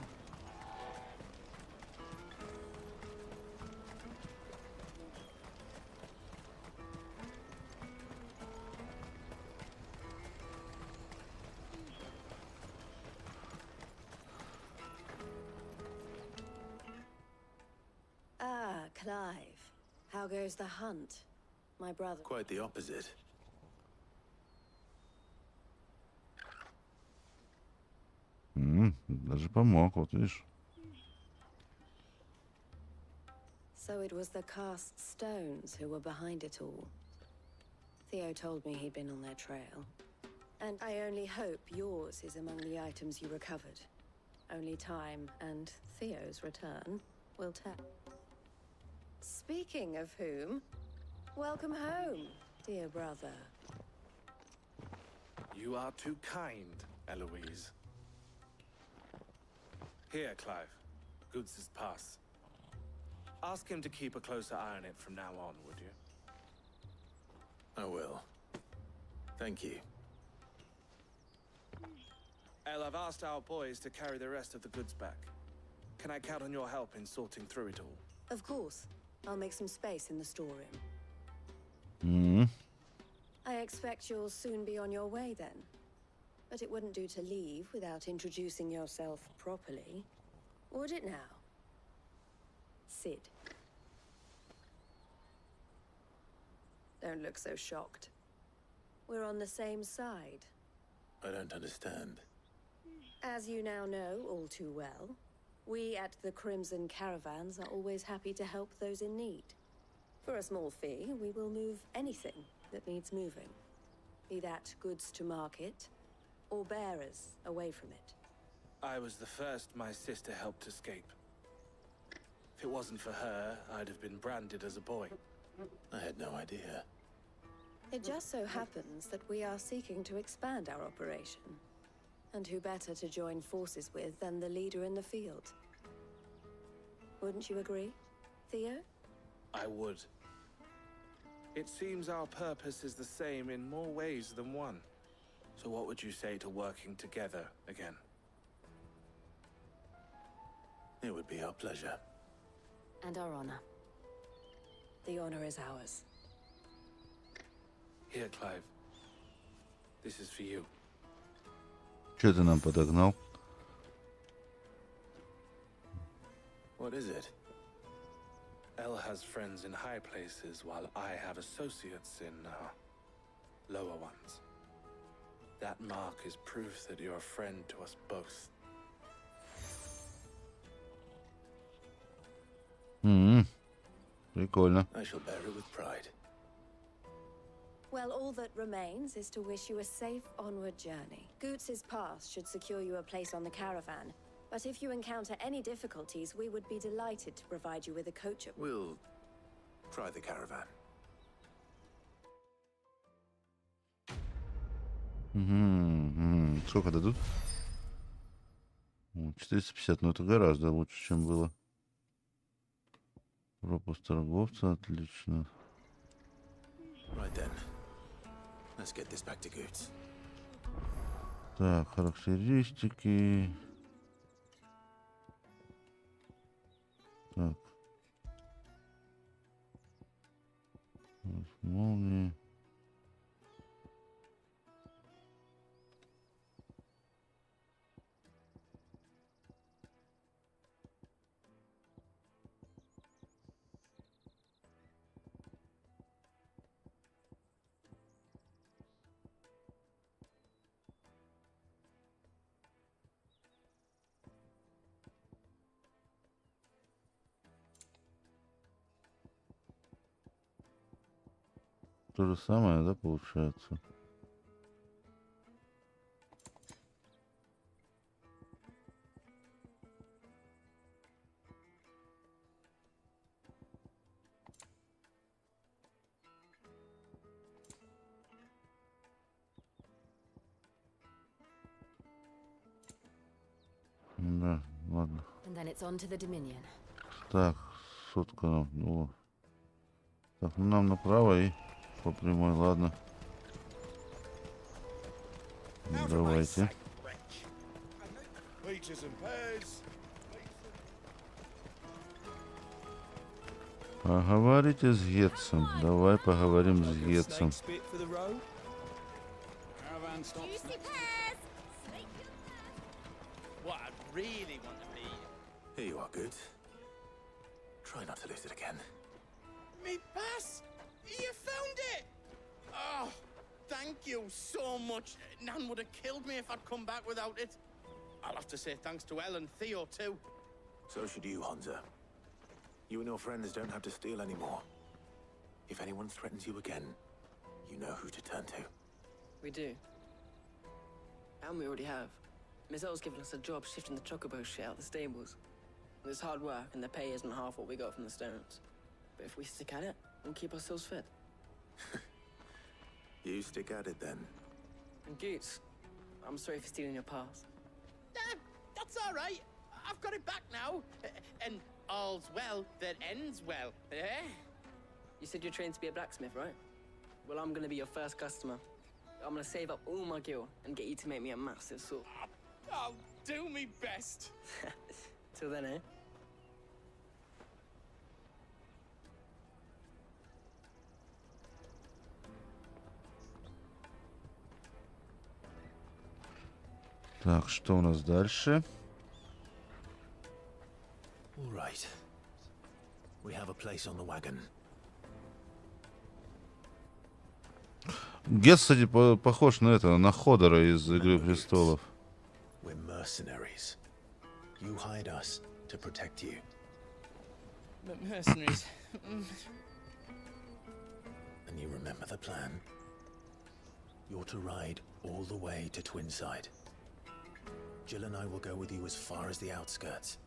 Clive, how goes the hunt? My brother... Quite the opposite. Даже помог, вот видишь. So it was the cast stones who were behind it all. Theo told me he'd been on their trail. And I only hope yours is among the items you recovered. Only time and Theo's return will tell. Speaking of whom, welcome home, dear brother. You are too kind, Eloise. Here, Clive. Goots's pass. Ask him to keep a closer eye on it from now on, would you? I will. Thank you. El, I've asked our boys to carry the rest of the goods back. Can I count on your help in sorting through it all? Of course. I'll make some space in the storeroom. I expect you'll soon be on your way then. But it wouldn't do to leave without introducing yourself properly. Would it now? Sid. Don't look so shocked. We're on the same side. I don't understand. As you now know all too well, we at the Crimson Caravans are always happy to help those in need. For a small fee, we will move anything that needs moving. Be that goods to market, or bearers away from it. I was the first my sister helped escape. If it wasn't for her, I'd have been branded as a boy. I had no idea. It just so happens that we are seeking to expand our operation. And who better to join forces with than the leader in the field? Wouldn't you agree, Theo? I would. It seems our purpose is the same in more ways than one. So what would you say to working together again? It would be our pleasure. And our honor. The honor is ours. Here, Clive. This is for you. Что ты нам подогнал? What is it? El has friends in high places while I have associates in, lower ones. That mark is proof that you're a friend to us both. Прикольно. I shall bear it with pride. Well, all that remains is to wish you a safe onward journey. Goots's pass should secure you a place on the caravan, but if you encounter any difficulties, we would be delighted to provide you with a coach. We'll try the caravan. Сколько дадут? 450, но это гораздо лучше, чем было. Пропуск торговца, отлично. Right then. Let's get this back to Goots. Так, характеристики. Так. Молнии. То же самое, да, получается? Да, ладно. And then it's on to the Dominion. Так, сотка нам. Ну, так, ну нам направо и по прямой, ладно. Давайте. Поговорите с Гетцем. Давай поговорим с Гетцем. What I really want to be. Here you are, Goots. Try not to lose it again. Me pass! You found it! Oh, thank you so much. Nan would have killed me if I'd come back without it. I'll have to say thanks to Elle and Theo too. So should you, Honza. You and your friends don't have to steal anymore. If anyone threatens you again, you know who to turn to. We do. And we already have. Miss L's given us a job shifting the chocobo shit out of the stables. It's hard work, and the pay isn't half what we got from the stones. But if we stick at it, we'll keep ourselves fit. You stick at it then. And Goots, I'm sorry for stealing your pass. That's all right. I've got it back now. And all's well that ends well, eh? You said you're trained to be a blacksmith, right? Well, I'm gonna be your first customer. I'm gonna save up all my gil and get you to make me a massive sword. I'll do me best. Till then, eh? Так, что у нас дальше? All right. We have a place on the wagon. Гетц, кстати, похож на это, на Ходора из «Игры престолов». We're mercenaries. You hired us to protect you. But mercenaries. And you remember the plan? You're to ride all the way to Twinside. Jill and I will go with you as far as the outskirts,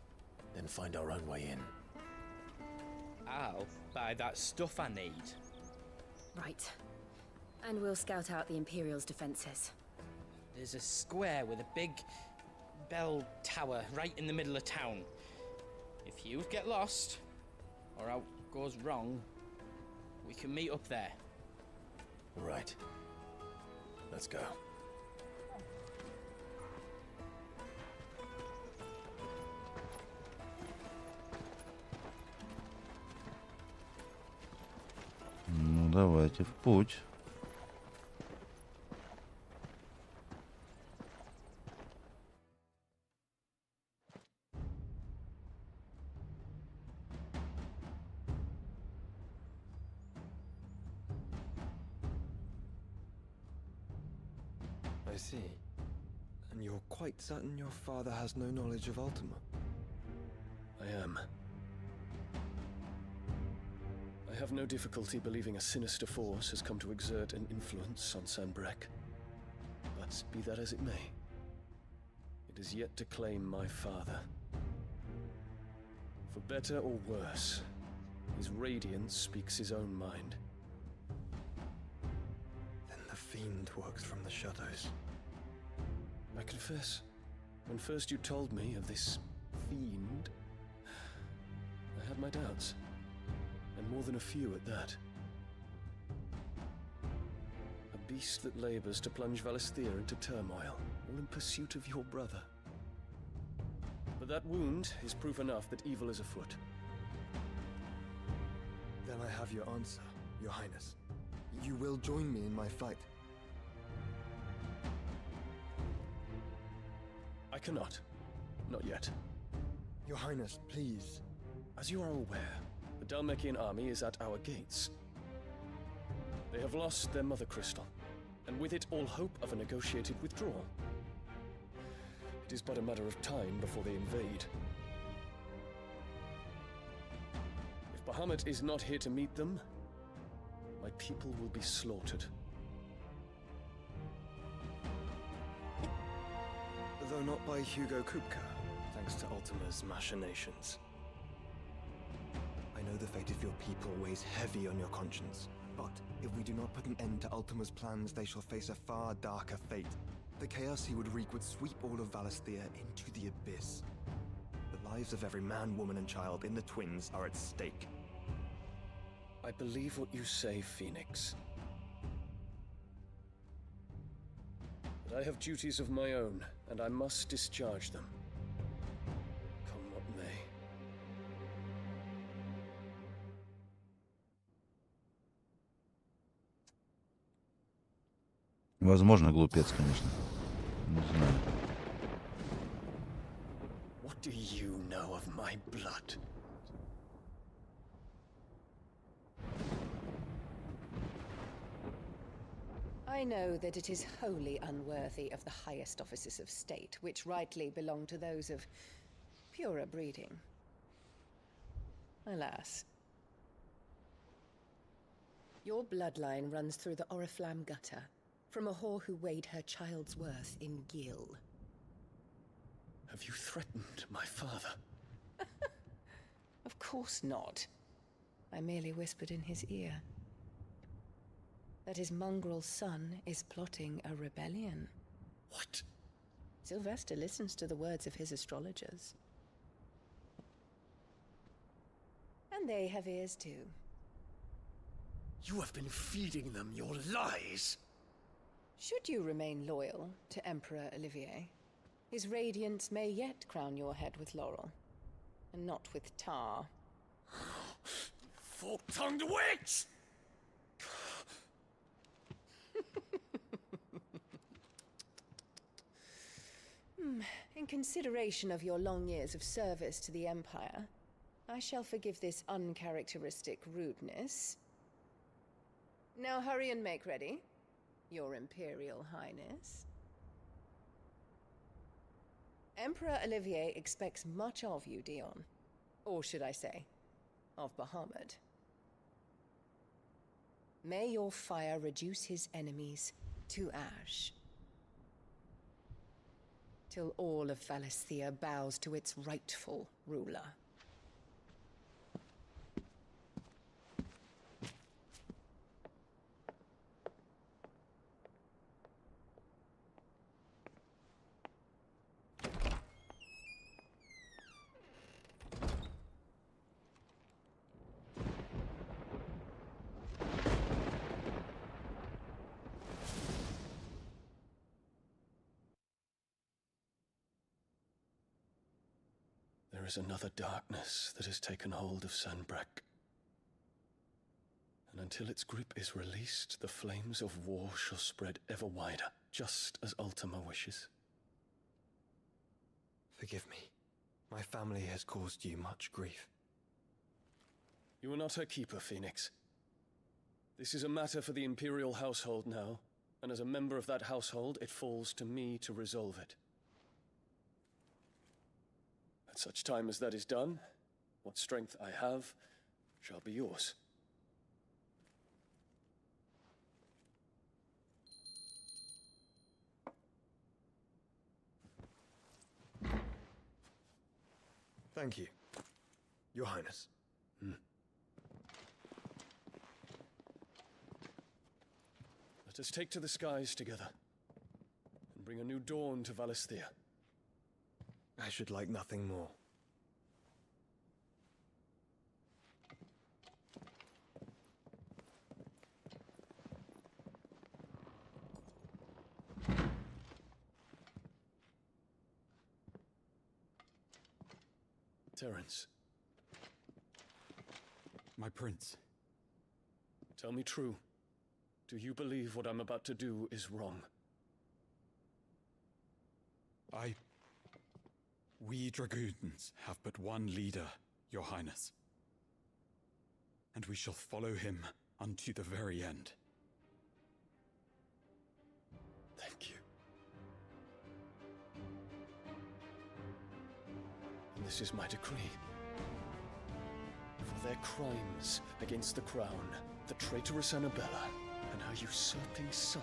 then find our own way in. I'll buy that stuff I need. Right. And we'll scout out the Imperial's defenses. There's a square with a big bell tower right in the middle of town. If you get lost, or out goes wrong, we can meet up there. All right. Let's go. Ну, давайте в путь. see. And you're quite certain your father has no knowledge of Ultima? I am. I have no difficulty believing a sinister force has come to exert an influence on Sanbreque. But be that as it may, it is yet to claim my father. For better or worse, his radiance speaks his own mind. Then the fiend works from the shadows. I confess, when first you told me of this fiend, I had my doubts, and more than a few at that. A beast that labors to plunge Valisthea into turmoil, all in pursuit of your brother. But that wound is proof enough that evil is afoot. Then I have your answer, Your Highness. You will join me in my fight. I cannot. Not yet. Your Highness, please. As you are aware, the Dhalmekian army is at our gates. They have lost their mother crystal, and with it all hope of a negotiated withdrawal. It is but a matter of time before they invade. If Bahamut is not here to meet them, my people will be slaughtered. Though not by Hugo Kupka, thanks to Ultima's machinations. I know the fate of your people weighs heavy on your conscience, but if we do not put an end to Ultima's plans, they shall face a far darker fate. The chaos he would wreak would sweep all of Valisthea into the abyss. The lives of every man, woman, and child in the Twins are at stake. I believe what you say, Phoenix. But I have duties of my own, and I must discharge them. Come what may. Возможно, глупец, конечно. Не знаю. What do you know of my blood? I know that it is wholly unworthy of the highest offices of state, which rightly belong to those of purer breeding. Alas. Your bloodline runs through the Oriflamme gutter, from a whore who weighed her child's worth in gil. Have you threatened my father? Of course not. I merely whispered in his ear that his mongrel son is plotting a rebellion. What? Sylvester listens to the words of his astrologers. And they have ears too. You have been feeding them your lies! Should you remain loyal to Emperor Olivier, his radiance may yet crown your head with laurel, and not with tar. Fork-tongued witch! In consideration of your long years of service to the Empire, I shall forgive this uncharacteristic rudeness. Now hurry and make ready, Your Imperial Highness. Emperor Olivier expects much of you, Dion. Or should I say, of Bahamut. May your fire reduce his enemies to ash, till all of Valisthea bows to its rightful ruler. There is another darkness that has taken hold of Sanbreque. And until its grip is released, the flames of war shall spread ever wider, just as Ultima wishes. Forgive me. My family has caused you much grief. You are not her keeper, Phoenix. This is a matter for the Imperial household now, And as a member of that household, it falls to me to resolve it. At such time as that is done, what strength I have shall be yours. Thank you, Your Highness. Let us take to the skies together, and bring a new dawn to Valisthea. I should like nothing more. Terence. My prince. Tell me true. Do you believe what I'm about to do is wrong? We dragoons have but one leader, Your Highness. And we shall follow him unto the very end. Thank you. And this is my decree. For their crimes against the crown, the traitorous Annabella and her usurping son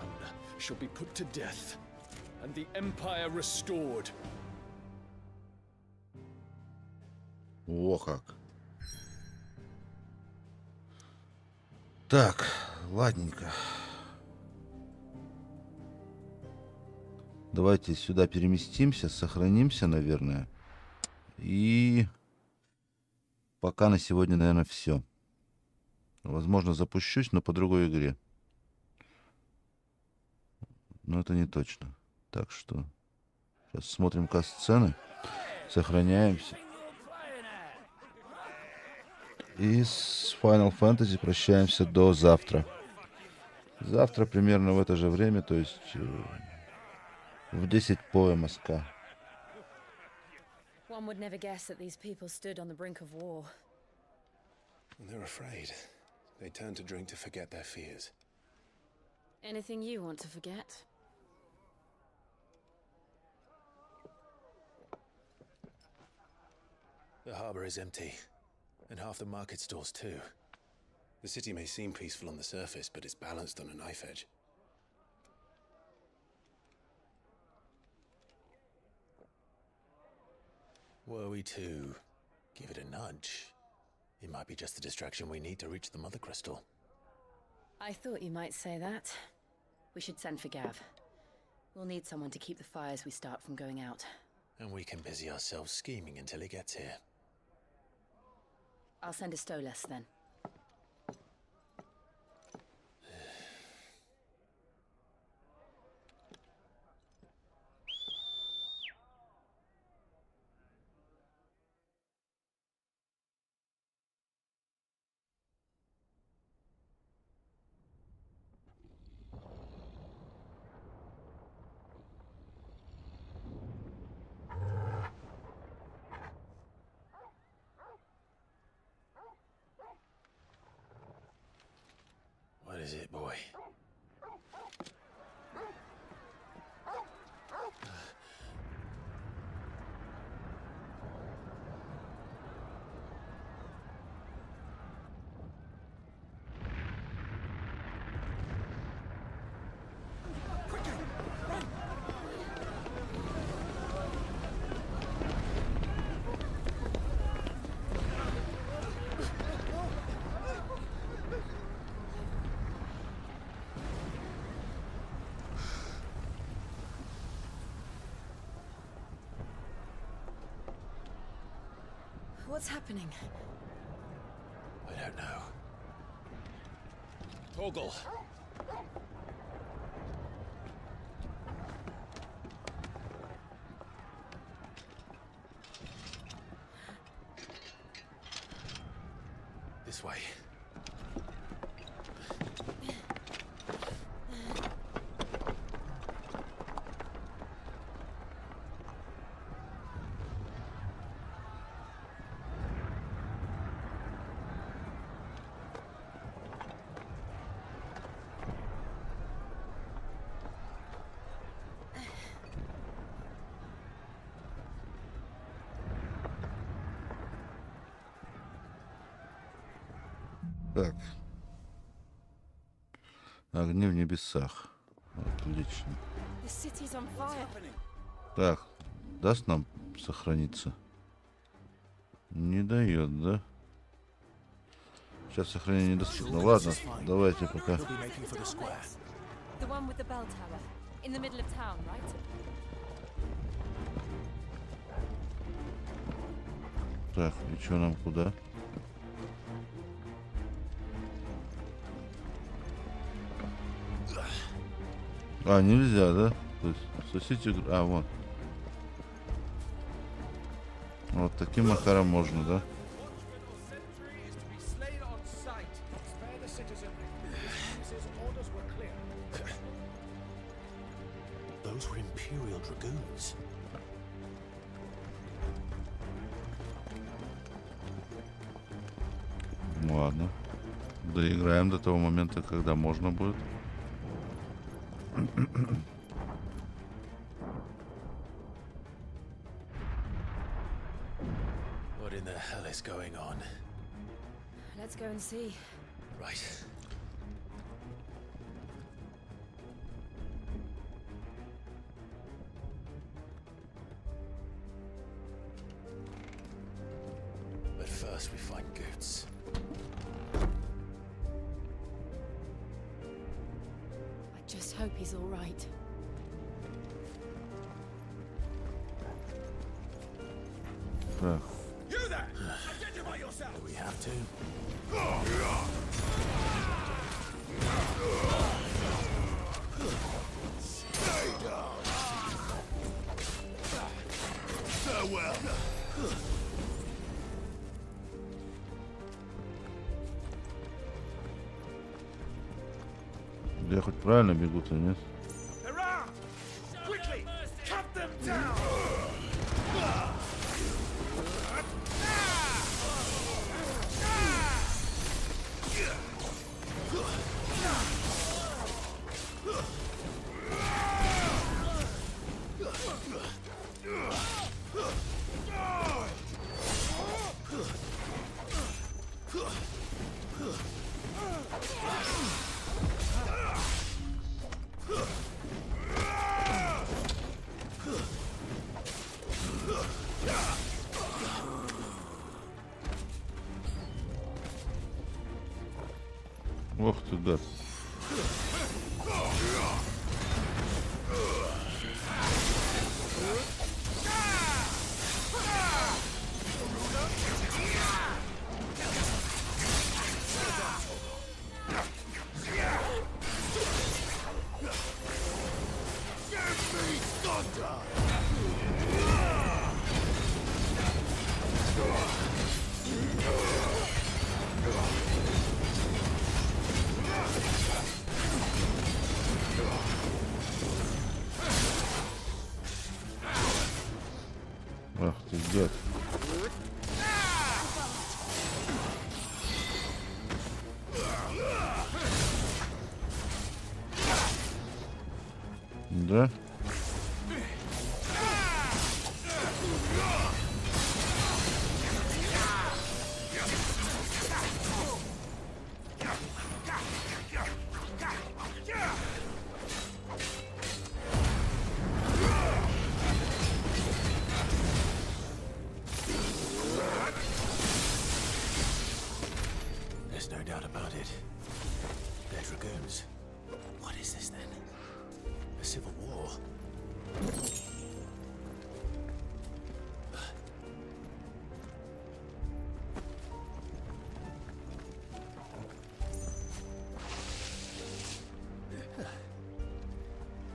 shall be put to death, and the Empire restored. О как. Так, ладненько. Давайте сюда переместимся, сохранимся, наверное. И пока на сегодня, наверное, все. Возможно, запущусь, но по другой игре. Но это не точно. Так что сейчас смотрим каст-сцены, сохраняемся. И с Final Fantasy прощаемся до завтра. Завтра примерно в это же время, то есть в 10 по МСК. One would never guess that these people stood on the brink of war. They're afraid. They turn to drink to forget their fears. Anything you want to forget? The harbor is empty, and half the market stalls too. The city may seem peaceful on the surface, but it's balanced on a knife edge. Were we to give it a nudge, it might be just the distraction we need to reach the Mother Crystal. I thought you might say that. We should send for Gav. We'll need someone to keep the fires we start from going out. And we can busy ourselves scheming until he gets here. I'll send a Stolas then. What is it, boy? What's happening? I don't know. Toggle! This way. Так. Огни в небесах. Отлично. Так, даст нам сохраниться? Не дает, да? Сейчас сохранение недоступно. Ладно, давайте пока. Так, и что нам куда? А, нельзя, да? То есть, сосите... А, вон. Вот таким макаром можно, да? Those were Imperial dragoons. Ладно. Доиграем до того момента, когда можно будет. What in the hell is going on? Let's go and see. Right. But first we find Goots. I just hope he's all right. Так. You there! Identify yourself! Do we have to? Stay down! Farewell! Я хоть правильно бегу-то, нет? Hurrah! Quickly! Cut them down! Ох ты, гад. Ах ты, гад. Да? There's no doubt about it. They're dragoons. What is this then? A civil war?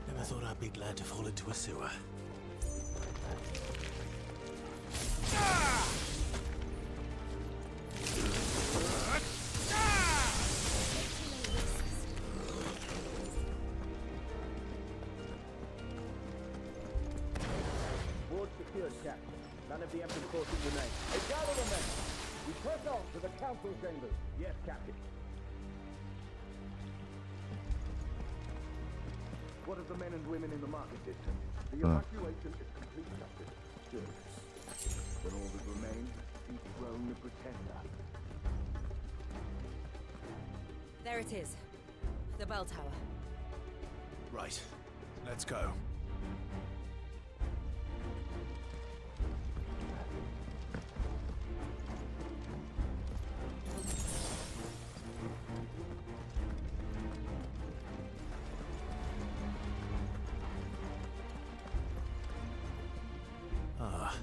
Never thought I'd be glad to fall into a sewer. Board secured, Captain. None of the Emperor's forces remain. Hey, gather the men! We press on to the council chambers. Yes, Captain. What of the men and women in the market district? The evacuation is complete, Captain. Good. Then all that remains is the throne of Pretender. There it is. The bell tower. Right. Let's go. Ah,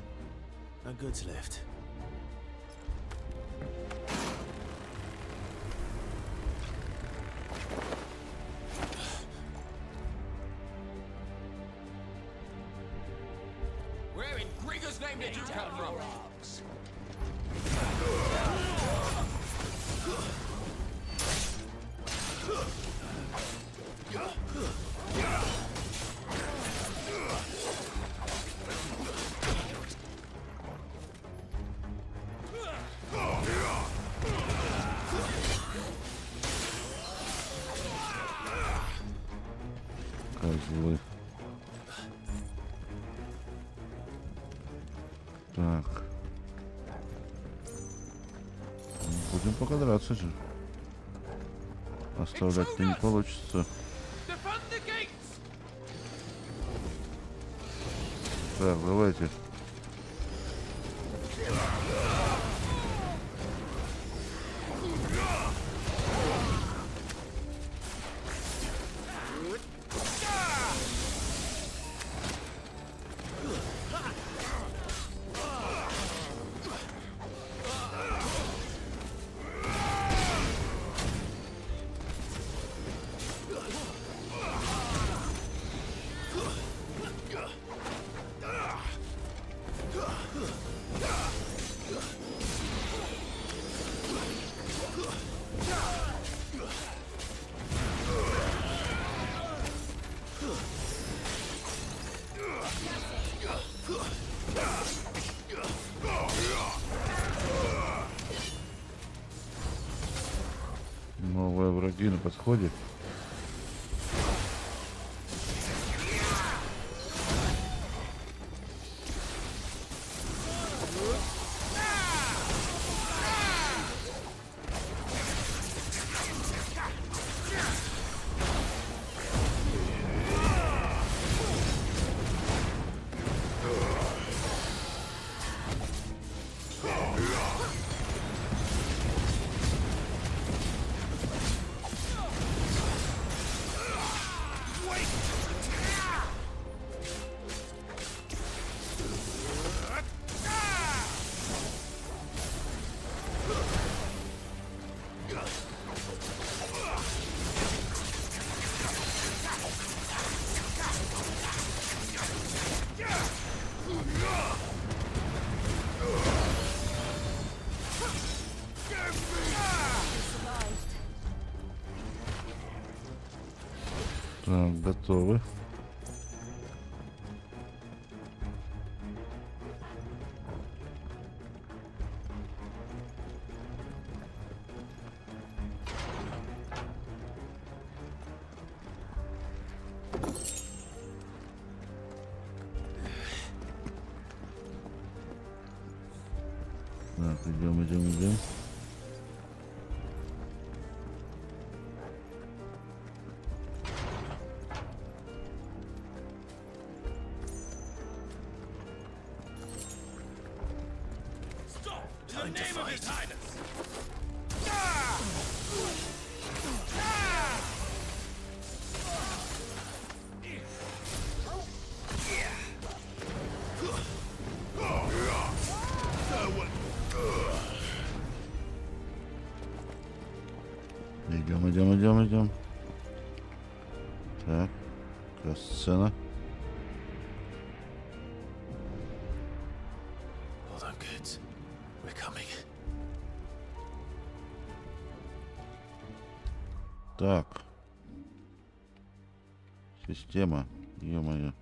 a goods lift. Where in Grieger's name did you come from? Козлы. Так. Будем пока драться же. Оставлять-то не получится. Так, давайте. Новые враги на подходе. Так, готовы. Так, идем. In the name of His Highness! Идем. Так, сцена. Hold on, kids. We're coming. Так. Система. Ё-моё.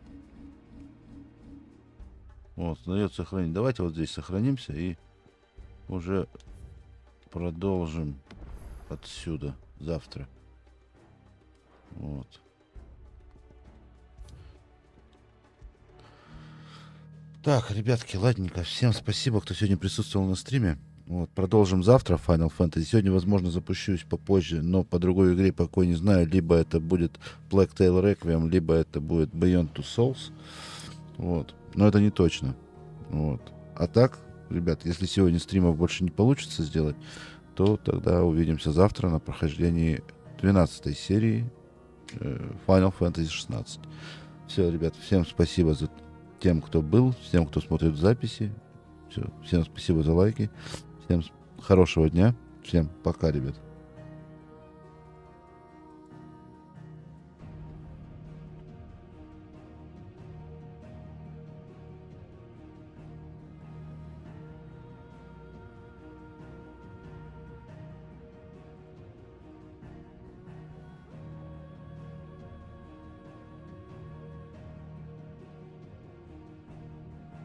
Вот, дает сохранить. Давайте вот здесь сохранимся и уже продолжим отсюда завтра. Вот. Так, ребятки, ладненько. Всем спасибо, кто сегодня присутствовал на стриме. Вот, продолжим завтра Final Fantasy. Сегодня, возможно, запущусь попозже, но по другой игре пока не знаю. Либо это будет Black Tail Requiem, либо это будет Beyond Two Souls. Вот. Но это не точно. Вот. А так, ребят, если сегодня стримов больше не получится сделать, то тогда увидимся завтра на прохождении 12-й серии Final Fantasy XVI. Все, ребят, всем спасибо за тем, кто был, всем, кто смотрит в записи. Все, всем спасибо за лайки. Всем хорошего дня. Всем пока, ребят.